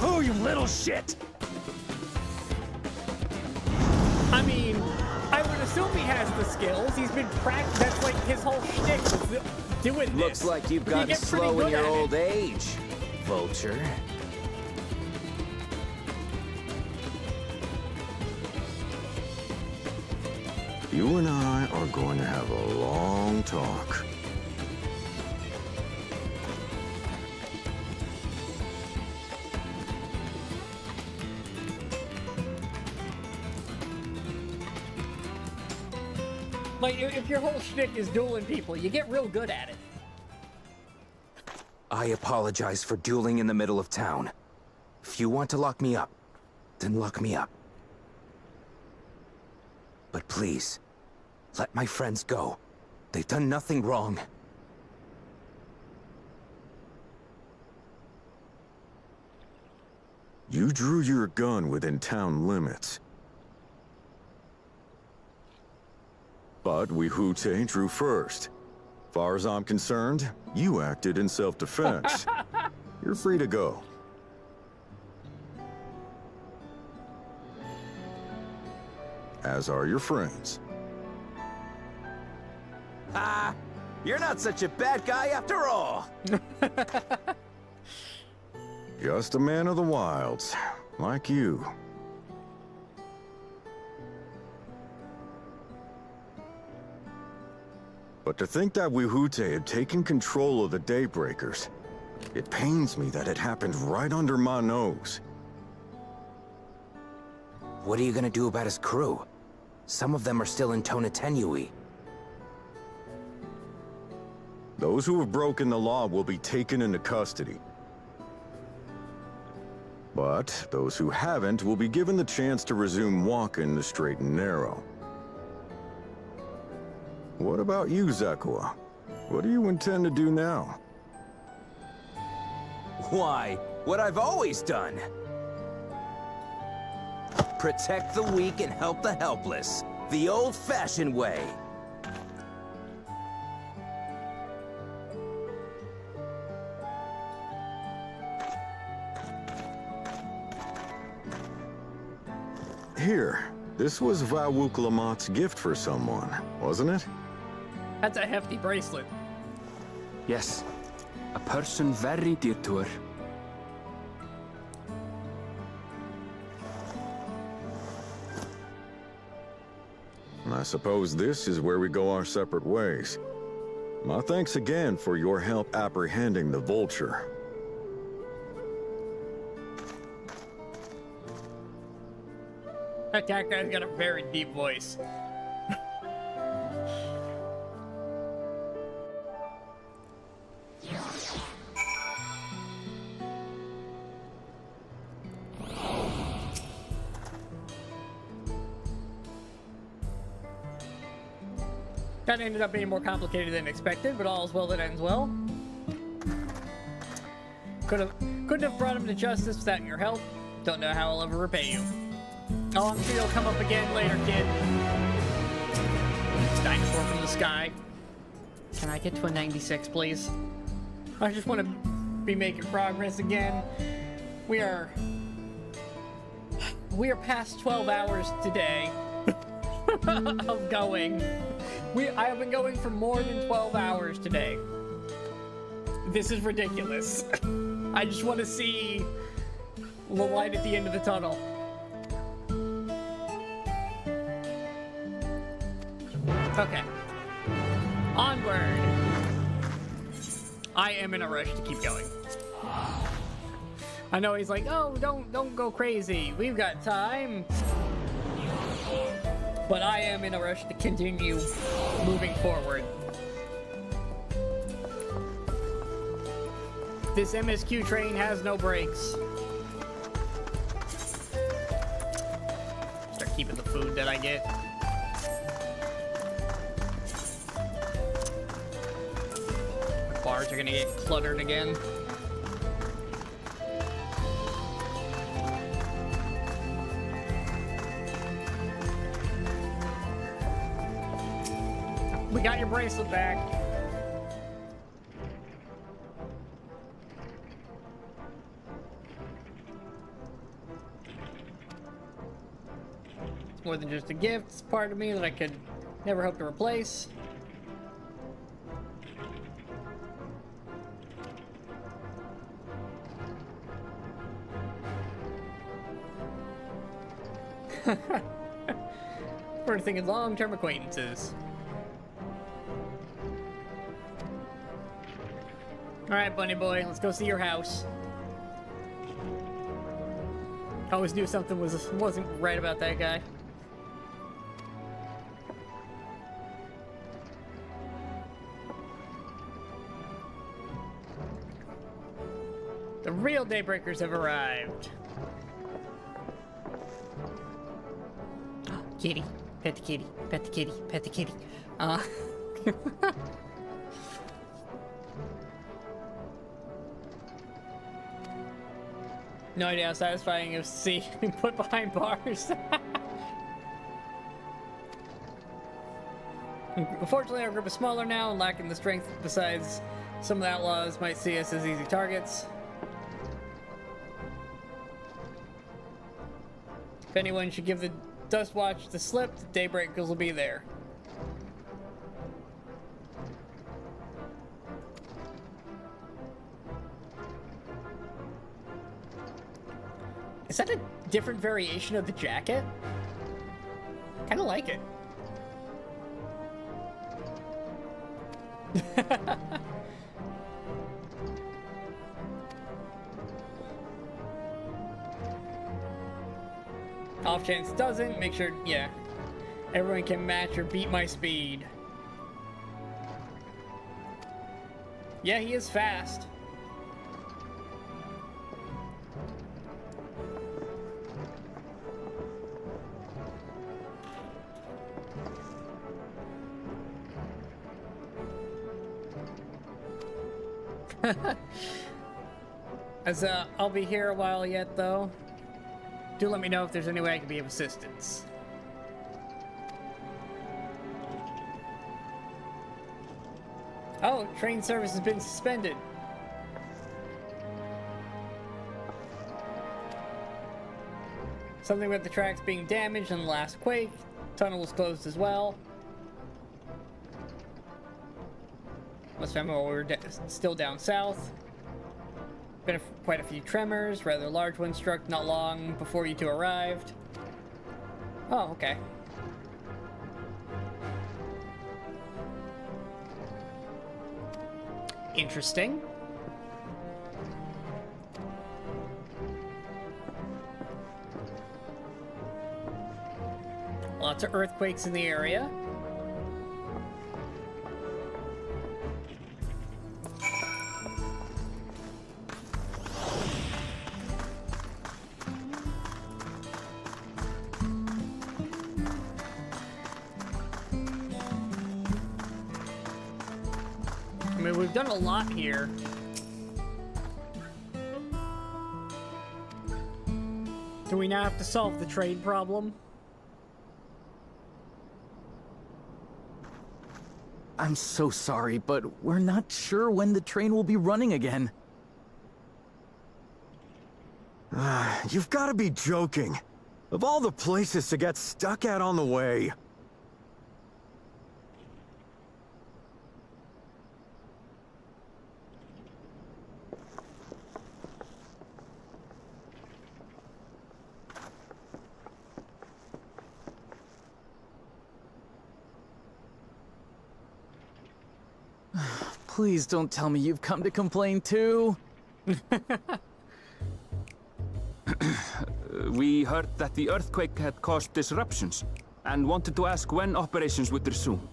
Oh, you little shit! I mean, I would assume he has the skills. He's been practicing. That's like his whole shtick is doing this. Looks like you've gotten slow in your old age, Vulture. You and I are going to have a long talk. Like, if your whole shtick is dueling people, you get real good at it. I apologize for dueling in the middle of town. If you want to lock me up, then lock me up. But please, let my friends go. They've done nothing wrong. You drew your gun within town limits. But Wahute drew first. Far as I'm concerned, you acted in self-defense. You're free to go. As are your friends. Ah, you're not such a bad guy after all. Just a man of the wilds, like you. But to think that Wahute had taken control of the Daybreakers, it pains me that it happened right under my nose. What are you gonna do about his crew? Some of them are still in Tonatenui. Those who have broken the law will be taken into custody. But those who haven't will be given the chance to resume walking the straight and narrow. What about you, Zakawa? What do you intend to do now? Why, what I've always done. Protect the weak and help the helpless. The old-fashioned way. Here, this was Vawuk Lamott's gift for someone, wasn't it? That's a hefty bracelet. Yes, a person very dear to her. I suppose this is where we go our separate ways. My thanks again for your help apprehending the vulture. That guy's got a very deep voice. That ended up being more complicated than expected, but all's well that ends well. Couldn't have brought him to justice without your help. Don't know how I'll ever repay you. Oh, I'm sure you'll come up again later, kid. Dinosaur from the sky. Can I get to a 96, please? I just want to be making progress again. We are past 12 hours today of going. I have been going for more than 12 hours today. This is ridiculous. I just want to see the light at the end of the tunnel. Okay. Onward. I am in a rush to keep going. I know he's like, oh, don't go crazy. We've got time. But I am in a rush to continue moving forward. This MSQ train has no brakes. Start keeping the food that I get. My bars are gonna get cluttered again. We got your bracelet back. It's more than just a gift. It's part of me that I could never hope to replace. We're thinking long-term acquaintances. Alright, bunny boy, let's go see your house. I always knew something wasn't right about that guy. The real Daybreakers have arrived. Kitty. Pet the kitty. Pet the kitty. Pet the kitty. No idea how satisfying it was to see me put behind bars. Unfortunately, our group is smaller now and lacking the strength. Besides, some of the outlaws might see us as easy targets. If anyone should give the Dust Watch the slip, the Daybreakers will be there. Is that a different variation of the jacket? Kinda like it. Off chance it doesn't, make sure, yeah. Everyone can match or beat my speed. Yeah, he is fast. As I'll be here a while yet, though. Do let me know if there's any way I can be of assistance. Oh, train service has been suspended. Something with the tracks being damaged in the last quake. Tunnel was closed as well. Must remember we were still down south. Been quite a few tremors, rather large ones struck not long before you two arrived. Oh, okay. Interesting. Lots of earthquakes in the area. I mean, we've done a lot here. Do we now have to solve the trade problem? I'm so sorry, but we're not sure when the train will be running again. You've got to be joking. Of all the places to get stuck at on the way. Please don't tell me you've come to complain too. We heard that the earthquake had caused disruptions, and wanted to ask when operations would resume.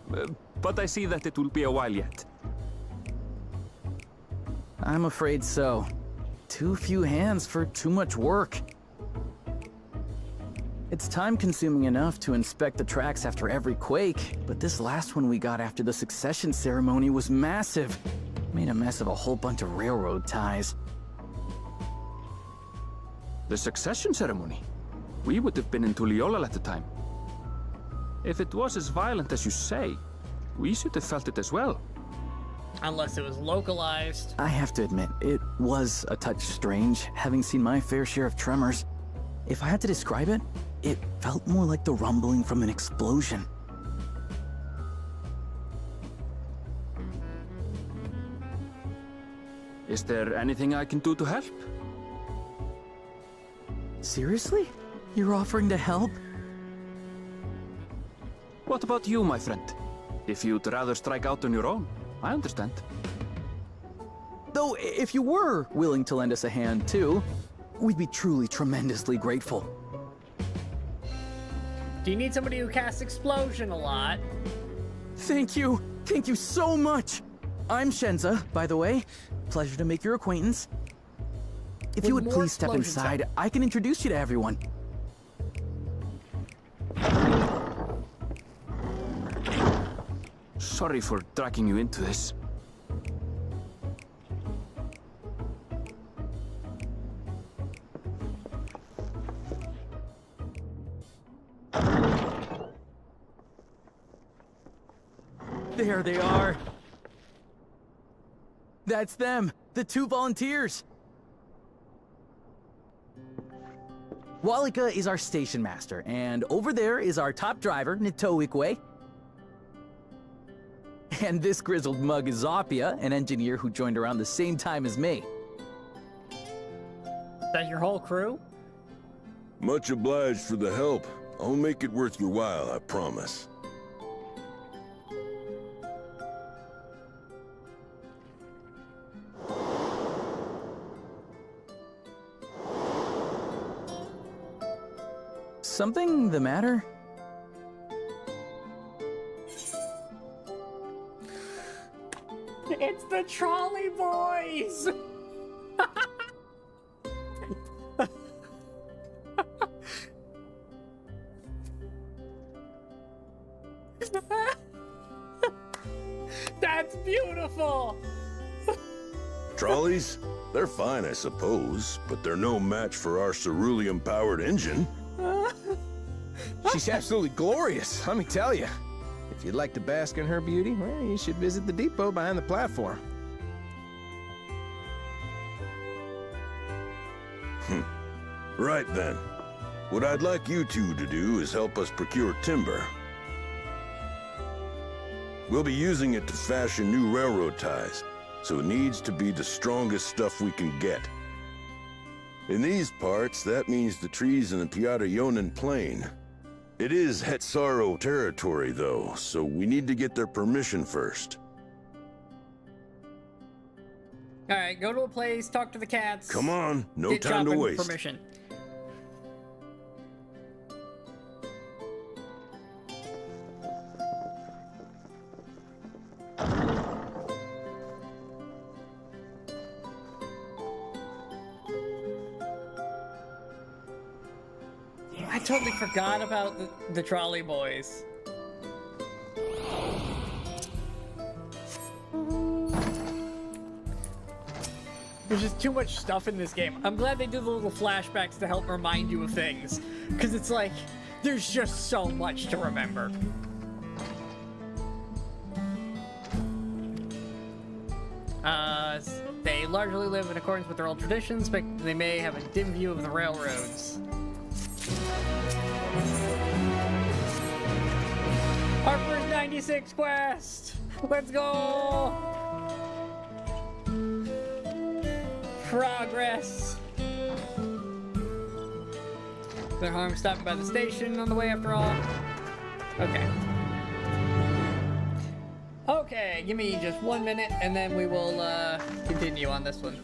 But I see that it will be a while yet. I'm afraid so. Too few hands for too much work. It's time-consuming enough to inspect the tracks after every quake, but this last one we got after the succession ceremony was massive. Made a mess of a whole bunch of railroad ties. The succession ceremony? We would have been in Tuliyollal at the time. If it was as violent as you say, we should have felt it as well. Unless it was localized. I have to admit, it was a touch strange, having seen my fair share of tremors. If I had to describe it, it felt more like the rumbling from an explosion. Is there anything I can do to help? Seriously? You're offering to help? What about you, my friend? If you'd rather strike out on your own, I understand. Though, if you were willing to lend us a hand, too, we'd be truly tremendously grateful. Do you need somebody who casts explosion a lot? Thank you! Thank you so much! I'm Shenza, by the way. Pleasure to make your acquaintance. If you would please step inside, I can introduce you to everyone. Sorry for dragging you into this. There they are. That's them, the two volunteers. Walika is our station master, and over there is our top driver, Nitoikwe. And this grizzled mug is Zopia, an engineer who joined around the same time as me. Is that your whole crew? Much obliged for the help. I'll make it worth your while, I promise. Something the matter? It's the trolley boys! That's beautiful! Trolleys? They're fine, I suppose, but they're no match for our cerulean-powered engine. She's absolutely glorious, let me tell you. If you'd like to bask in her beauty, well, you should visit the depot behind the platform. Right then. What I'd like you two to do is help us procure timber. We'll be using it to fashion new railroad ties, so it needs to be the strongest stuff we can get. In these parts, that means the trees in the Piata-Yonan Plain. It is Hetsaro territory, though, so we need to get their permission first. Alright, go to a place, talk to the cats. Come on, no get time to shopping waste. Permission. I totally forgot about the trolley boys. There's just too much stuff in this game. I'm glad they do the little flashbacks to help remind you of things. Because it's like, there's just so much to remember. They largely live in accordance with their old traditions, but they may have a dim view of the railroads. Our first 96 quest! Let's go! Progress! No harm stopping by the station on the way after all. Okay. Okay, give me just 1 minute and then we will continue on this one.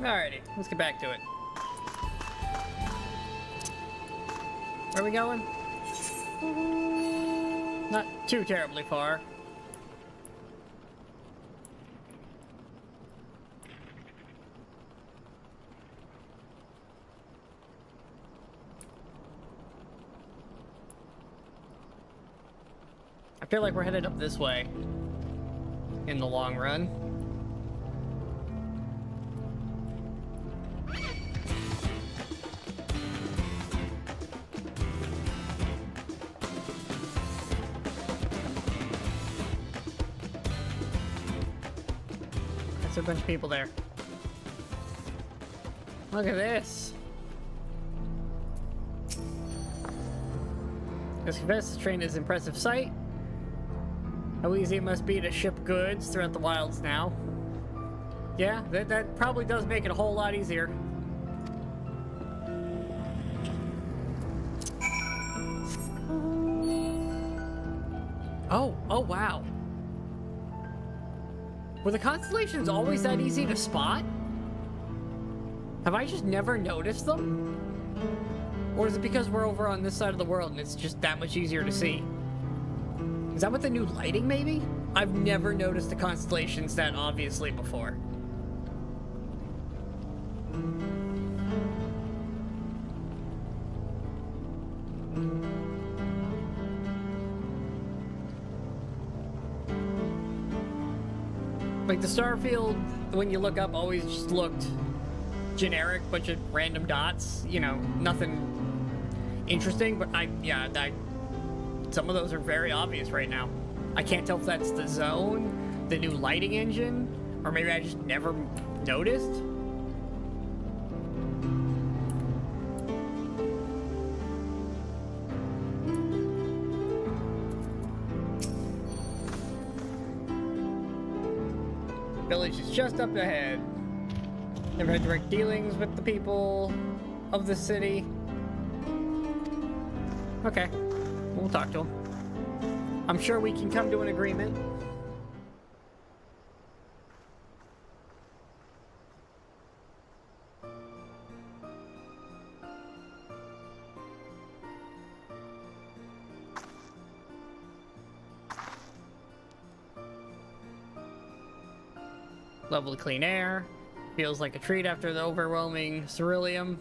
Alrighty, let's get back to it. Where are we going? Not too terribly far. I feel like we're headed up this way in the long run. There's a bunch of people there. Look at this. This train is an impressive sight. How easy it must be to ship goods throughout the wilds now. Yeah, that probably does make it a whole lot easier. Oh wow. Were the constellations always that easy to spot? Have I just never noticed them? Or is it because we're over on this side of the world and it's just that much easier to see? Is that with the new lighting, maybe? I've never noticed the constellations that obviously before. Like the starfield, when you look up, always just looked generic, bunch of random dots, you know, nothing interesting, but I some of those are very obvious right now. I can't tell if that's the zone, the new lighting engine, or maybe I just never noticed. Village is just up ahead. Never had direct dealings with the people of the city. Okay, we'll talk to him. I'm sure we can come to an agreement. Lovely clean air. Feels like a treat after the overwhelming ceruleum.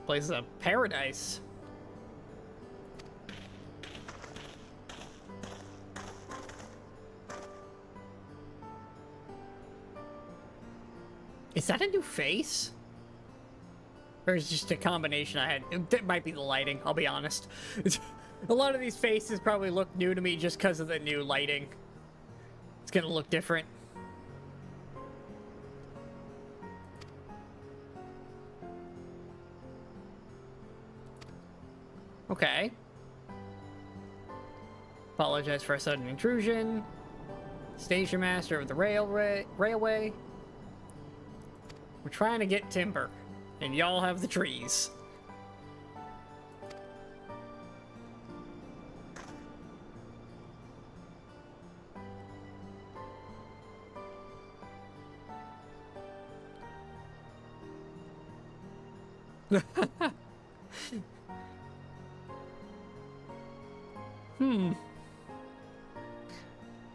Place is a paradise. Is that a new face? Or is it just a combination I had? It might be the lighting, I'll be honest. A lot of these faces probably look new to me just because of the new lighting. It's gonna look different. Okay. Apologize for a sudden intrusion. Station master of the railway. We're trying to get timber, and y'all have the trees.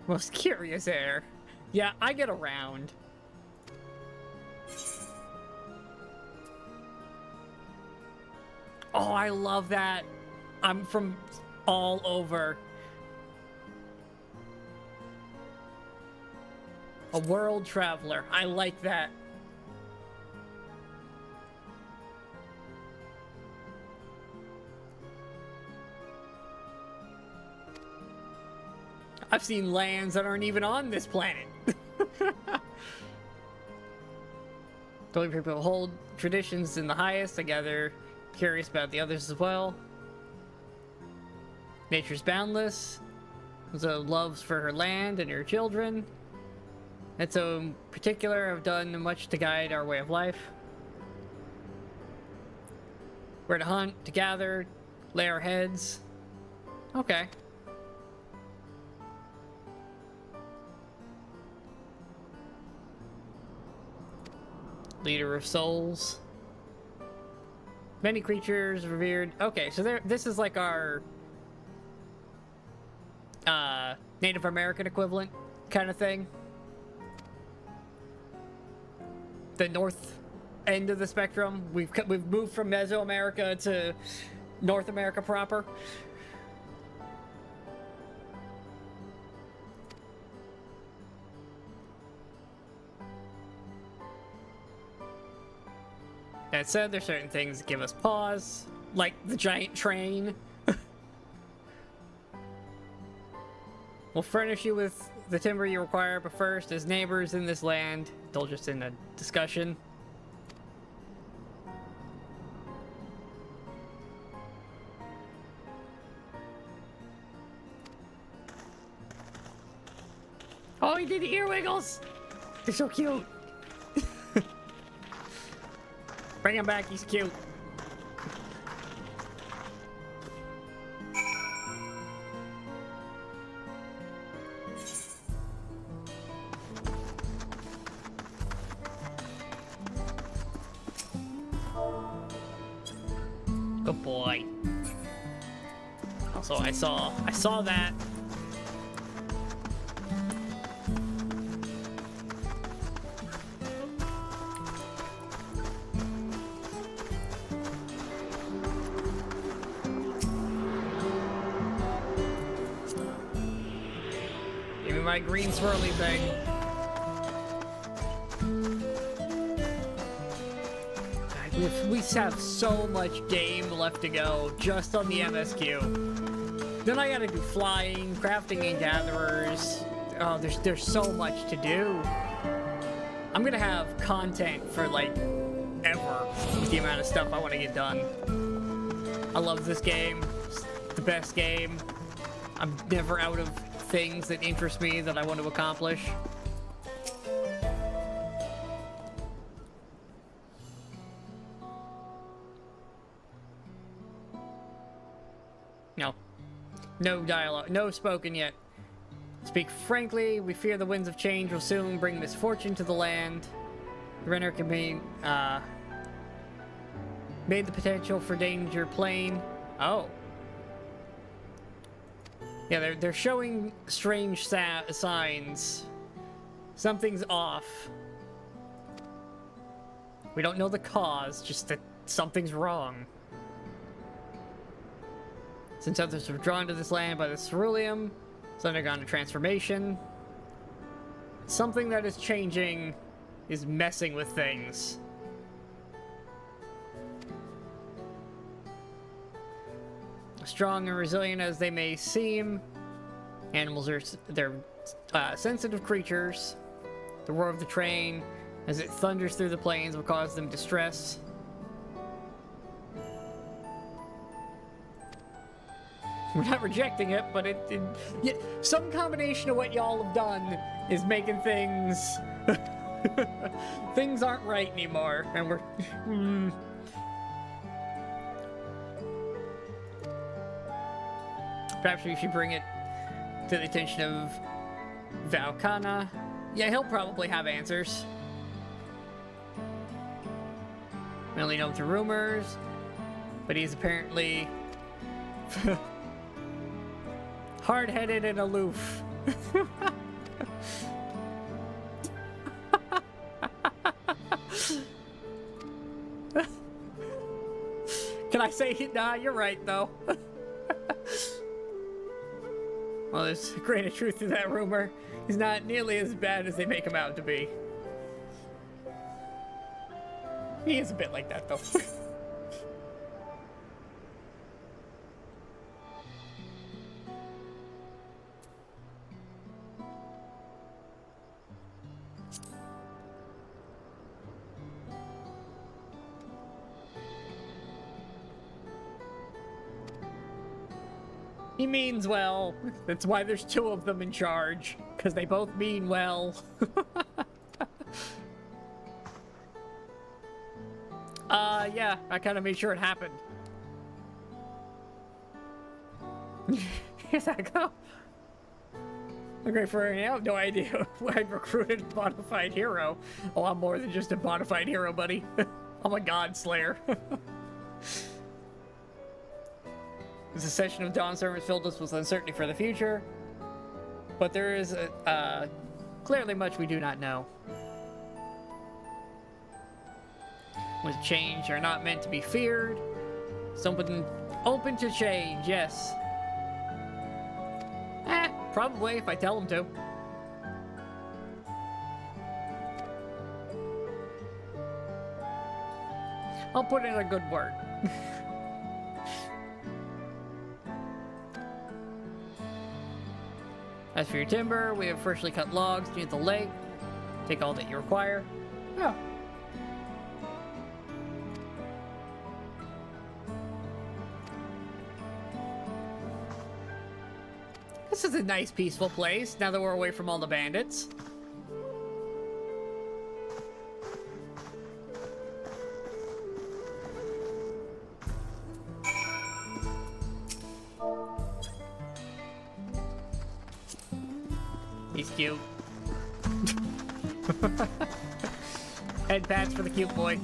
Most curious air. Yeah, I get around. Oh, I love that. I'm from all over. A world traveler. I like that. I've seen lands that aren't even on this planet. Totally people hold traditions in the highest. I gather curious about the others as well. Nature's boundless. So loves for her land and her children. And so in particular, have done much to guide our way of life. We're to hunt, to gather, lay our heads. Okay. Leader of souls. Many creatures revered. Okay, so this is like our Native American equivalent kind of thing. The north end of the spectrum. We've moved from Mesoamerica to North America proper. That said, there's certain things that give us pause, like the giant train. We'll furnish you with the timber you require, but first, as neighbors in this land, indulge us in a discussion. Oh, he did the ear wiggles! They're so cute! Bring him back, he's cute. Good boy. Also, I saw that. My green swirly thing. We have so much game left to go just on the MSQ. Then I gotta do flying, crafting and gatherers. Oh, there's so much to do. I'm gonna have content for like ever with the amount of stuff I want to get done. I love this game. It's the best game. I'm never out of things that interest me that I want to accomplish. No dialogue, no spoken yet. Speak frankly, we fear the winds of change will soon bring misfortune to the land. The Renner can be, made the potential for danger plain. Oh. Yeah, they're showing strange signs. Something's off. We don't know the cause, just that something's wrong. Since others were drawn to this land by the ceruleum, it's undergone a transformation. Something that is changing is messing with things. Strong and resilient as they may seem, animals are sensitive creatures. The roar of the train as it thunders through the plains will cause them distress. We're not rejecting it, but some combination of what y'all have done is making things... things aren't right anymore, and we're... Perhaps we should bring it to the attention of Valkana. Yeah, he'll probably have answers. We only know through rumors, but he's apparently... hard-headed and aloof. Can I say, nah, you're right, though. Well, there's a grain of truth to that rumor. He's not nearly as bad as they make him out to be. He is a bit like that, though. He means well. That's why there's two of them in charge. Because they both mean well. Yeah, I kind of made sure it happened. Here's I go. Okay, for I have no idea why I recruited a bona fide hero. Oh, I'm more than just a bona fide hero, buddy. I'm a god slayer. This session of Dawn Service filled us with uncertainty for the future, but there is clearly much we do not know. With change are not meant to be feared. Something open to change, yes. Probably if I tell them to. I'll put in a good word. As for your timber, we have freshly cut logs near the lake. Take all that you require. Oh. This is a nice, peaceful place, now that we're away from all the bandits. He's cute. Head pats for the cute boy.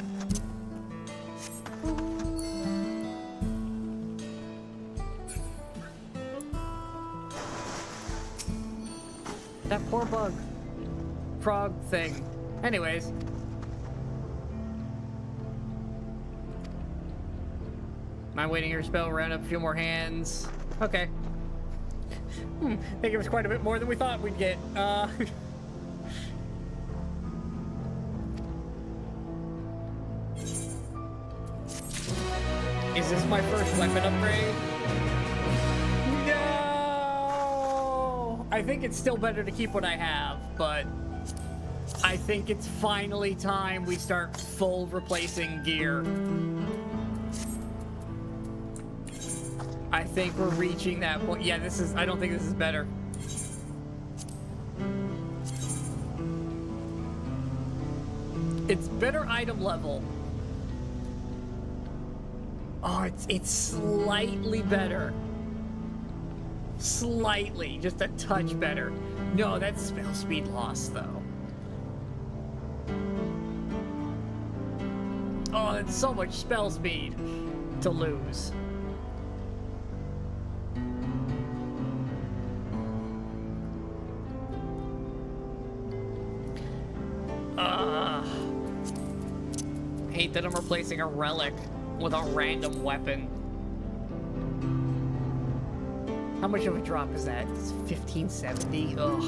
That poor bug. Frog thing. Anyways. Am I waiting here to spell? Round up a few more hands. Okay. I think it was quite a bit more than we thought we'd get. weapon upgrade. No! I think it's still better to keep what I have, but I think it's finally time we start full replacing gear. I think we're reaching that point. Yeah, I don't think this is better. It's better item level. Oh, it's slightly better. Slightly, just a touch better. No, that's spell speed loss, though. Oh, that's so much spell speed to lose. Hate that I'm replacing a relic with a random weapon. How much of a drop is that? It's 1570. Ugh.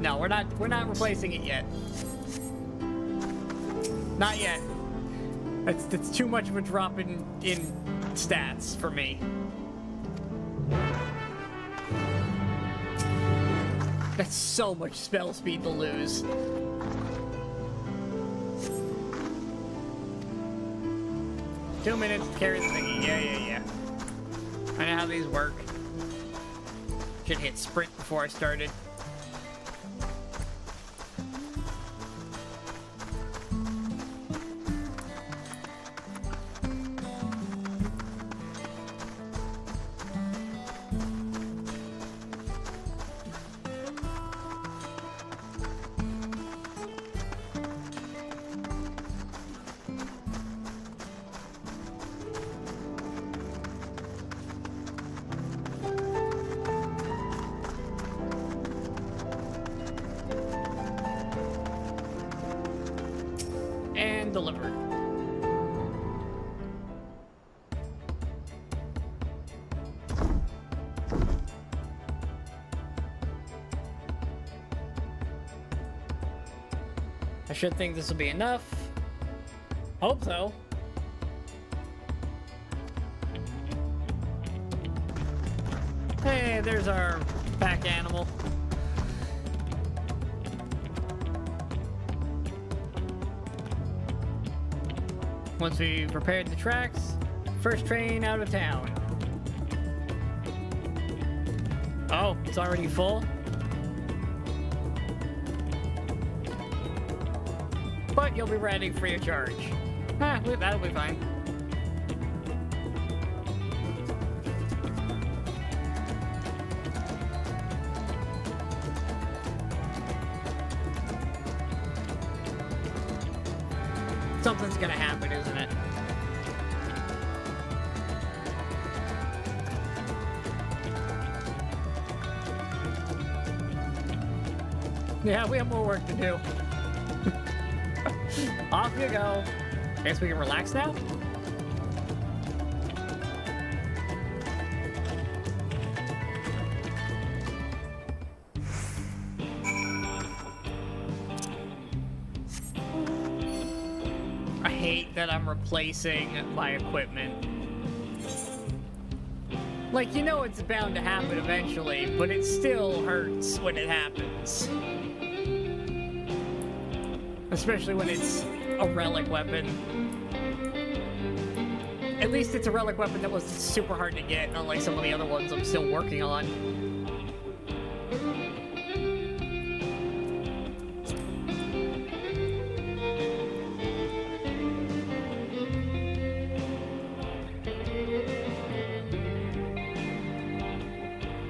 No, we're not replacing it yet. Not yet. That's too much of a drop in stats for me. That's so much spell speed to lose. Two minutes to carry the thingy. Yeah. I know how these work. Should hit sprint before I started. Delivered. I should think this will be enough. Hope so. Hey, there's our pack animal. Once we've repaired the tracks, first train out of town. Oh, it's already full? But you'll be riding free of charge. That'll be fine. Something's gonna happen, isn't it? Yeah, we have more work to do. Off you go. Guess we can relax now? I hate that I'm replacing my equipment. Like, you know it's bound to happen eventually, but it still hurts when it happens. Especially when it's a relic weapon. At least it's a relic weapon that wasn't super hard to get, unlike some of the other ones I'm still working on.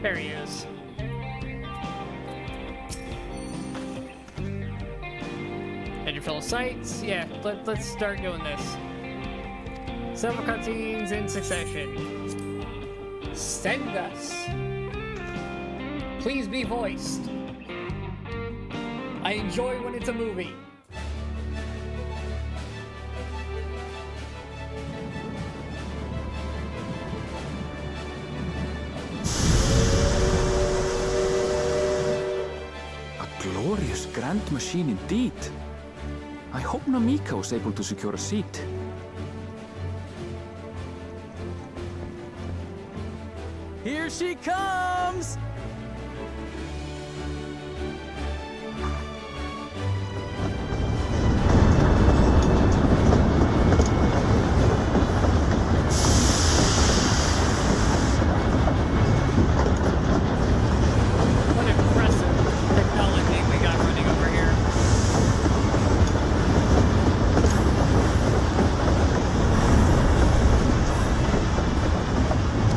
There he is. And your fellow sites? Yeah, let's start doing this. Several cutscenes in succession. Send us. Please be voiced. I enjoy when it's a movie. Glorious grand machine indeed. I hope Namika was able to secure a seat. Here she comes! What impressive technology we got running over here.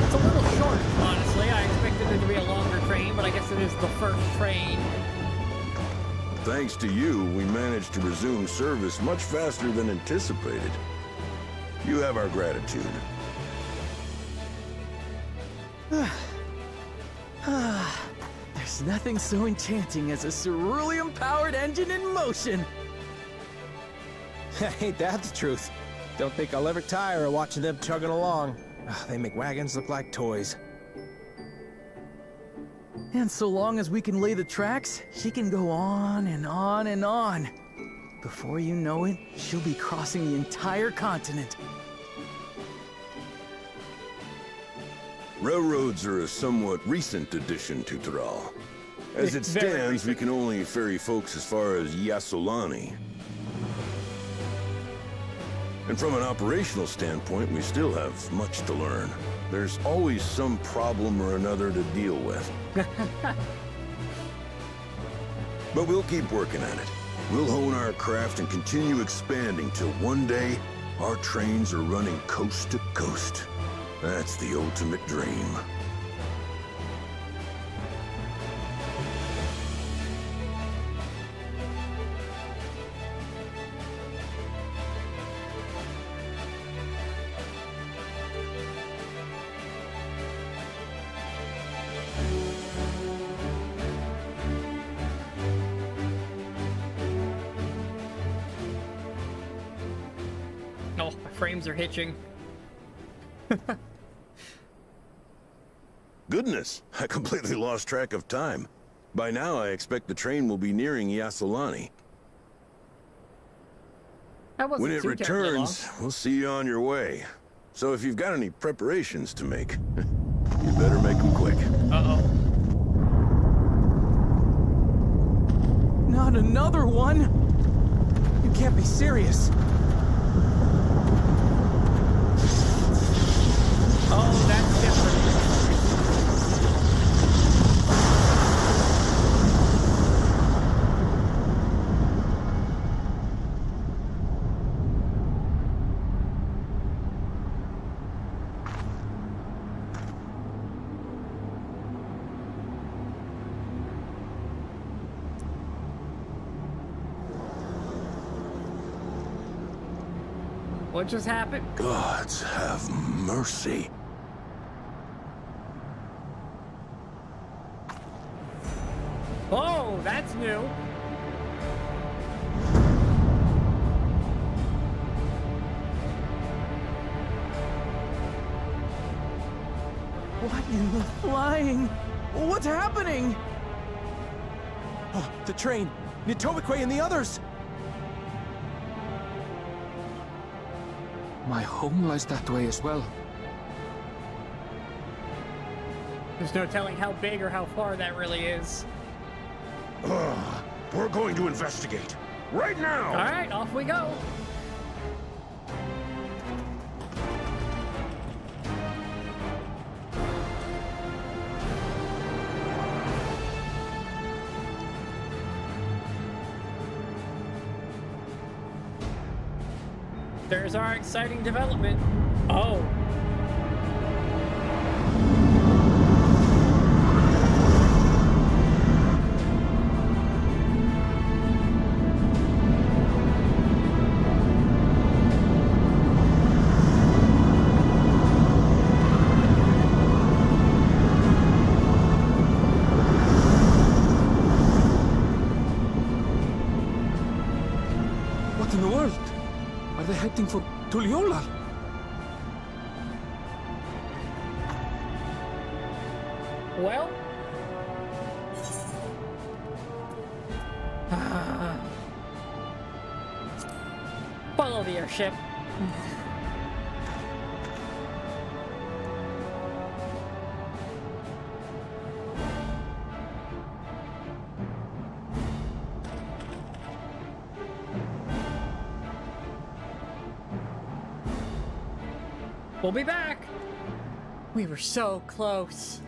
It's a little short, honestly. I expected it to be a longer train, but I guess it is the first train. Thanks to you, we managed to resume service much faster than anticipated. You have our gratitude. There's nothing so enchanting as a cerulean-powered engine in motion. Ain't that the truth? Don't think I'll ever tire of watching them chugging along. They make wagons look like toys. And so long as we can lay the tracks, she can go on and on and on. Before you know it, she'll be crossing the entire continent. Railroads are a somewhat recent addition to Thrall. As it stands, we can only ferry folks as far as Yassolani. And from an operational standpoint, we still have much to learn. There's always some problem or another to deal with. But we'll keep working at it. We'll hone our craft and continue expanding till one day, our trains are running coast to coast. That's the ultimate dream. Oh, my frames are hitching. Goodness, I completely lost track of time. By now, I expect the train will be nearing Yassolani. When it returns, we'll see you on your way. So if you've got any preparations to make, you better make them quick. Uh-oh. Not another one? You can't be serious. Oh, that's different. What just happened? Gods have mercy. Oh, that's new. What in the flying? What's happening? Oh, the train! Nitobekwe and the others! My home lies that way as well. There's no telling how big or how far that really is. We're going to investigate. Right now! All right, off we go. There's our exciting development. Oh. What in the world? Are they heading for Tuliyollal? Well. Follow the airship. We'll be back. We were so close.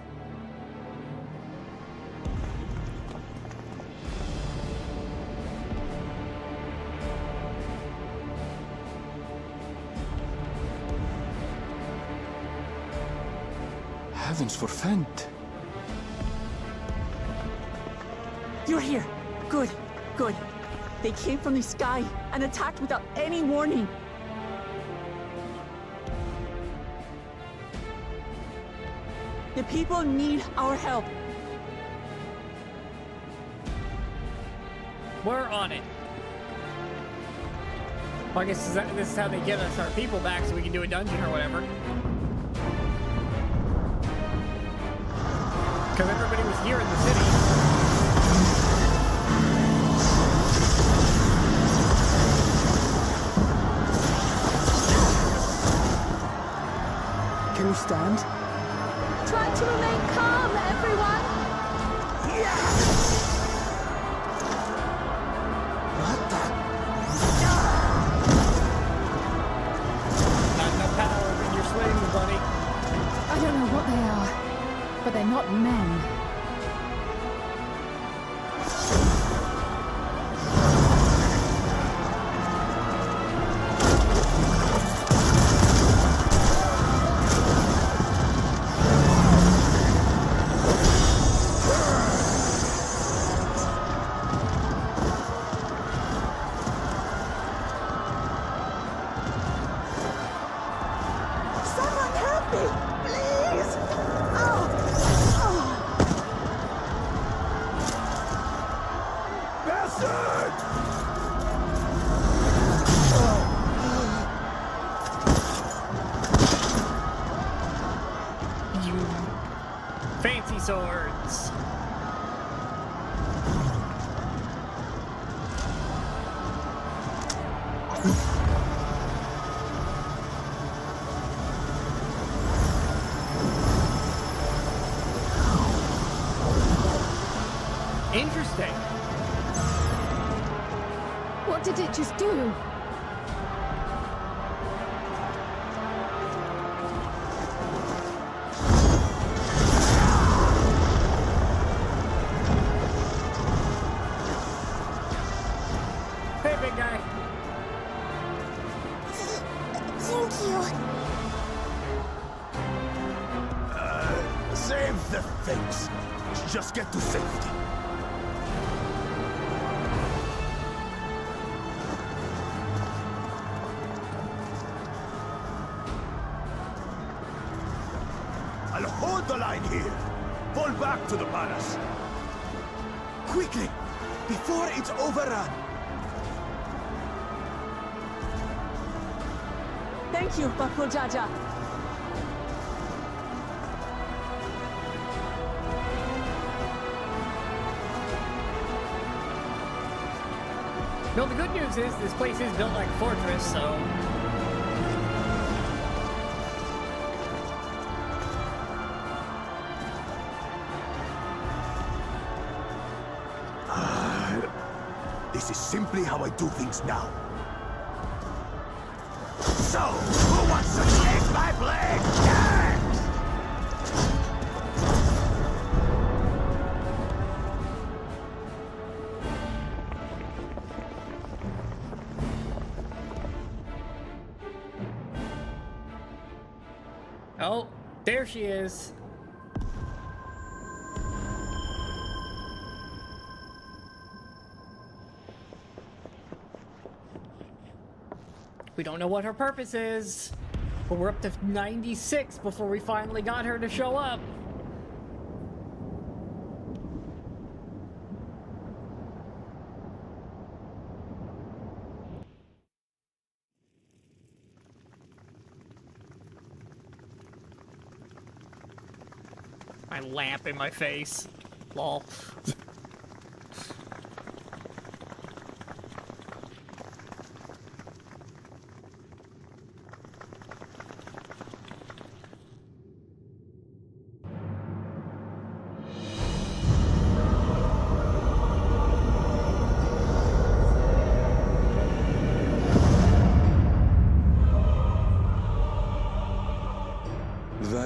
Heavens forfend. You're here. Good, good. They came from the sky and attacked without any warning. The people need our help. We're on it. Well, I guess this is how they get us our people back so we can do a dungeon or whatever. Because everybody was here in the city. Can you stand? Try to remain calm, everyone! Not enough power in your swings, buddy. I don't know what they are, but they're not men. Fancy swords. Interesting. What did it just do? Hey, big guy. Thank you. Save the things. Just get to safety. I'll hold the line here. Fall back to the palace. Quickly, before it's overrun. Thank you, Bakul Jaja. No, the good news is this place is built like a fortress, so... This is simply how I do things now. So, who wants to take my blade? Oh, there she is. We don't know what her purpose is, but we're up to 96 before we finally got her to show up. My lamp in my face. Lol.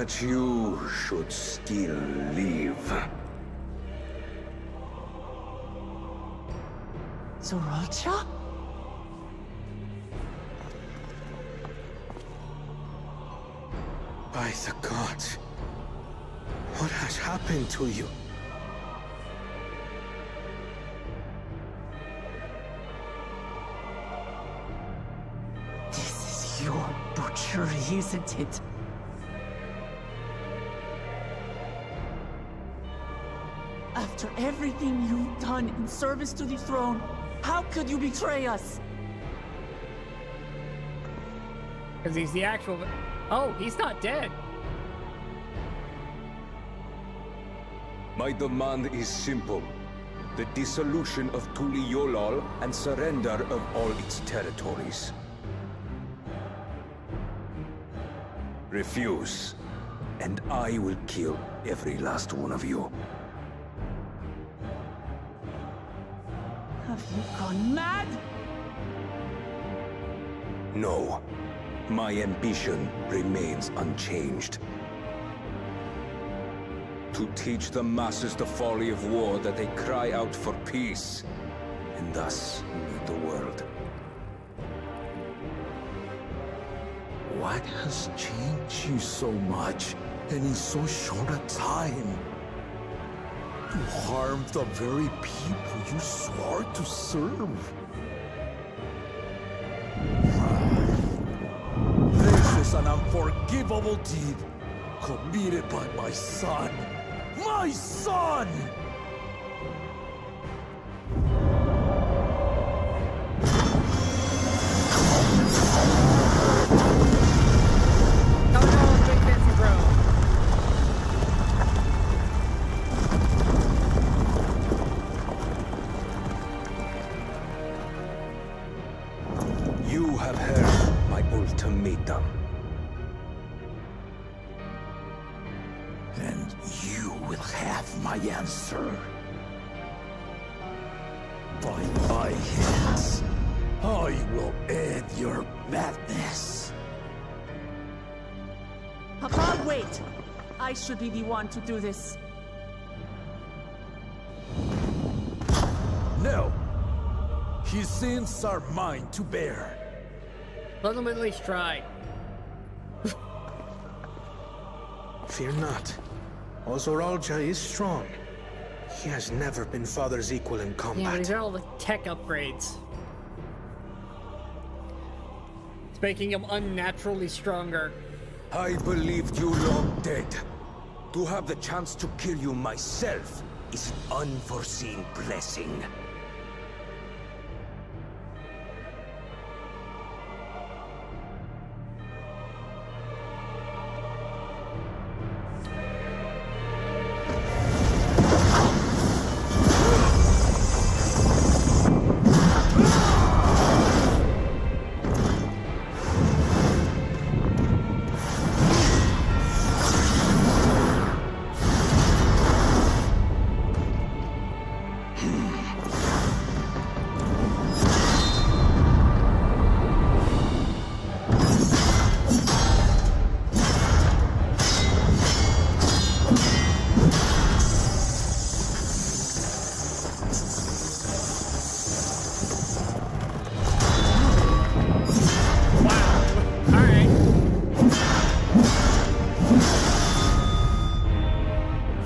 But you should still live. Zoralcha? By the gods, what has happened to you? This is your butchery, isn't it? After everything you've done in service to the throne, how could you betray us? Because he's the actual... Oh, he's not dead. My demand is simple. The dissolution of Tuli Yolal and surrender of all its territories. Refuse, and I will kill every last one of you. Have you gone mad? No. My ambition remains unchanged. To teach the masses the folly of war, that they cry out for peace, and thus lead the world. What has changed you so much, and in so short a time? You harmed the very people you swore to serve. This is an unforgivable deed committed by my son. My son! You have heard my ultimatum. And you will have my answer. By my hands, I will end your madness. Papa, wait! I should be the one to do this. No. His sins are mine to bear. Let him at least try. Fear not. Ozoralja is strong. He has never been Father's equal in Yeah, combat. these are all the tech upgrades. It's making him unnaturally stronger. I believed you long dead. To have the chance to kill you myself is an unforeseen blessing.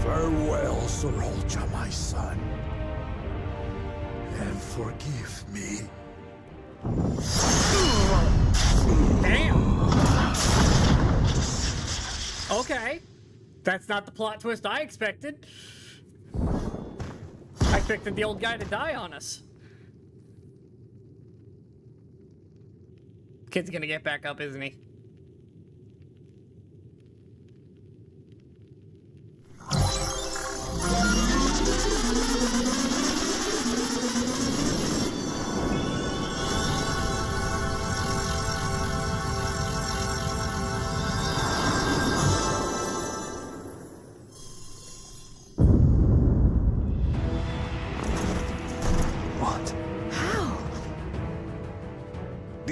Farewell, Zoralja, my son. And forgive me. Damn! Okay. That's not the plot twist I expected. I expected the old guy to die on us. Kid's gonna get back up, isn't he?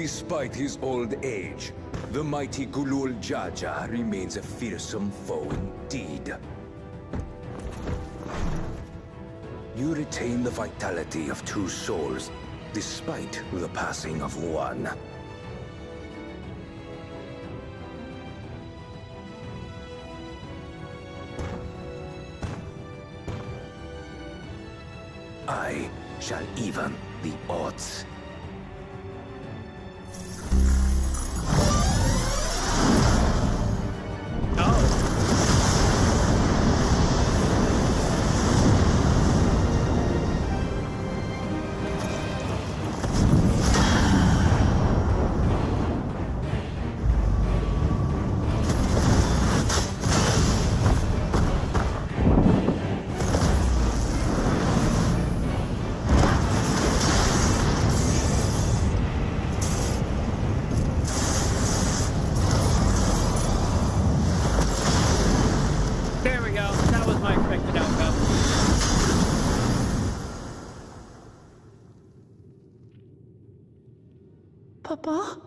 Despite his old age, the mighty Gulul Jaja remains a fearsome foe indeed. You retain the vitality of 2 souls, despite the passing of 1. I shall even the odds. Papa?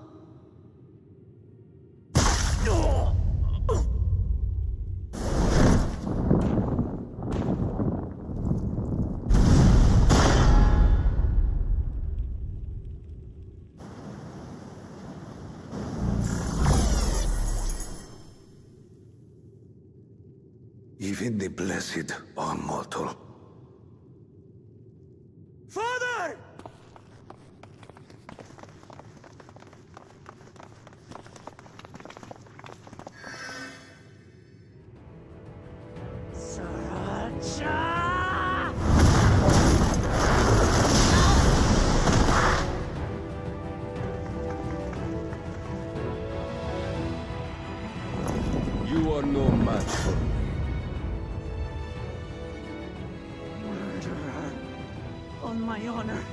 Even the blessed are mortal. Father! You are no match for me. Murderer. On my honor,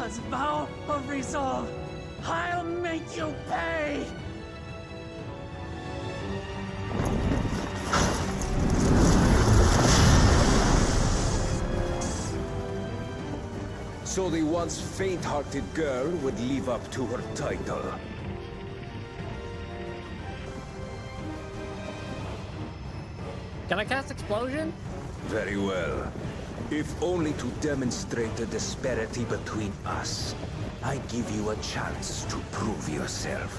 as vow of resolve, I'll make you pay! So the once faint-hearted girl would live up to her title. Can I cast Explosion? Very well. If only to demonstrate the disparity between us. I give you a chance to prove yourself.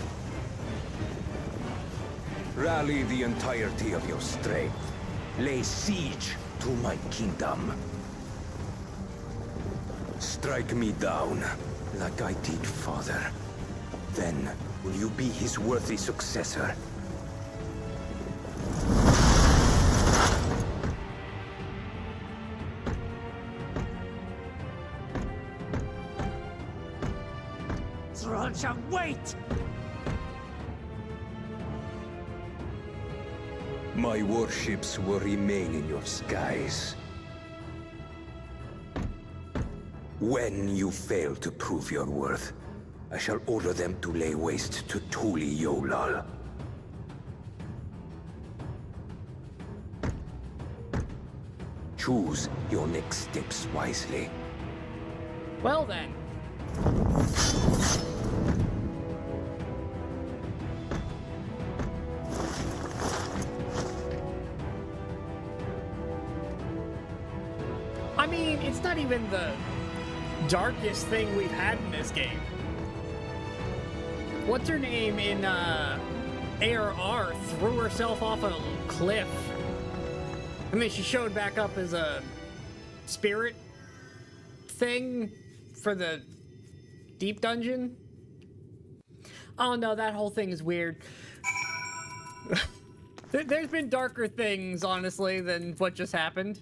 Rally the entirety of your strength. Lay siege to my kingdom. Strike me down, like I did father. Then, will you be his worthy successor? Sriracha, wait! My warships will remain in your skies. When you fail to prove your worth, I shall order them to lay waste to Tuli Yolal. Choose your next steps wisely. Well then. I mean, it's not even the darkest thing we've had in this game. What's her name in ARR threw herself off a cliff. I mean, she showed back up as a spirit thing for the deep dungeon. Oh no, that whole thing is weird. There's been darker things, honestly, than what just happened.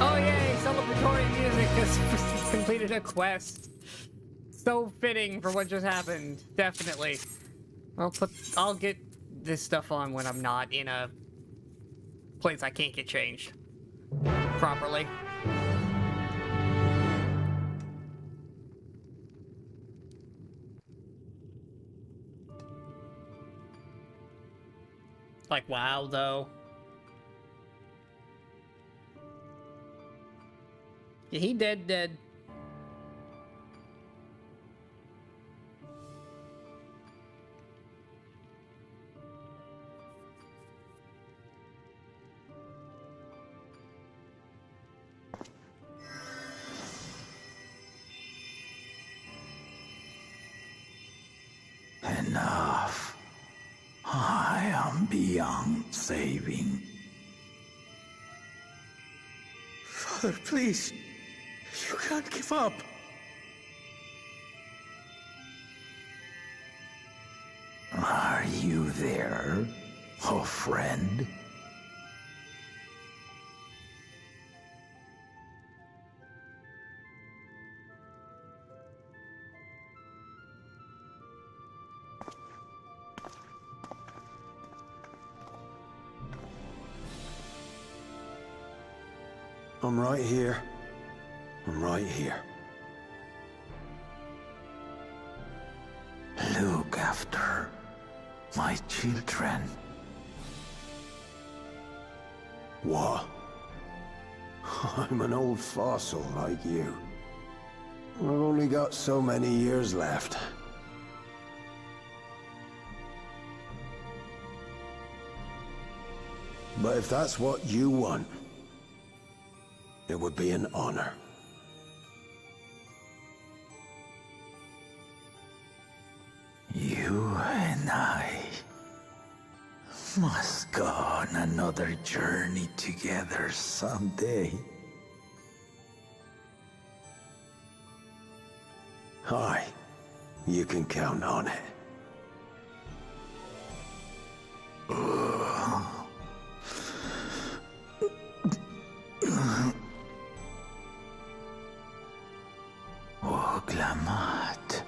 Oh yay, celebratory music has completed a quest. So fitting for what just happened, definitely. I'll get this stuff on when I'm not in a place I can't get changed properly. Like, wow, though. Yeah, he dead. Enough. I am beyond saving. Father, please. You can't give up. Are you there, oh friend? I'm right here. I'm right here. Look after my children. What? I'm an old fossil like you. I've only got so many years left. But if that's what you want, it would be an honor. You and I must go on another journey together someday. Aye, you can count on it. Oglamat.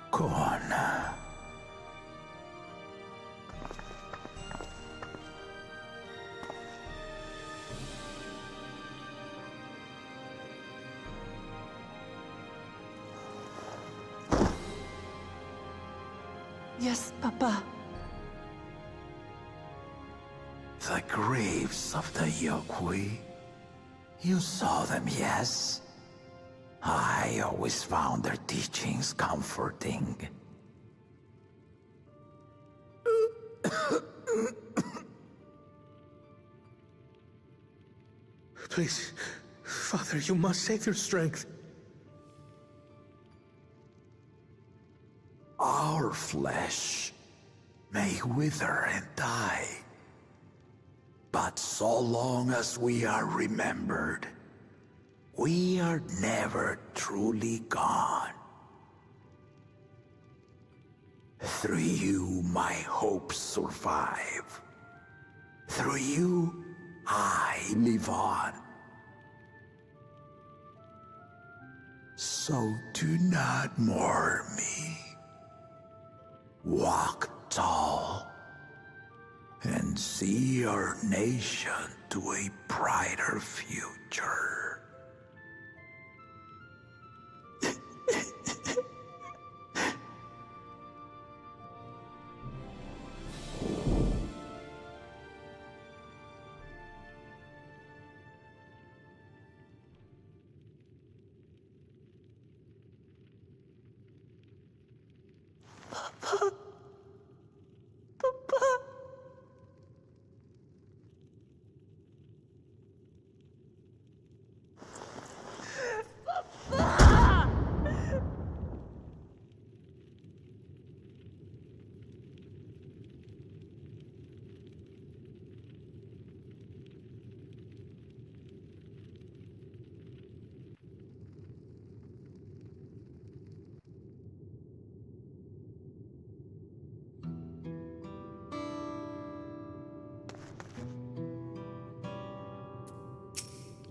Kona. Yes, Papa. The graves of the Yokwi. You saw them, yes? I always found their teachings comforting. Please, Father, you must save your strength. Our flesh may wither and die, but so long as we are remembered, we are never truly gone. Through you, my hopes survive. Through you, I live on. So do not mourn me. Walk tall and see our nation to a brighter future.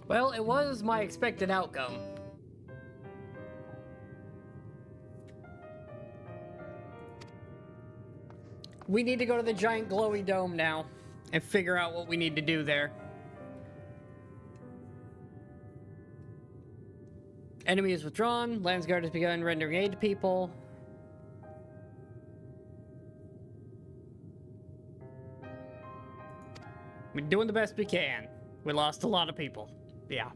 Well, it was my expected outcome. We need to go to the giant glowy dome now and figure out what we need to do there. Enemy is withdrawn. Landsguard has begun rendering aid to people. We're doing the best we can. We lost a lot of people. Yeah.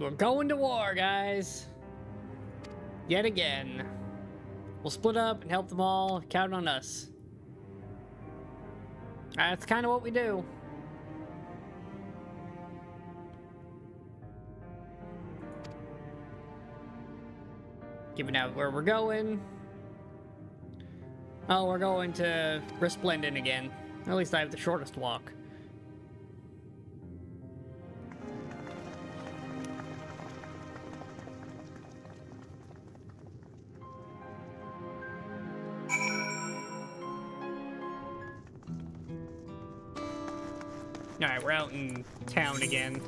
We're going to war, guys. Yet again. We'll split up and help them all. Count on us. That's kind of what we do. Giving out where we're going. Oh, we're going to Resplendent again. At least I have the shortest walk. Alright, we're out in town again.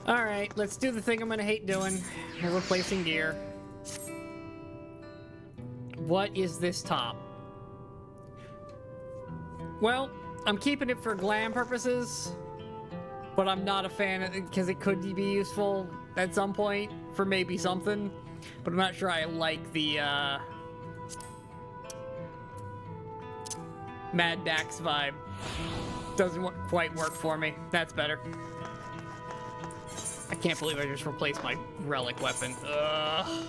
Alright, let's do the thing I'm gonna hate doing. Replacing gear. What is this top? Well, I'm keeping it for glam purposes, but I'm not a fan of it because it could be useful at some point for maybe something, but I'm not sure I like the Mad Dax vibe. Doesn't quite work for me. That's better. I can't believe I just replaced my relic weapon. Ugh.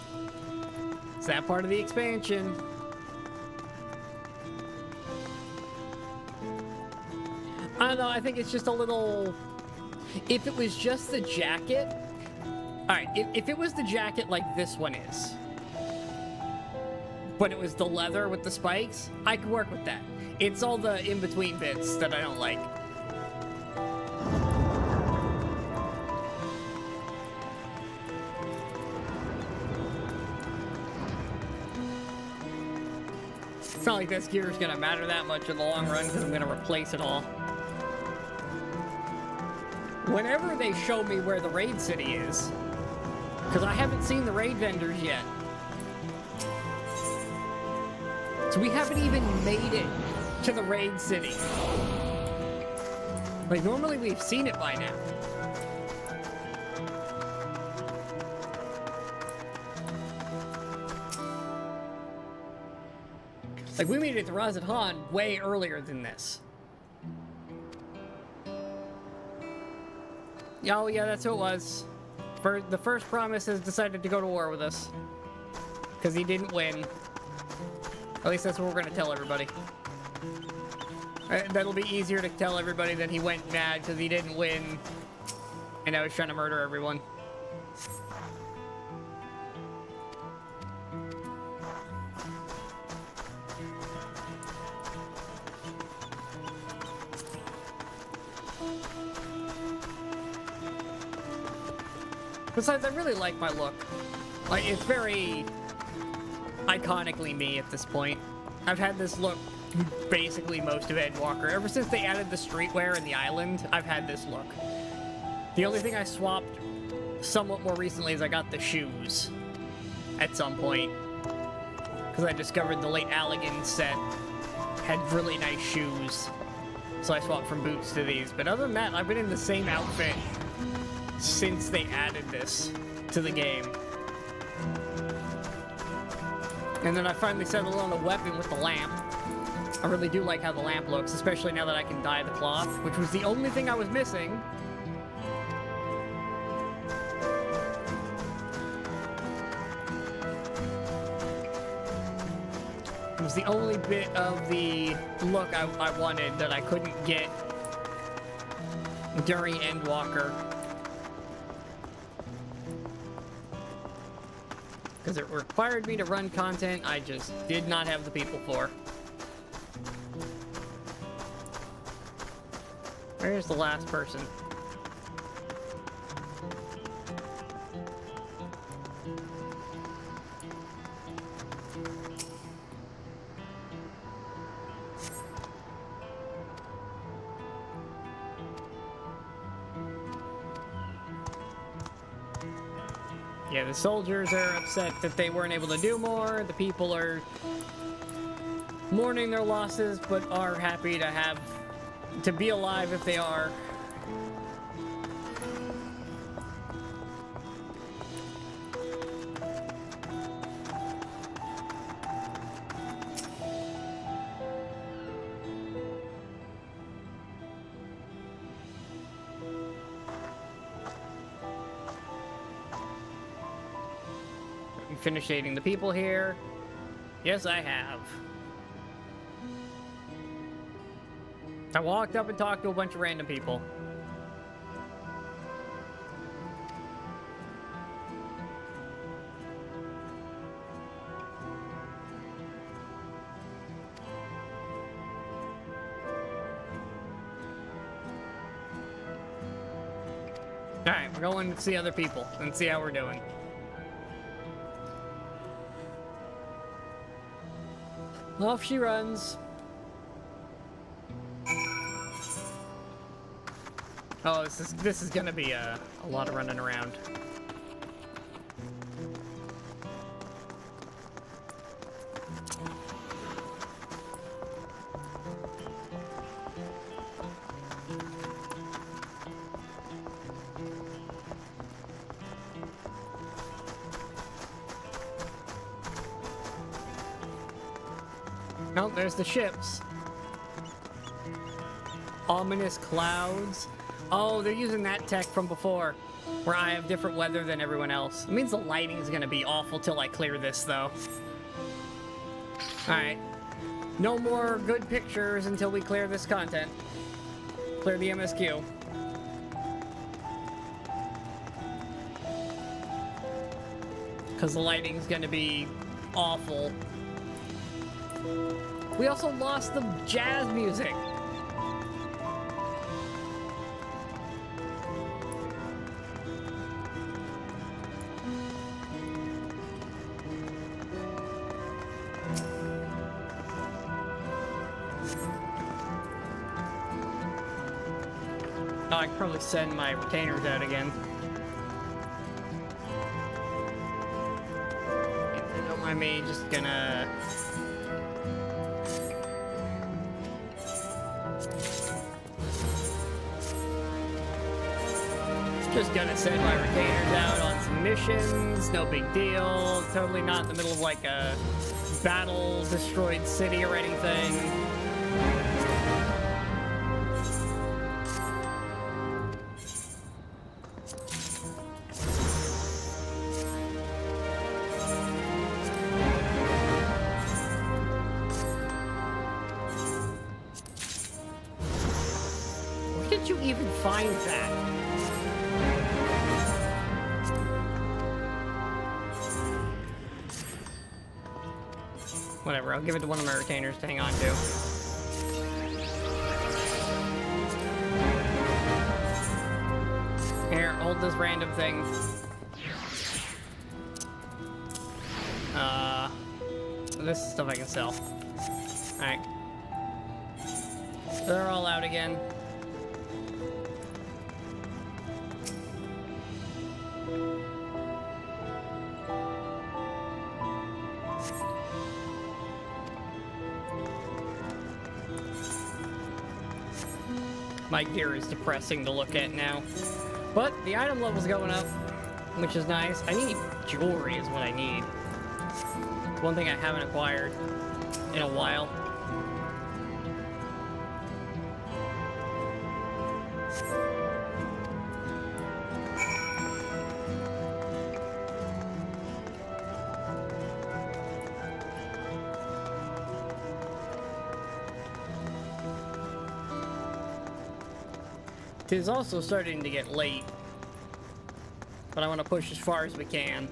Is that part of the expansion? I don't know, I think it's just a little... If it was just the jacket... Alright, if it was the jacket like this one is, but it was the leather with the spikes, I could work with that. It's all the in-between bits that I don't like. It's not like this gear is going to matter that much in the long run because I'm going to replace it all. Whenever they show me where the raid city is, because I haven't seen the raid vendors yet. So we haven't even made it to the raid city. Like, normally we've seen it by now. Like, we made it to Razat Han way earlier than this. Oh, yeah, that's who it was. The first promise has decided to go to war with us. Because he didn't win. At least that's what we're going to tell everybody. That'll be easier to tell everybody that he went mad because he didn't win. And now he's trying to murder everyone. Besides, I really like my look. Like, it's very iconically me at this point. I've had this look basically most of Endwalker. Ever since they added the streetwear in the island, I've had this look. The only thing I swapped somewhat more recently is I got the shoes at some point. Because I discovered the late Allegan set had really nice shoes. So I swapped from boots to these. But other than that, I've been in the same outfit since they added this to the game. And then I finally settled on a weapon with the lamp. I really do like how the lamp looks, especially now that I can dye the cloth, which was the only thing I was missing. It was the only bit of the look I wanted that I couldn't get during Endwalker. Because it required me to run content I just did not have the people for. Where's the last person? Yeah, the soldiers are upset that they weren't able to do more. The people are mourning their losses, but are happy to be alive if they are. finished aiding the people here. Yes, I have. I walked up and talked to a bunch of random people. Alright, we're going to see other people and see how we're doing. Off she runs. Oh, this is gonna be a lot of running around. Oh, there's the ships. Ominous clouds. Oh, they're using that tech from before, where I have different weather than everyone else. It means the lighting's gonna be awful till I clear this, though. Alright. No more good pictures until we clear this content. Clear the MSQ. Because the lighting's gonna be awful. We also lost the jazz music. Oh, I could probably send my retainers out again. If you don't mind me, just gonna... Just gonna send my retainers out on some missions, no big deal. Totally not in the middle of like a battle-destroyed city or anything. Where did you even find that? Whatever, I'll give it to one of my retainers to hang on to. Here, hold this random thing. This is stuff I can sell. Alright. They're all out again. My gear is depressing to look at now. But the item level's going up, which is nice. I need jewelry is what I need. It's one thing I haven't acquired in a while. It is also starting to get late, but I want to push as far as we can.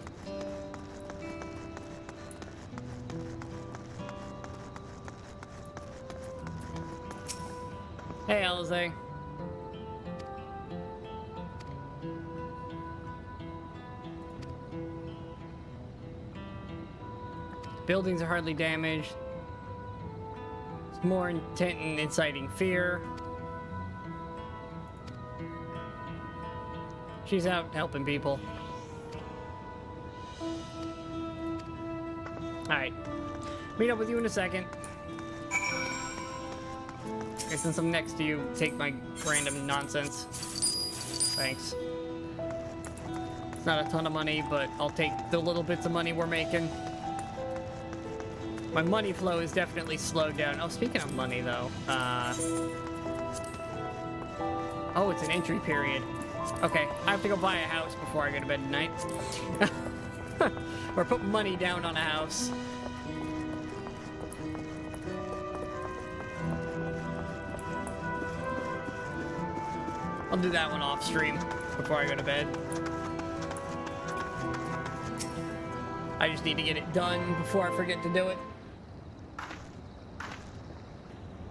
Hey, Alize. Buildings are hardly damaged. It's more intent in inciting fear. She's out helping people. Alright. Meet up with you in a second. Okay, since I'm next to you, take my random nonsense. Thanks. It's not a ton of money, but I'll take the little bits of money we're making. My money flow is definitely slowed down. Oh, speaking of money, though. Oh, it's an entry period. Okay, I have to go buy a house before I go to bed tonight. Or put money down on a house. I'll do that one off stream before I go to bed. I just need to get it done before I forget to do it.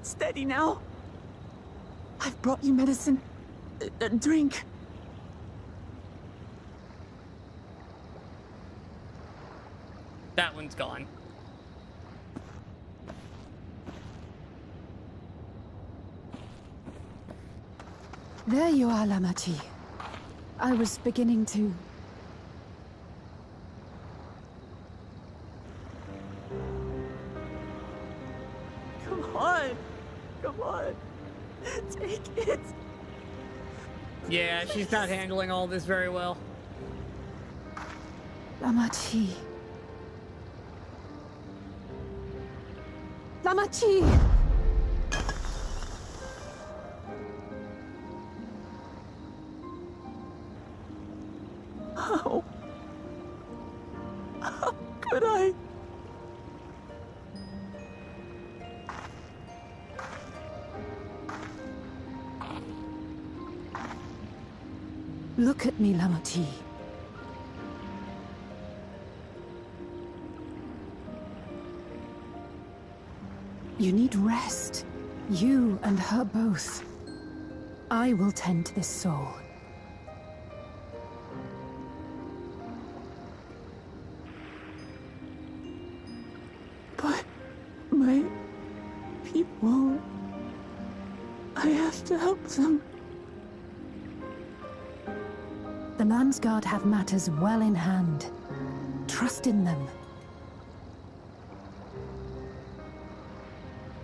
Steady now. I've brought you medicine. Drink. That one's gone. There you are, Lamachi. I was beginning to... Come on. Come on. Take it. Yeah, she's not handling all this very well. Lamachi. Lamachi! How? How could I? Look at me, Lamachi. You need rest. You and her both. I will tend to this soul. But my people... I have to help them. The Landsguard have matters well in hand. Trust in them.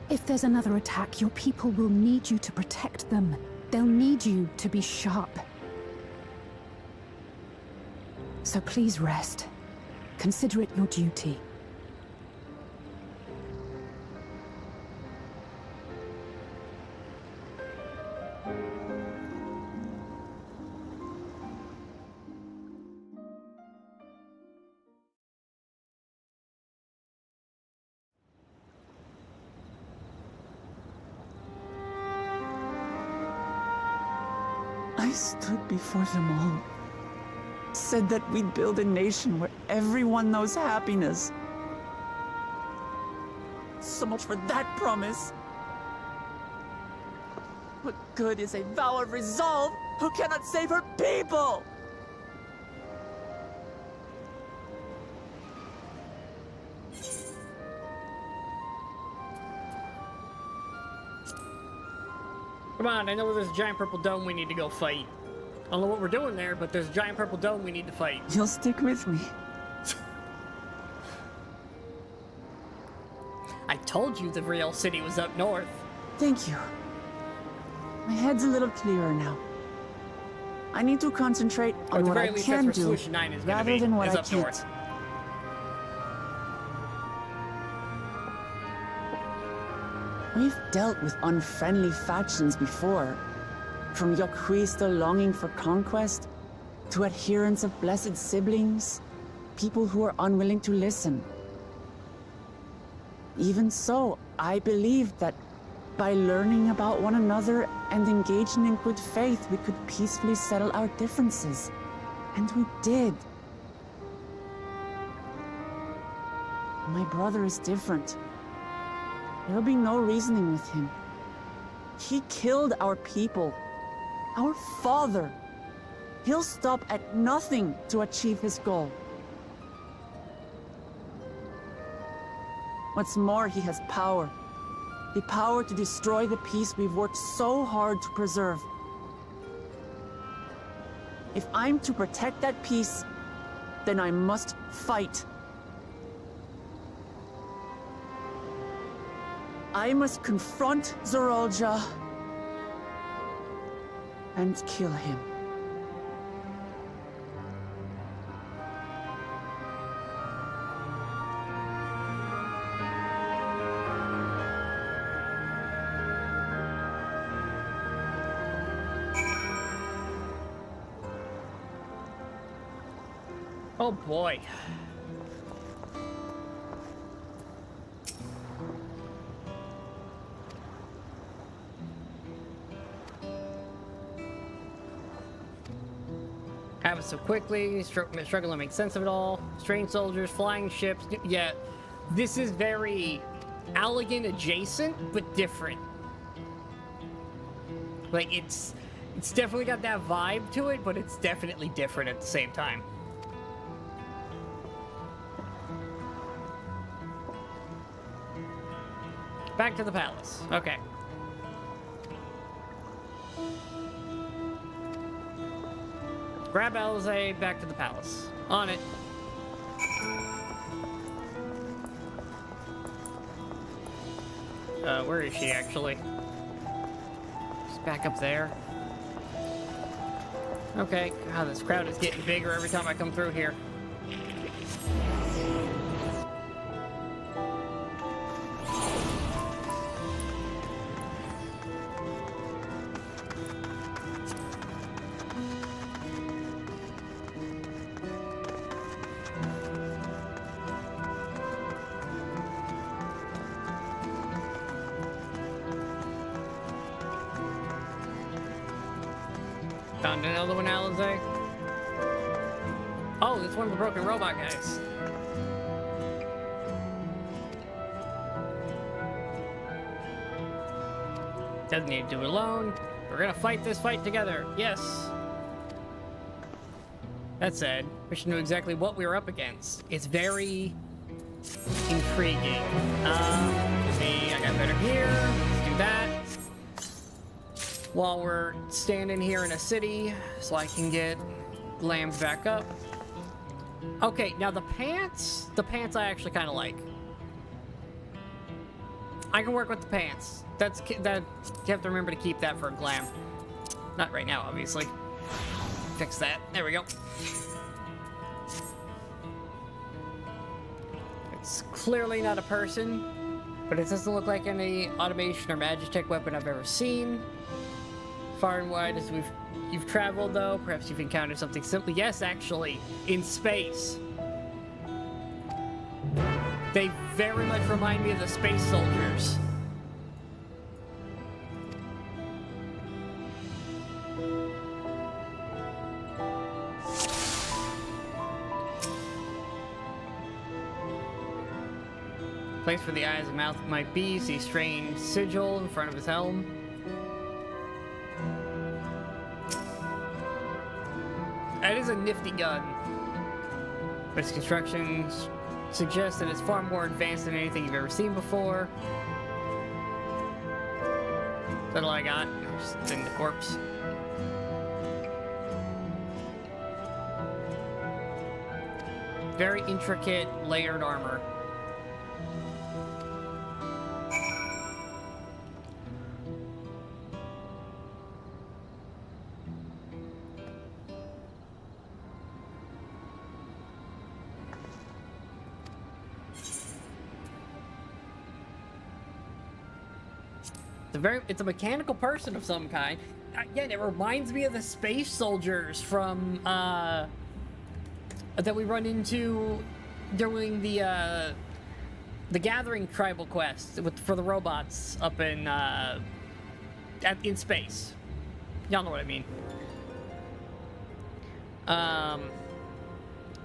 If there's another attack, your people will need you to protect them. They'll need you to be sharp. So please rest. Consider it your duty. I stood before them all. Said that we'd build a nation where everyone knows happiness. So much for that promise. What good is a vow of resolve who cannot save her people? Come on, I know there's a giant purple dome we need to go fight. I don't know what we're doing there, but there's a giant purple dome we need to fight. You'll stick with me. I told you the real city was up north. Thank you. My head's a little clearer now. I need to concentrate on what I can do, rather than what I can't. We've dealt with unfriendly factions before. From Yokuista longing for conquest, to adherents of blessed siblings, people who are unwilling to listen. Even so, I believed that by learning about one another and engaging in good faith, we could peacefully settle our differences. And we did. My brother is different. There'll be no reasoning with him. He killed our people. Our father. He'll stop at nothing to achieve his goal. What's more, he has power. The power to destroy the peace we've worked so hard to preserve. If I'm to protect that peace, then I must fight. I must confront Zorolja and kill him. Oh boy. Happened so quickly, struggle to make sense of it all. Strange soldiers, flying ships. Yeah, this is very Allegan adjacent, but different. Like, it's definitely got that vibe to it, but it's definitely different at the same time. Back to the palace. Okay. Grab Alize, back to the palace. On it. Where is she actually? She's back up there. Okay. God, this crowd is getting bigger every time I come through here. Found another one, Alize. Oh, it's one of the broken robot guys. Doesn't need to do it alone. We're gonna fight this fight together. Yes. That said, we should know exactly what we were up against. It's very intriguing. I got better gear. Let's do that. While we're standing here in a city, so I can get lambs back up. Okay, now the pants I actually kind of like. I can work with the pants. That you have to remember to keep that for glam. Not right now, obviously. Fix that. There we go. It's clearly not a person, but it doesn't look like any automation or magitech weapon I've ever seen. Far and wide as you've traveled, though, perhaps you've encountered something simple. Yes, actually, in space. They very much remind me of the space soldiers. Place where the eyes and mouth might be. See strange sigil in front of his helm. That is a nifty gun, but its construction suggests that it's far more advanced than anything you've ever seen before. Is that all I got? Just in the corpse. Very intricate, layered armor. It's a mechanical person of some kind. Again, it reminds me of the space soldiers from that we run into during the Gathering tribal quest for the robots up in space. Y'all know what I mean.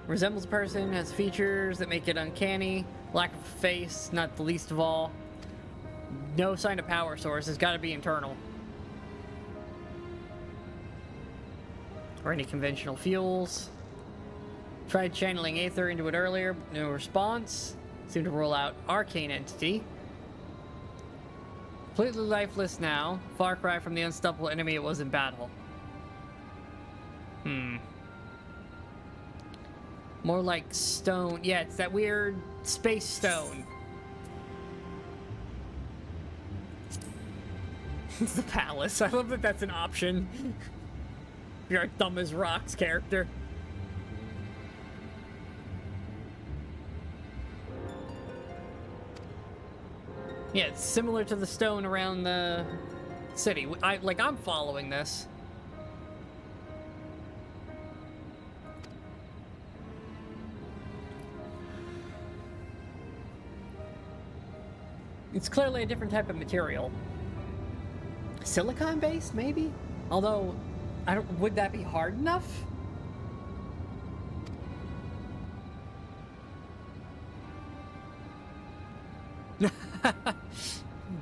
Resembles a person, has features that make it uncanny. Lack of a face, not the least of all. No sign of power source. It's got to be internal. Or any conventional fuels. Tried channeling Aether into it earlier, but no response. Seemed to rule out arcane entity. Completely lifeless now. Far cry from the unstoppable enemy it was in battle. More like stone. Yeah, it's that weird space stone. It's the palace. I love that that's an option. You're a dumb as rocks character. Yeah, it's similar to the stone around the city. I'm following this. It's clearly a different type of material. Silicon-based, maybe? Although, would that be hard enough?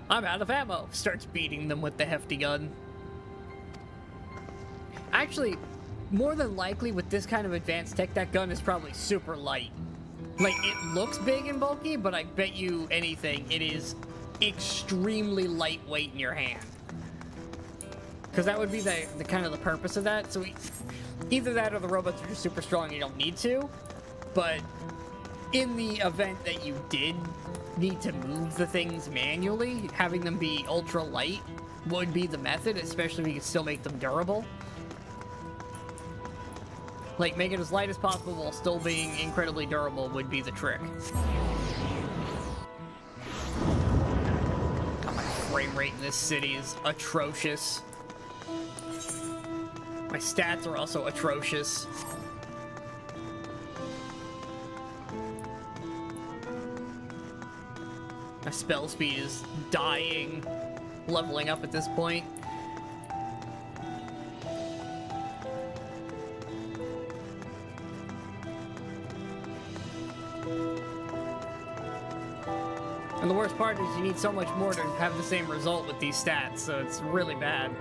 I'm out of ammo. Starts beating them with the hefty gun. Actually, more than likely with this kind of advanced tech, that gun is probably super light. Like, it looks big and bulky, but I bet you anything, it is extremely lightweight in your hand. Because that would be the kind of the purpose of that. So either that or the robots are just super strong and you don't need to. But in the event that you did need to move the things manually, having them be ultra light would be the method, especially if you can still make them durable. Like, make it as light as possible while still being incredibly durable would be the trick. God, my frame rate in this city is atrocious. My stats are also atrocious. My spell speed is dying, leveling up at this point. And the worst part is you need so much more to have the same result with these stats, so it's really bad.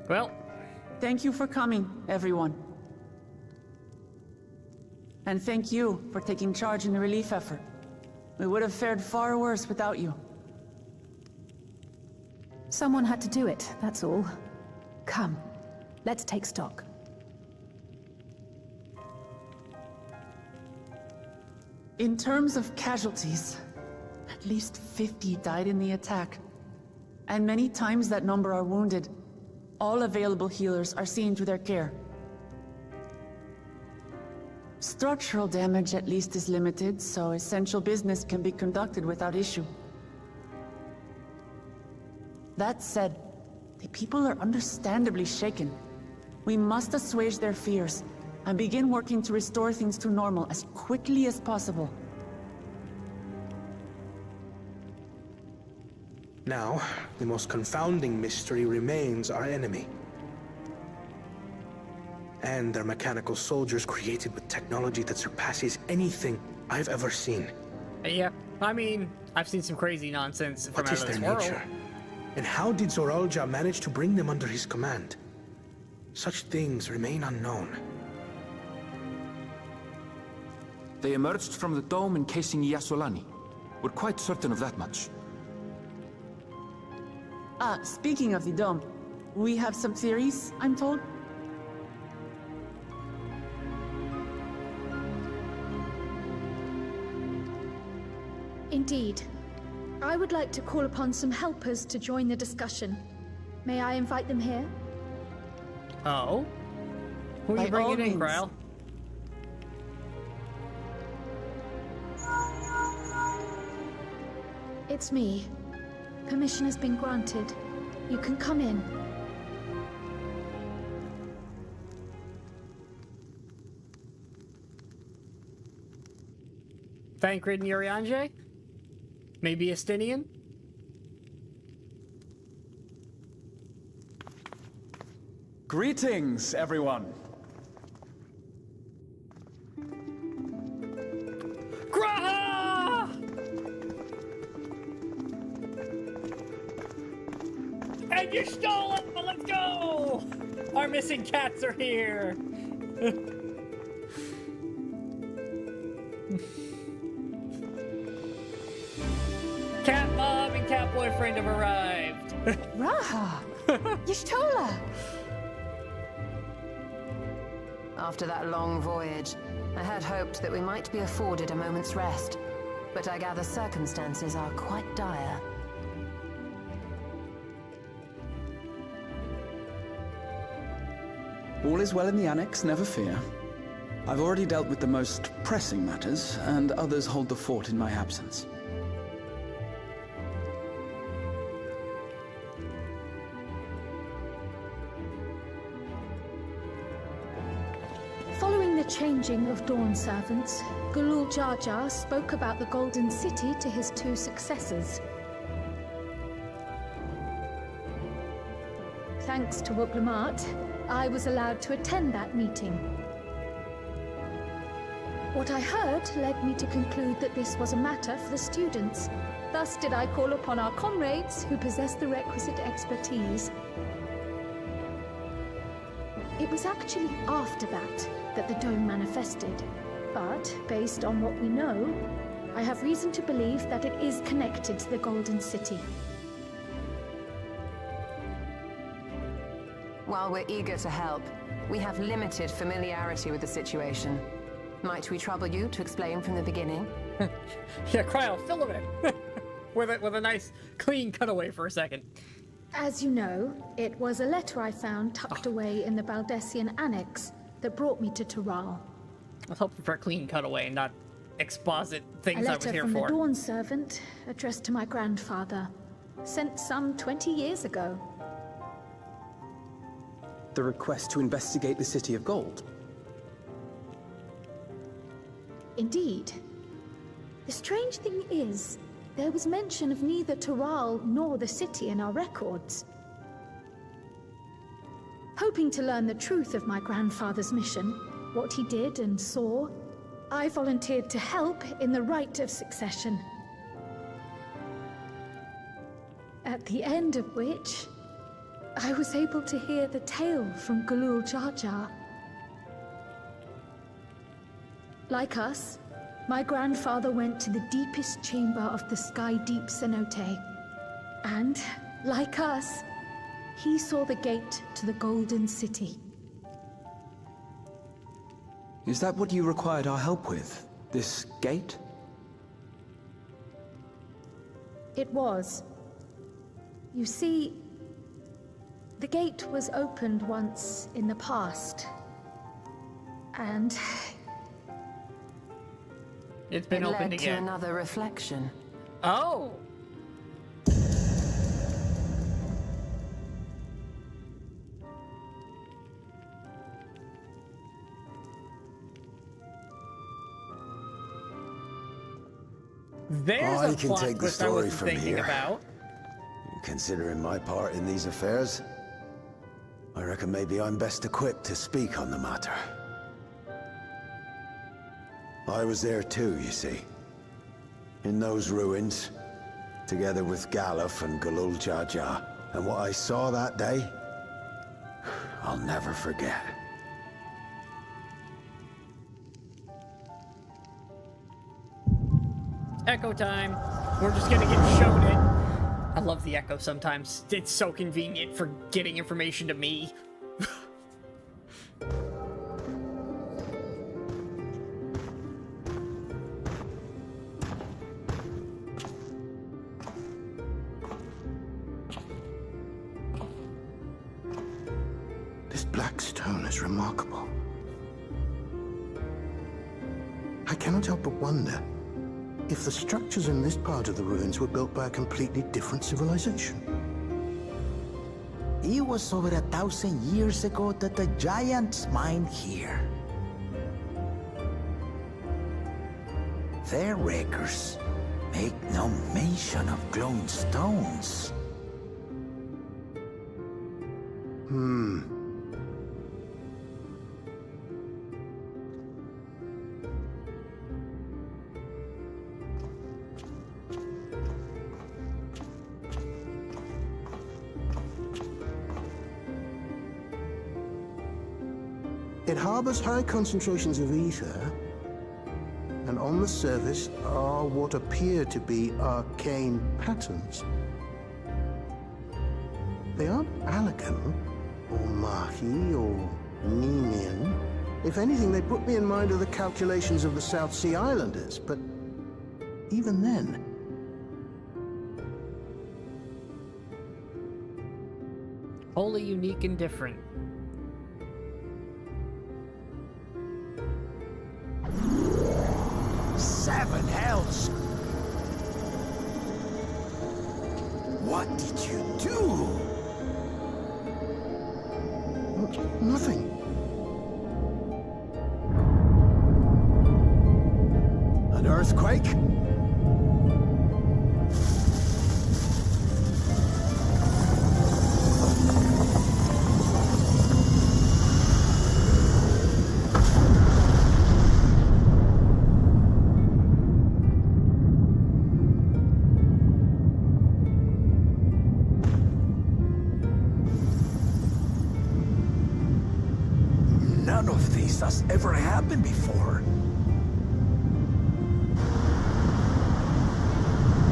Well, thank you for coming, everyone. And thank you for taking charge in the relief effort. We would have fared far worse without you. Someone had to do it, that's all. Come, let's take stock. In terms of casualties, at least 50 died in the attack. And many times that number are wounded. All available healers are seen to their care. Structural damage at least is limited, so essential business can be conducted without issue. That said, the people are understandably shaken. We must assuage their fears and begin working to restore things to normal as quickly as possible. Now, the most confounding mystery remains our enemy. And their mechanical soldiers created with technology that surpasses anything I've ever seen. Yeah, I mean, I've seen some crazy nonsense from out of this world. Nature? And how did Zoralja manage to bring them under his command? Such things remain unknown. They emerged from the dome encasing Yasolani. We're quite certain of that much. Speaking of the dome, we have some theories, I'm told. Indeed. I would like to call upon some helpers to join the discussion. May I invite them here? Oh? Who are you bringing in, Krile? It's me. Permission has been granted. You can come in. Thancred and Urianger? Maybe Estinian? Greetings, everyone. Graha! And you stole it, but let's go! Our missing cats are here! Cat mom and cat boyfriend have arrived. Raha! Y'shtola! After that long voyage, I had hoped that we might be afforded a moment's rest, but I gather circumstances are quite dire. All is well in the Annex, never fear. I've already dealt with the most pressing matters, and others hold the fort in my absence. the changing of Dawn servants, Galul Jar Jar spoke about the Golden City to his 2 successors. Thanks to Wuglamat, I was allowed to attend that meeting. What I heard led me to conclude that this was a matter for the students. Thus did I call upon our comrades who possess the requisite expertise. It was actually after that the dome manifested. But, based on what we know, I have reason to believe that it is connected to the Golden City. While we're eager to help, we have limited familiarity with the situation. Might we trouble you to explain from the beginning? Yeah, Cryo, fill him in. with a nice, clean cutaway for a second. As you know, it was a letter I found tucked away in the Baldessian Annex that brought me to Tural. I was hoping for a clean cutaway and not exposit things I was here A letter from for. the Dawn servant, addressed to my grandfather, sent some 20 years ago. The request to investigate the City of Gold? Indeed. The strange thing is, there was mention of neither Tural nor the city in our records. Hoping to learn the truth of my grandfather's mission, what he did and saw, I volunteered to help in the rite of succession. At the end of which, I was able to hear the tale from Galul Jar Jar. Like us, my grandfather went to the deepest chamber of the Sky Deep Cenote. And, like us, he saw the gate to the Golden City. Is that what you required our help with? This gate? It was. You see, the gate was opened once in the past. And it's been opened led again. To another reflection. Oh! There's I a can plot take the twist I story wasn't from thinking here. about. Considering my part in these affairs, I reckon maybe I'm best equipped to speak on the matter. I was there too, you see. In those ruins, together with Galuf and Galul Jar Jar. And what I saw that day, I'll never forget. Echo time. We're just gonna get shown it. I love the echo sometimes. It's so convenient for getting information to me. This black stone is remarkable. I cannot help but wonder if the structures in this part of the ruins were built by a completely different civilization. It was over 1,000 years ago that the giants mined here. Their records make no mention of glowing stones. It harbors high concentrations of ether, and on the surface are what appear to be arcane patterns. They aren't Allegan, or Mahi, or Nemean. If anything, they put me in mind of the calculations of the South Sea Islanders, but even then... Wholly unique and different. Seven hells! What did you do? Nothing. earthquake? None of this has ever happened before.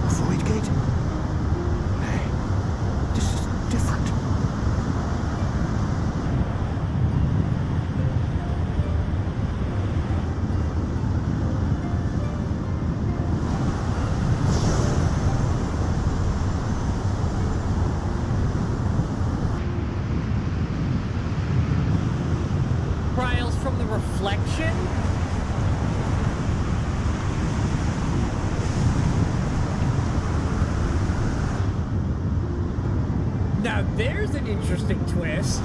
A void gate? Hey, this is different. Trials from the reflection? Now there's an interesting twist.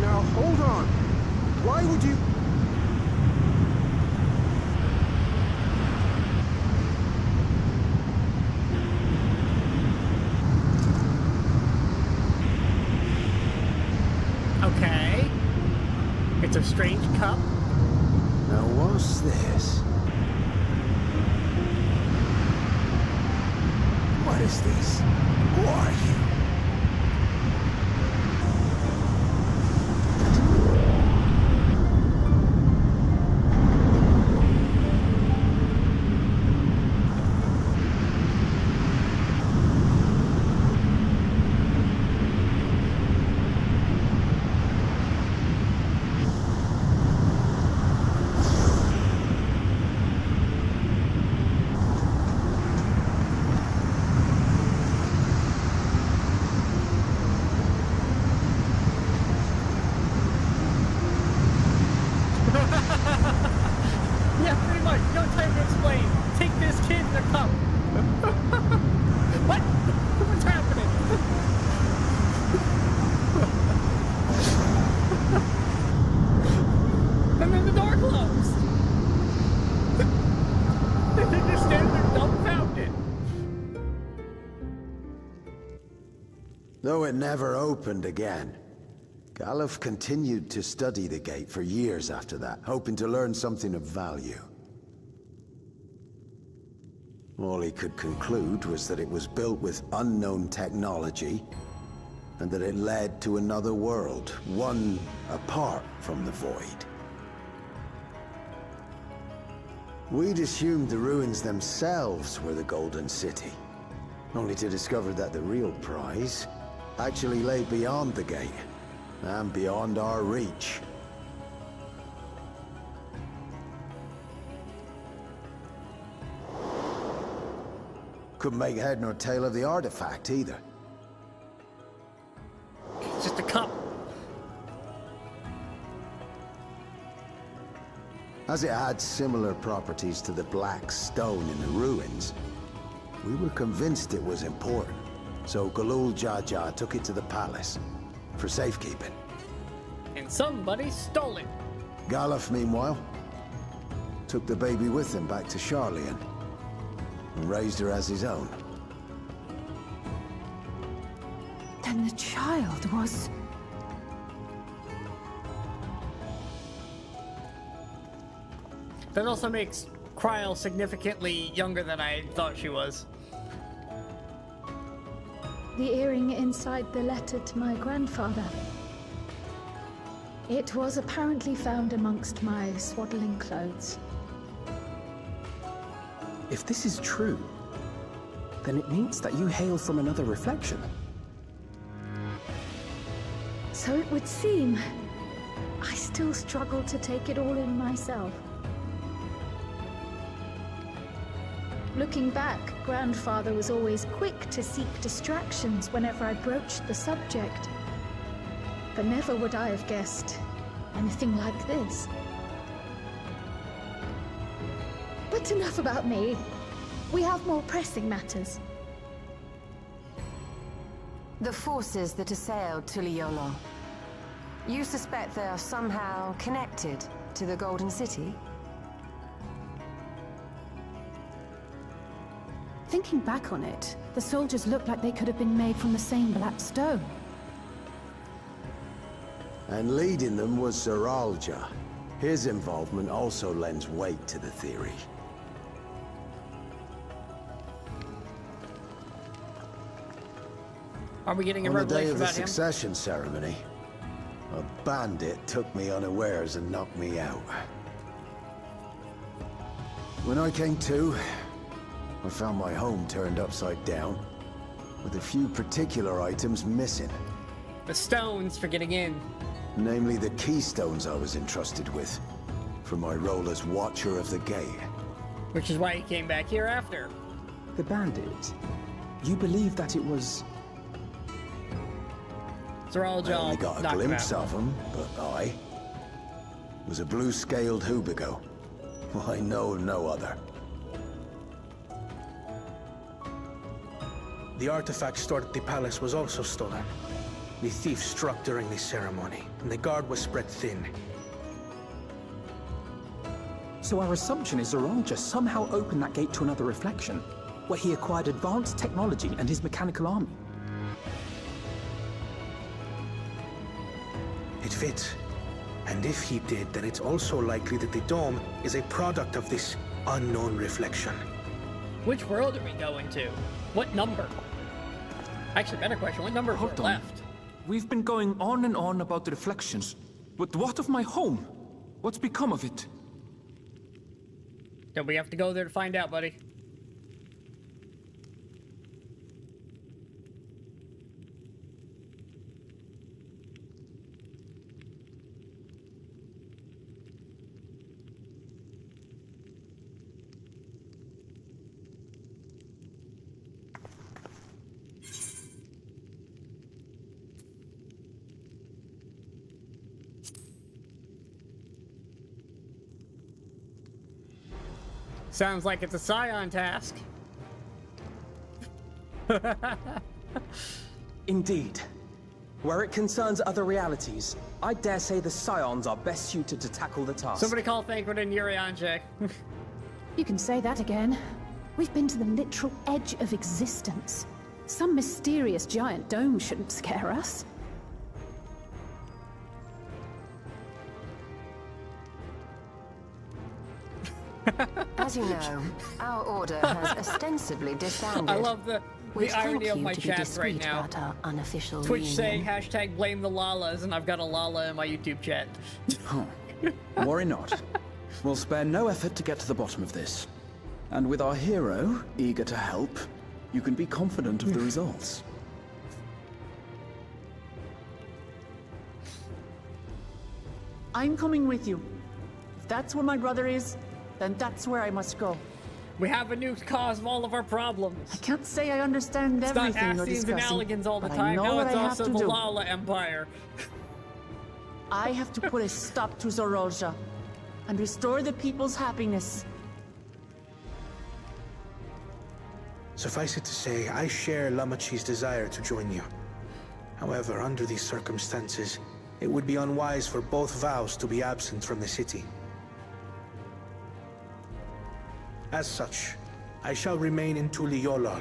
Now, hold on. Why would you... Okay. It's a strange cup. Now, what's this? What is this? Who are you? Yeah, pretty much. No time to explain. Take this kid in the cup. What? What's happening? And then the door closed. They just stand there dumbfounded. Though it never opened again, Galuf continued to study the gate for years after that, hoping to learn something of value. All he could conclude was that it was built with unknown technology, and that it led to another world, one apart from the Void. We'd assumed the ruins themselves were the Golden City, only to discover that the real prize actually lay beyond the gate, and beyond our reach. Couldn't make head nor tail of the artifact, either. It's just a cup. As it had similar properties to the black stone in the ruins, we were convinced it was important. So Galul Jaja took it to the palace for safekeeping. And somebody stole it. Galuf, meanwhile, took the baby with him back to Sharlayan and raised her as his own. Then the child was... That also makes Kryl significantly younger than I thought she was. The earring inside the letter to my grandfather. It was apparently found amongst my swaddling clothes. If this is true, then it means that you hail from another reflection. So it would seem. I still struggle to take it all in myself. Looking back, Grandfather was always quick to seek distractions whenever I broached the subject. But never would I have guessed anything like this. But enough about me. We have more pressing matters. The forces that assailed Tuliyollal. You suspect they are somehow connected to the Golden City? Thinking back on it, the soldiers looked like they could have been made from the same black stone. And leading them was Zeralja. His involvement also lends weight to the theory. Are we getting a On the day revelation of the about him? succession ceremony, a bandit took me unawares and knocked me out. When I came to, I found my home turned upside down, with a few particular items missing. The stones for getting in. Namely the keystones I was entrusted with, for my role as Watcher of the Gate. Which is why he came back here after. The bandit? You believe that it was... Zeralja I only got a knocked him glimpse out. of him, but I was a blue-scaled Hubigo. I know no other. The artifact stored at the palace was also stolen. The thief struck during the ceremony, and the guard was spread thin. So our assumption is Zeralja somehow opened that gate to another reflection, where he acquired advanced technology and his mechanical army. It fits. And if he did, then it's also likely that the dome is a product of this unknown reflection. Which world are we going to? What number? Actually, better question, what number Hold is on. left? We've been going on and on about the reflections. But what of my home? What's become of it? Then we have to go there to find out, buddy. Sounds like it's a Scion task. Indeed. Where it concerns other realities, I dare say the Scions are best suited to tackle the task. Somebody call Thancred and Urianche. You can say that again. We've been to the literal edge of existence. Some mysterious giant dome shouldn't scare us. As you know, our order has ostensibly disbanded. I love the irony of my chat right now. About our unofficial Twitch reunion. saying hashtag blame the Lalas, and I've got a Lala in my YouTube chat. Worry not. We'll spare no effort to get to the bottom of this. And with our hero eager to help, you can be confident of the results. I'm coming with you. If that's where my brother is, then that's where I must go. We have a new cause of all of our problems. I can't say I understand It's not everything you're Ascians and discussing, Alligans all the but I time. know Now what it's I have also to the do. Lala Empire. I have to put a stop to Zeralja and restore the people's happiness. Suffice it to say, I share Lamachi's desire to join you. However, under these circumstances, it would be unwise for both vows to be absent from the city. As such, I shall remain in Tuliyollal.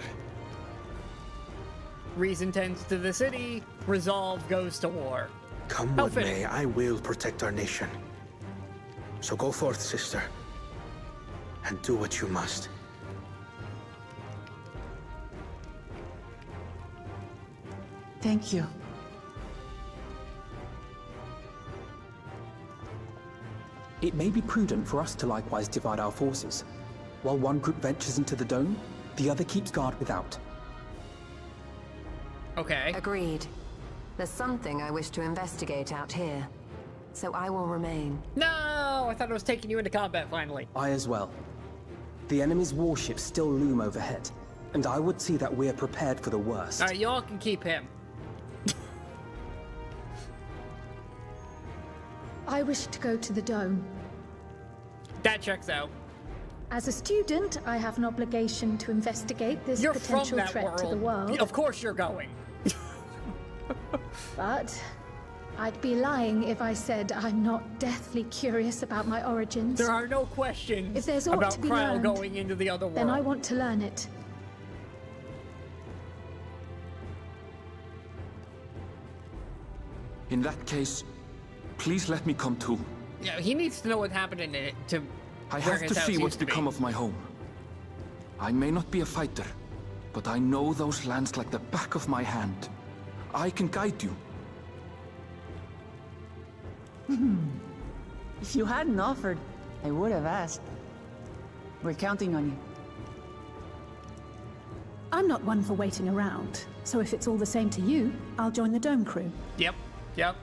Reason tends to the city, resolve goes to war. Come How what fitting. may, I will protect our nation. So go forth, sister. and do what you must. Thank you. It may be prudent for us to likewise divide our forces. While one group ventures into the dome, the other keeps guard without. Okay. Agreed. There's something I wish to investigate out here, so I will remain. No! I thought it was taking you into combat finally. I as well. The enemy's warships still loom overhead, and I would see that we're prepared for the worst. Alright, y'all can keep him. I wish to go to the dome. That checks out. As a student, I have an obligation to investigate this You're potential from that threat world. to the world. Of course you're going. But I'd be lying if I said I'm not deathly curious about my origins. There are no questions If there's aught about to be Krile learned, going into the other world. then I want to learn it. In that case, please let me come too. Yeah, he needs to know what happened in it to. I where have his to house see what's used to be. become of my home. I may not be a fighter, but I know those lands like the back of my hand. I can guide you. If you hadn't offered, I would have asked. We're counting on you. I'm not one for waiting around, so if it's all the same to you, I'll join the dome crew. Yep, yep.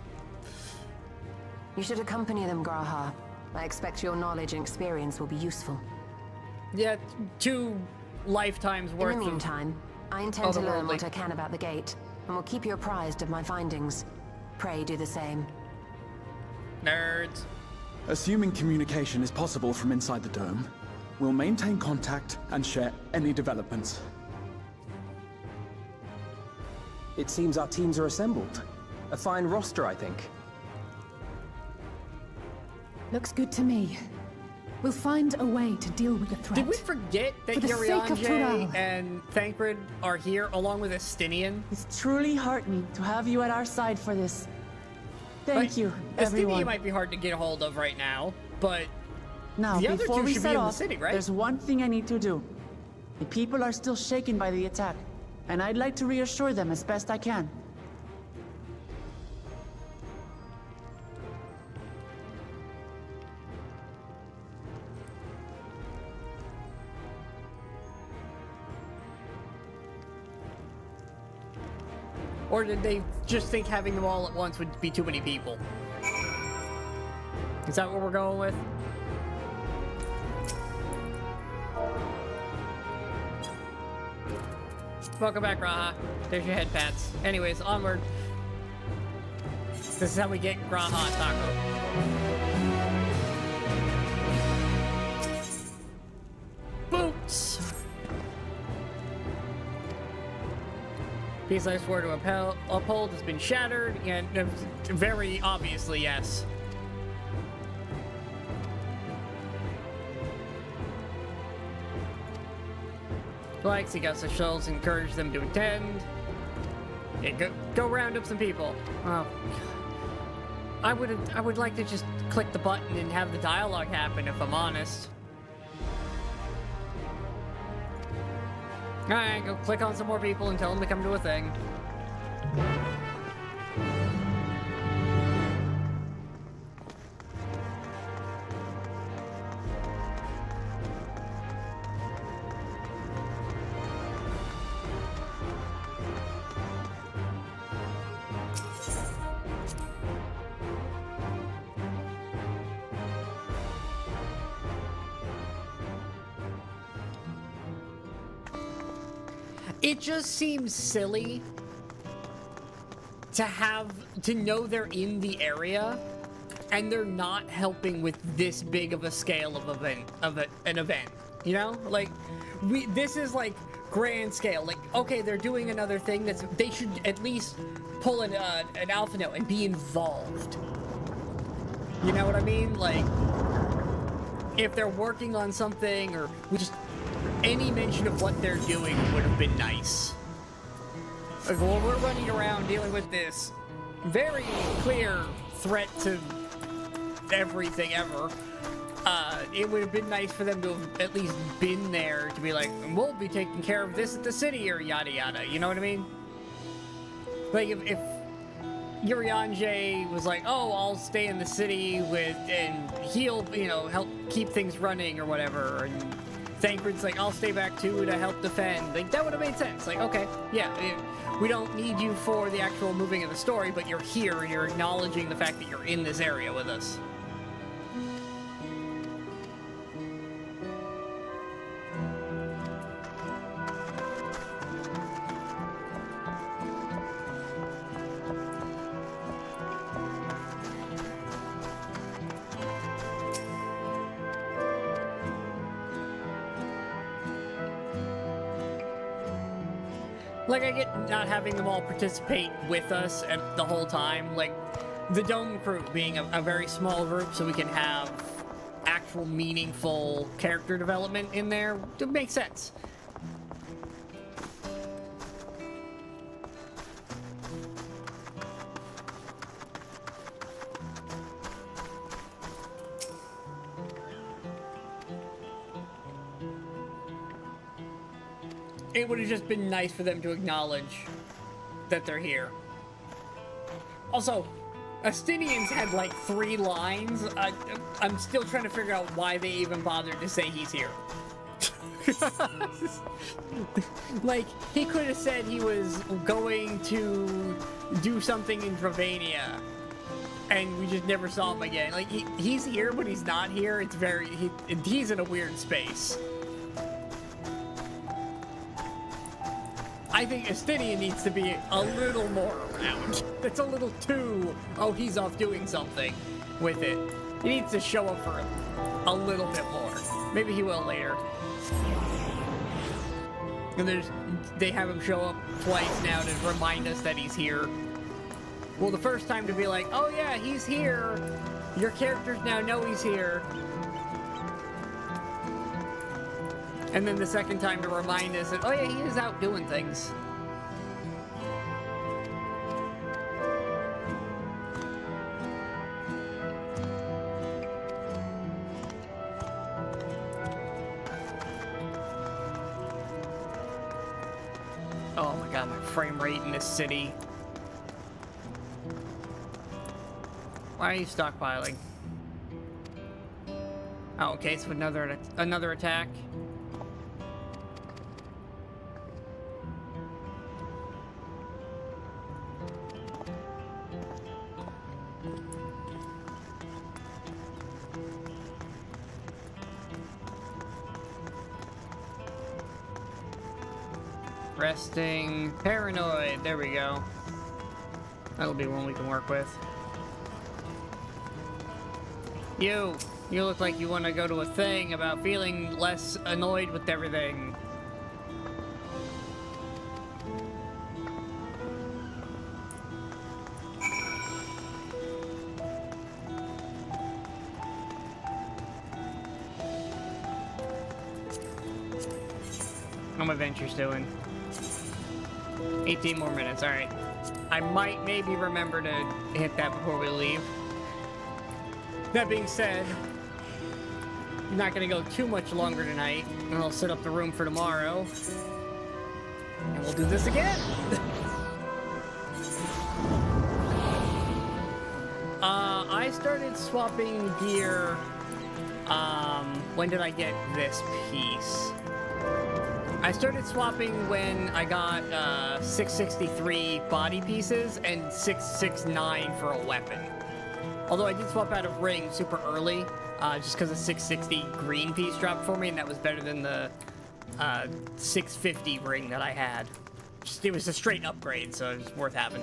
You should accompany them, Graha. I expect your knowledge and experience will be useful. Yeah, 2 lifetimes worth. In the meantime, I intend to learn otherworldly. what I can about the gate, and will keep you apprised of my findings. Pray do the same. Nerds. Assuming communication is possible from inside the dome, we'll maintain contact and share any developments. It seems our teams are assembled. A fine roster, I think. Looks good to me. We'll find a way to deal with the threat. Did we forget that For the sake of Yurianje Tural. and Thancred are here along with Estinian? It's truly heartening to have you at our side for this. Thank you, Estinian everyone. might be hard to get a hold of right now, but Now, the other before 2 we should set be in the off, city, right? there's one thing I need to do. The people are still shaken by the attack, and I'd like to reassure them as best I can. Or did they just think having them all at once would be too many people? Is that what we're going with? Welcome back, Graha. There's your head pats. Anyways, onward. This is how we get Graha Taco. Boots! Peace I swore to uphold has been shattered, and very obviously, yes. Like, seek out such souls, encourage them to attend. Yeah, go round up some people. Oh, I would like to just click the button and have the dialogue happen, if I'm honest. Alright, go click on some more people and tell them to come to a thing. It just seems silly to know they're in the area and they're not helping with this big of a scale of an event. You know, like this is like grand scale. Like, okay, they're doing another thing they should at least pull an alpha note and be involved. You know what I mean? Like, if they're working on something or just any mention of what they're doing would have been nice. Like, well, we're running around dealing with this very clear threat to everything ever. it would have been nice for them to have at least been there to be like, we'll be taking care of this at the city or yada yada. You know what I mean? Like if Urianger was like, oh, I'll stay in the city and he'll, you know, help keep things running or whatever, and Thancred's like, I'll stay back too to help defend. Like, that would have made sense. Like, okay, yeah, we don't need you for the actual moving of the story, but you're here and you're acknowledging the fact that you're in this area with us. Like, I get not having them all participate with us at the whole time. Like, the Dome crew being a very small group so we can have actual meaningful character development in there, it makes sense. It would have just been nice for them to acknowledge that they're here. Also, Astinians had like 3 lines. I'm still trying to figure out why they even bothered to say he's here. Like, he could have said he was going to do something in Dravania, and we just never saw him again. Like, he's here, but he's not here. It's very... he's in a weird space. I think Estinian needs to be a little more around. That's a little too, oh, he's off doing something with it. He needs to show up for a little bit more. Maybe he will later. And they have him show up twice now to remind us that he's here. Well, the first time to be like, oh yeah, he's here. Your characters now know he's here. And then the second time to remind us that, oh yeah, he is out doing things. Oh my god, my frame rate in this city. Why are you stockpiling? Oh, okay, so another attack. Resting, paranoid, there we go. That'll be one we can work with. You look like you want to go to a thing about feeling less annoyed with everything. How my ventures doing? 18 more minutes, alright. I might maybe remember to hit that before we leave. That being said, I'm not gonna go too much longer tonight, and I'll set up the room for tomorrow. And we'll do this again! I started swapping gear, when did I get this piece? I started swapping when I got 663 body pieces and 669 for a weapon. Although I did swap out of ring super early, just because a 660 green piece dropped for me, and that was better than the 650 ring that I had. It was a straight upgrade, so it was worth having.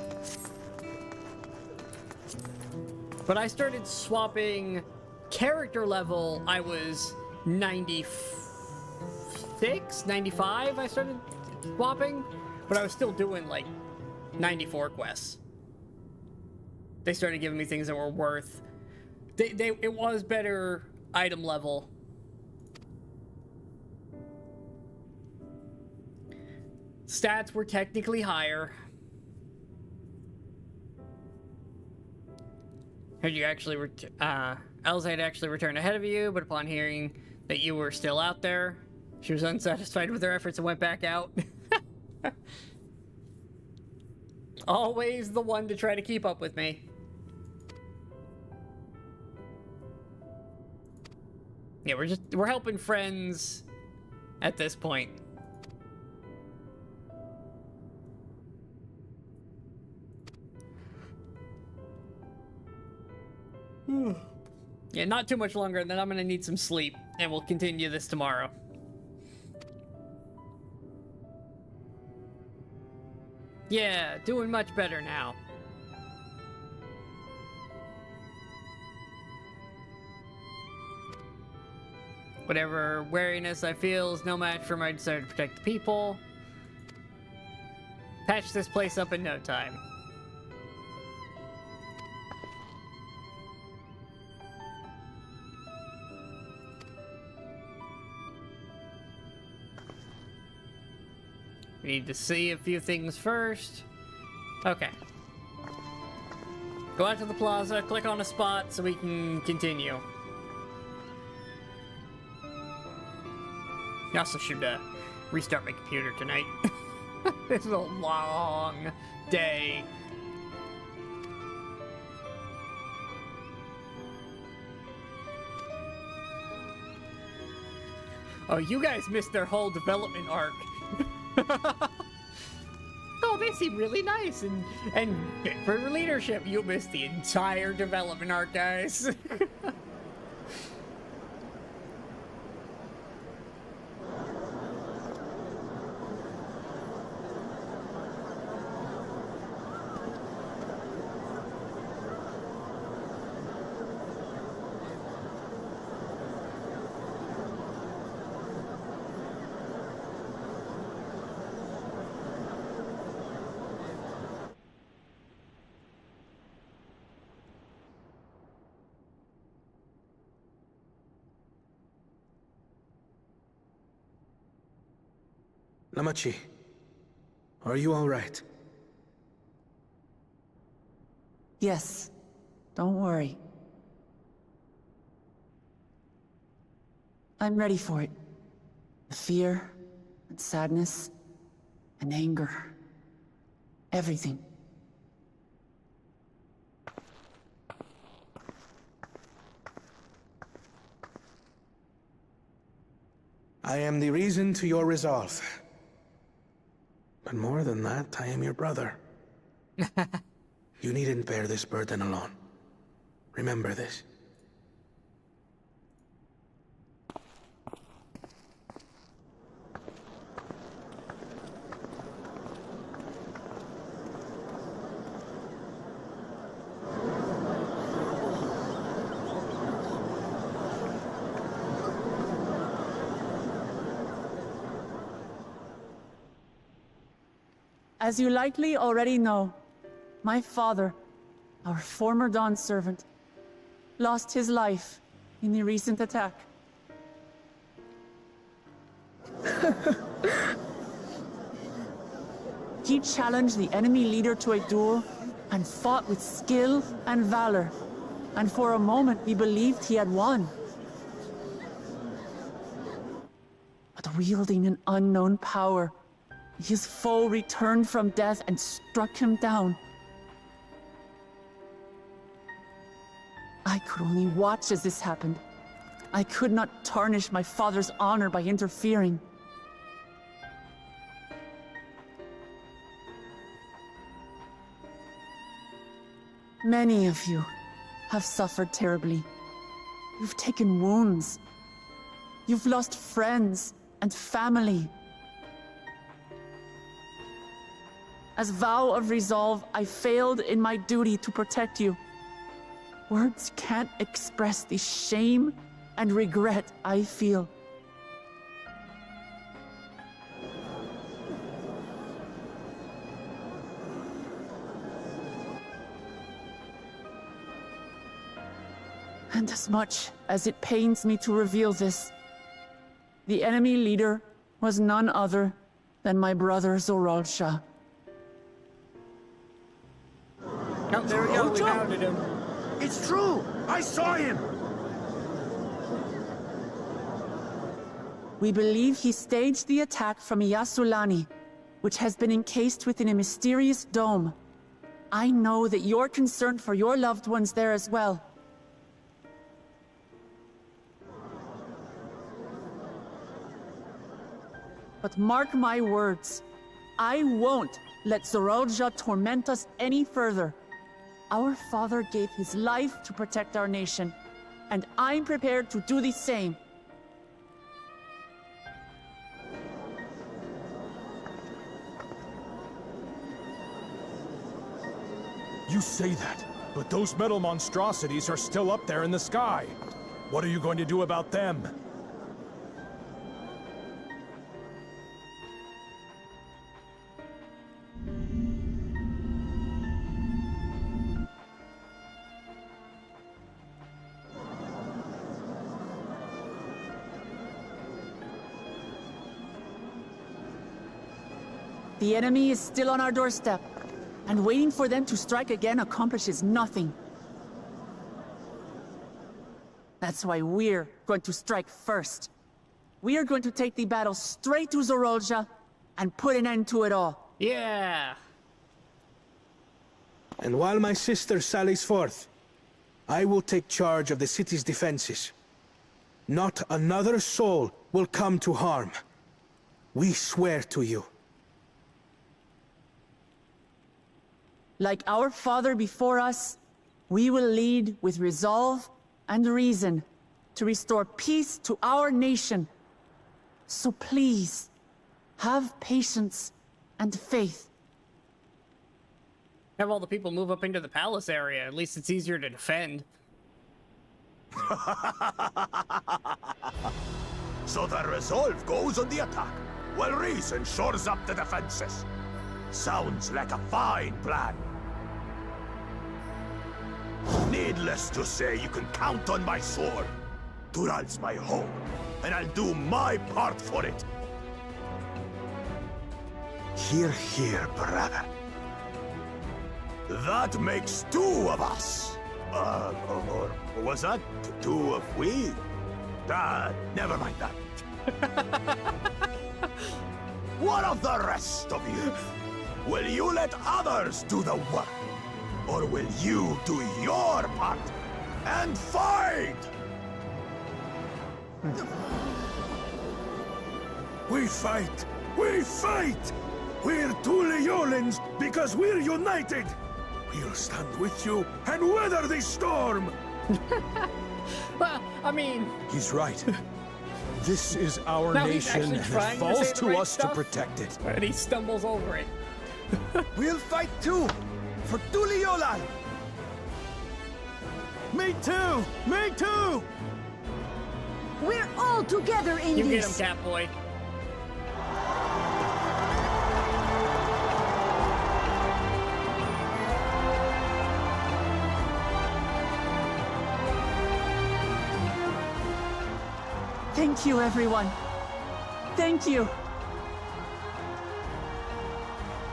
But I started swapping character level. I was 96, 95 I started swapping, but I was still doing like 94 quests. They started giving me things that were worth... It was better item level. Stats were technically higher. Had you actually Elsa had actually returned ahead of you, but upon hearing that you were still out there, she was unsatisfied with her efforts and went back out. Always the one to try to keep up with me. Yeah, we're helping friends at this point. Yeah, not too much longer, and then I'm gonna need some sleep, and we'll continue this tomorrow. Yeah, doing much better now. Whatever wariness I feel is no match for my desire to protect the people. Patch this place up in no time. We need to see a few things first. Okay. Go out to the plaza, click on a spot so we can continue. I also should restart my computer tonight. This is a long day. Oh, you guys missed their whole development arc. Oh, they seem really nice and fit for leadership. You missed the entire development arc, guys. Namachi, are you all right? Yes. Don't worry. I'm ready for it. The fear, and sadness, and anger. Everything. I am the reason to your resolve. But more than that, I am your brother. You needn't bear this burden alone. Remember this. As you likely already know, my father, our former Dawn servant, lost his life in the recent attack. He challenged the enemy leader to a duel and fought with skill and valor, and for a moment we believed he had won. But wielding an unknown power, his foe returned from death and struck him down. I could only watch as this happened. I could not tarnish my father's honor by interfering. Many of you have suffered terribly. You've taken wounds. You've lost friends and family. As vow of resolve, I failed in my duty to protect you. Words can't express the shame and regret I feel. And as much as it pains me to reveal this, the enemy leader was none other than my brother Zoralsha. Oh, there we go, we founded him. It's true! I saw him! We believe he staged the attack from Yasulani, which has been encased within a mysterious dome. I know that you're concerned for your loved ones there as well. But mark my words, I won't let Zorolja torment us any further. Our father gave his life to protect our nation, and I'm prepared to do the same. You say that, but those metal monstrosities are still up there in the sky. What are you going to do about them? The enemy is still on our doorstep, and waiting for them to strike again accomplishes nothing. That's why we're going to strike first. We are going to take the battle straight to Zorolja and put an end to it all. Yeah! And while my sister sallies forth, I will take charge of the city's defenses. Not another soul will come to harm. We swear to you. Like our father before us, we will lead with resolve and reason to restore peace to our nation. So please, have patience and faith. Have all the people move up into the palace area. At least it's easier to defend. So the resolve goes on the attack, while reason shores up the defenses. Sounds like a fine plan. Needless to say, you can count on my sword. Tural's my home, and I'll do my part for it. Hear, hear, brother. That makes two of us. Or was that two of we? Never mind that. What of the rest of you? Will you let others do the work? Or will you do your part and fight? We fight! We fight! We're Tuliolans because we're united! We'll stand with you and weather this storm! Well, I mean... He's right. This is our now he's nation, actually and trying it falls to, say the to right us stuff, to protect it. And he stumbles over it. We'll fight too! For Tuliolan! Me too! Me too! We're all together in you this! You get him, Catboy. Thank you, everyone. Thank you.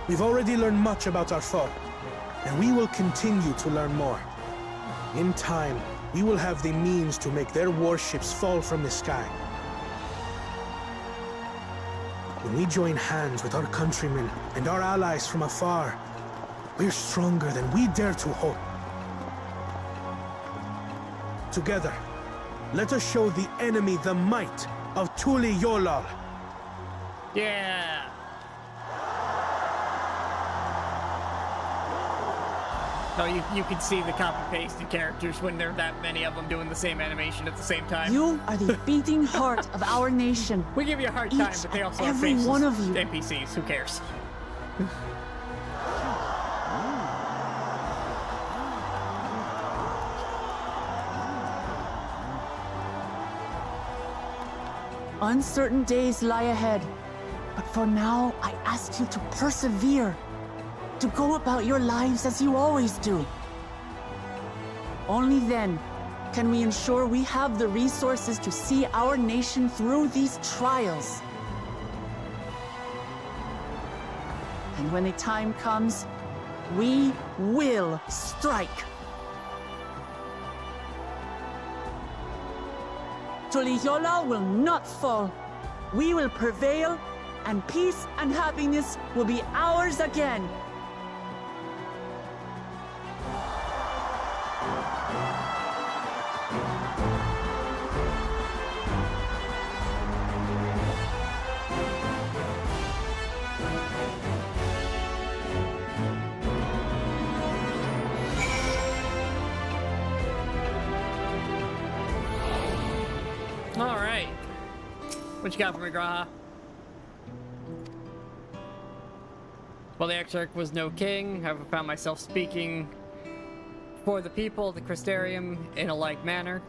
We've already learned much about our foe, and we will continue to learn more. In time, we will have the means to make their warships fall from the sky. When we join hands with our countrymen and our allies from afar, we're stronger than we dare to hope. Together, let us show the enemy the might of Tuli-Yolal. Yeah! Oh, you can see the copy-pasted characters when there are that many of them doing the same animation at the same time. You are the beating heart of our nation. We give you a hard time, but they also have every faces. one of you. NPCs, who cares? Uncertain days lie ahead, but for now, I ask you to persevere, to go about your lives as you always do. Only then can we ensure we have the resources to see our nation through these trials. And when the time comes, we will strike. Tuli-Yolal will not fall. we will prevail, and peace and happiness will be ours again. Alright. What you got for me, Graha? While the Exarch was no king, I found myself speaking for the people of the Crystarium in a like manner.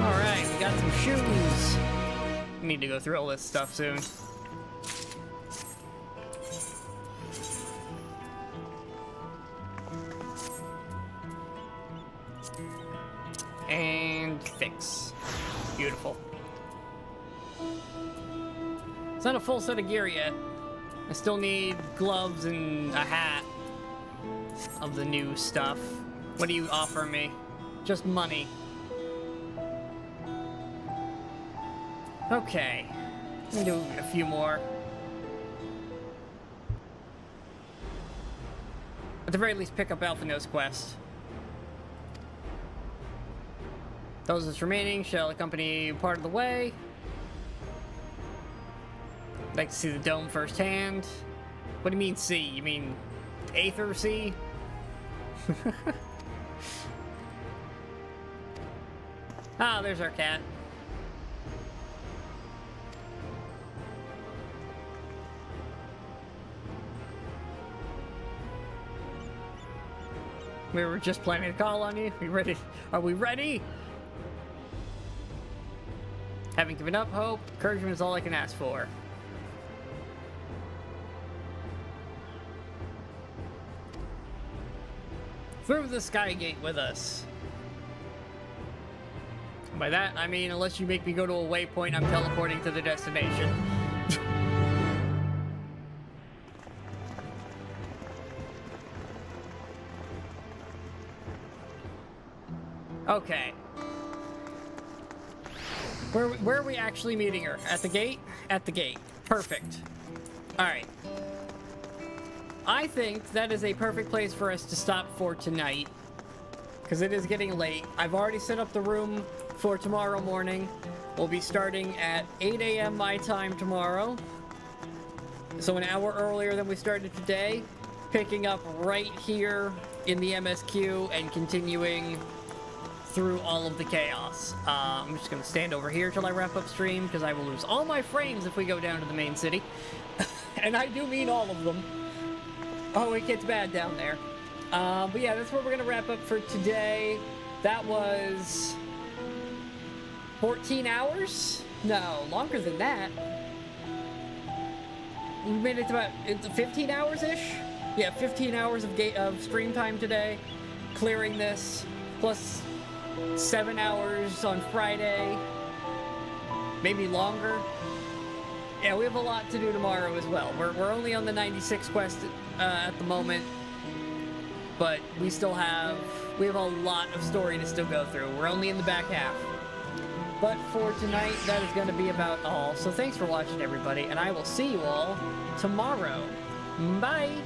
Alright, we got some shoes. We need to go through all this stuff soon. And fix. Beautiful. It's not a full set of gear yet. I still need gloves and a hat of the new stuff. What do you offer me? Just money. Okay. Let me do a few more. At the very least, pick up Alphino's quest. Those that's remaining shall accompany part of the way. I'd like to see the dome firsthand. What do you mean see? You mean Aether Sea? Ah, there's our cat. We were just planning to call on you. We ready? Are we ready? Having given up hope, encouragement is all I can ask for. Through the Sky Gate with us. By that, I mean, unless you make me go to a waypoint, I'm teleporting to the destination. Okay. Where are we actually meeting her? At the gate? At the gate. Perfect. Alright. I think that is a perfect place for us to stop for tonight. Because it is getting late. I've already set up the room for tomorrow morning. We'll be starting at 8 a.m. my time tomorrow. So an hour earlier than we started today. Picking up right here in the MSQ and continuing through all of the chaos. I'm just gonna stand over here till I wrap up stream because I will lose all my frames if we go down to the main city. And I do mean all of them. Oh, it gets bad down there. But yeah, that's where we're gonna wrap up for today. That was 14 hours? No, longer than that. We made it to about 15 hours-ish? Yeah, 15 hours of stream time today. Clearing this, plus 7 hours on Friday, maybe longer. Yeah, we have a lot to do tomorrow as well. We're only on the 96 quest at the moment, but we have a lot of story to still go through. We're only in the back half. But for tonight, that is going to be about all. So thanks for watching, everybody, and I will see you all tomorrow. Bye!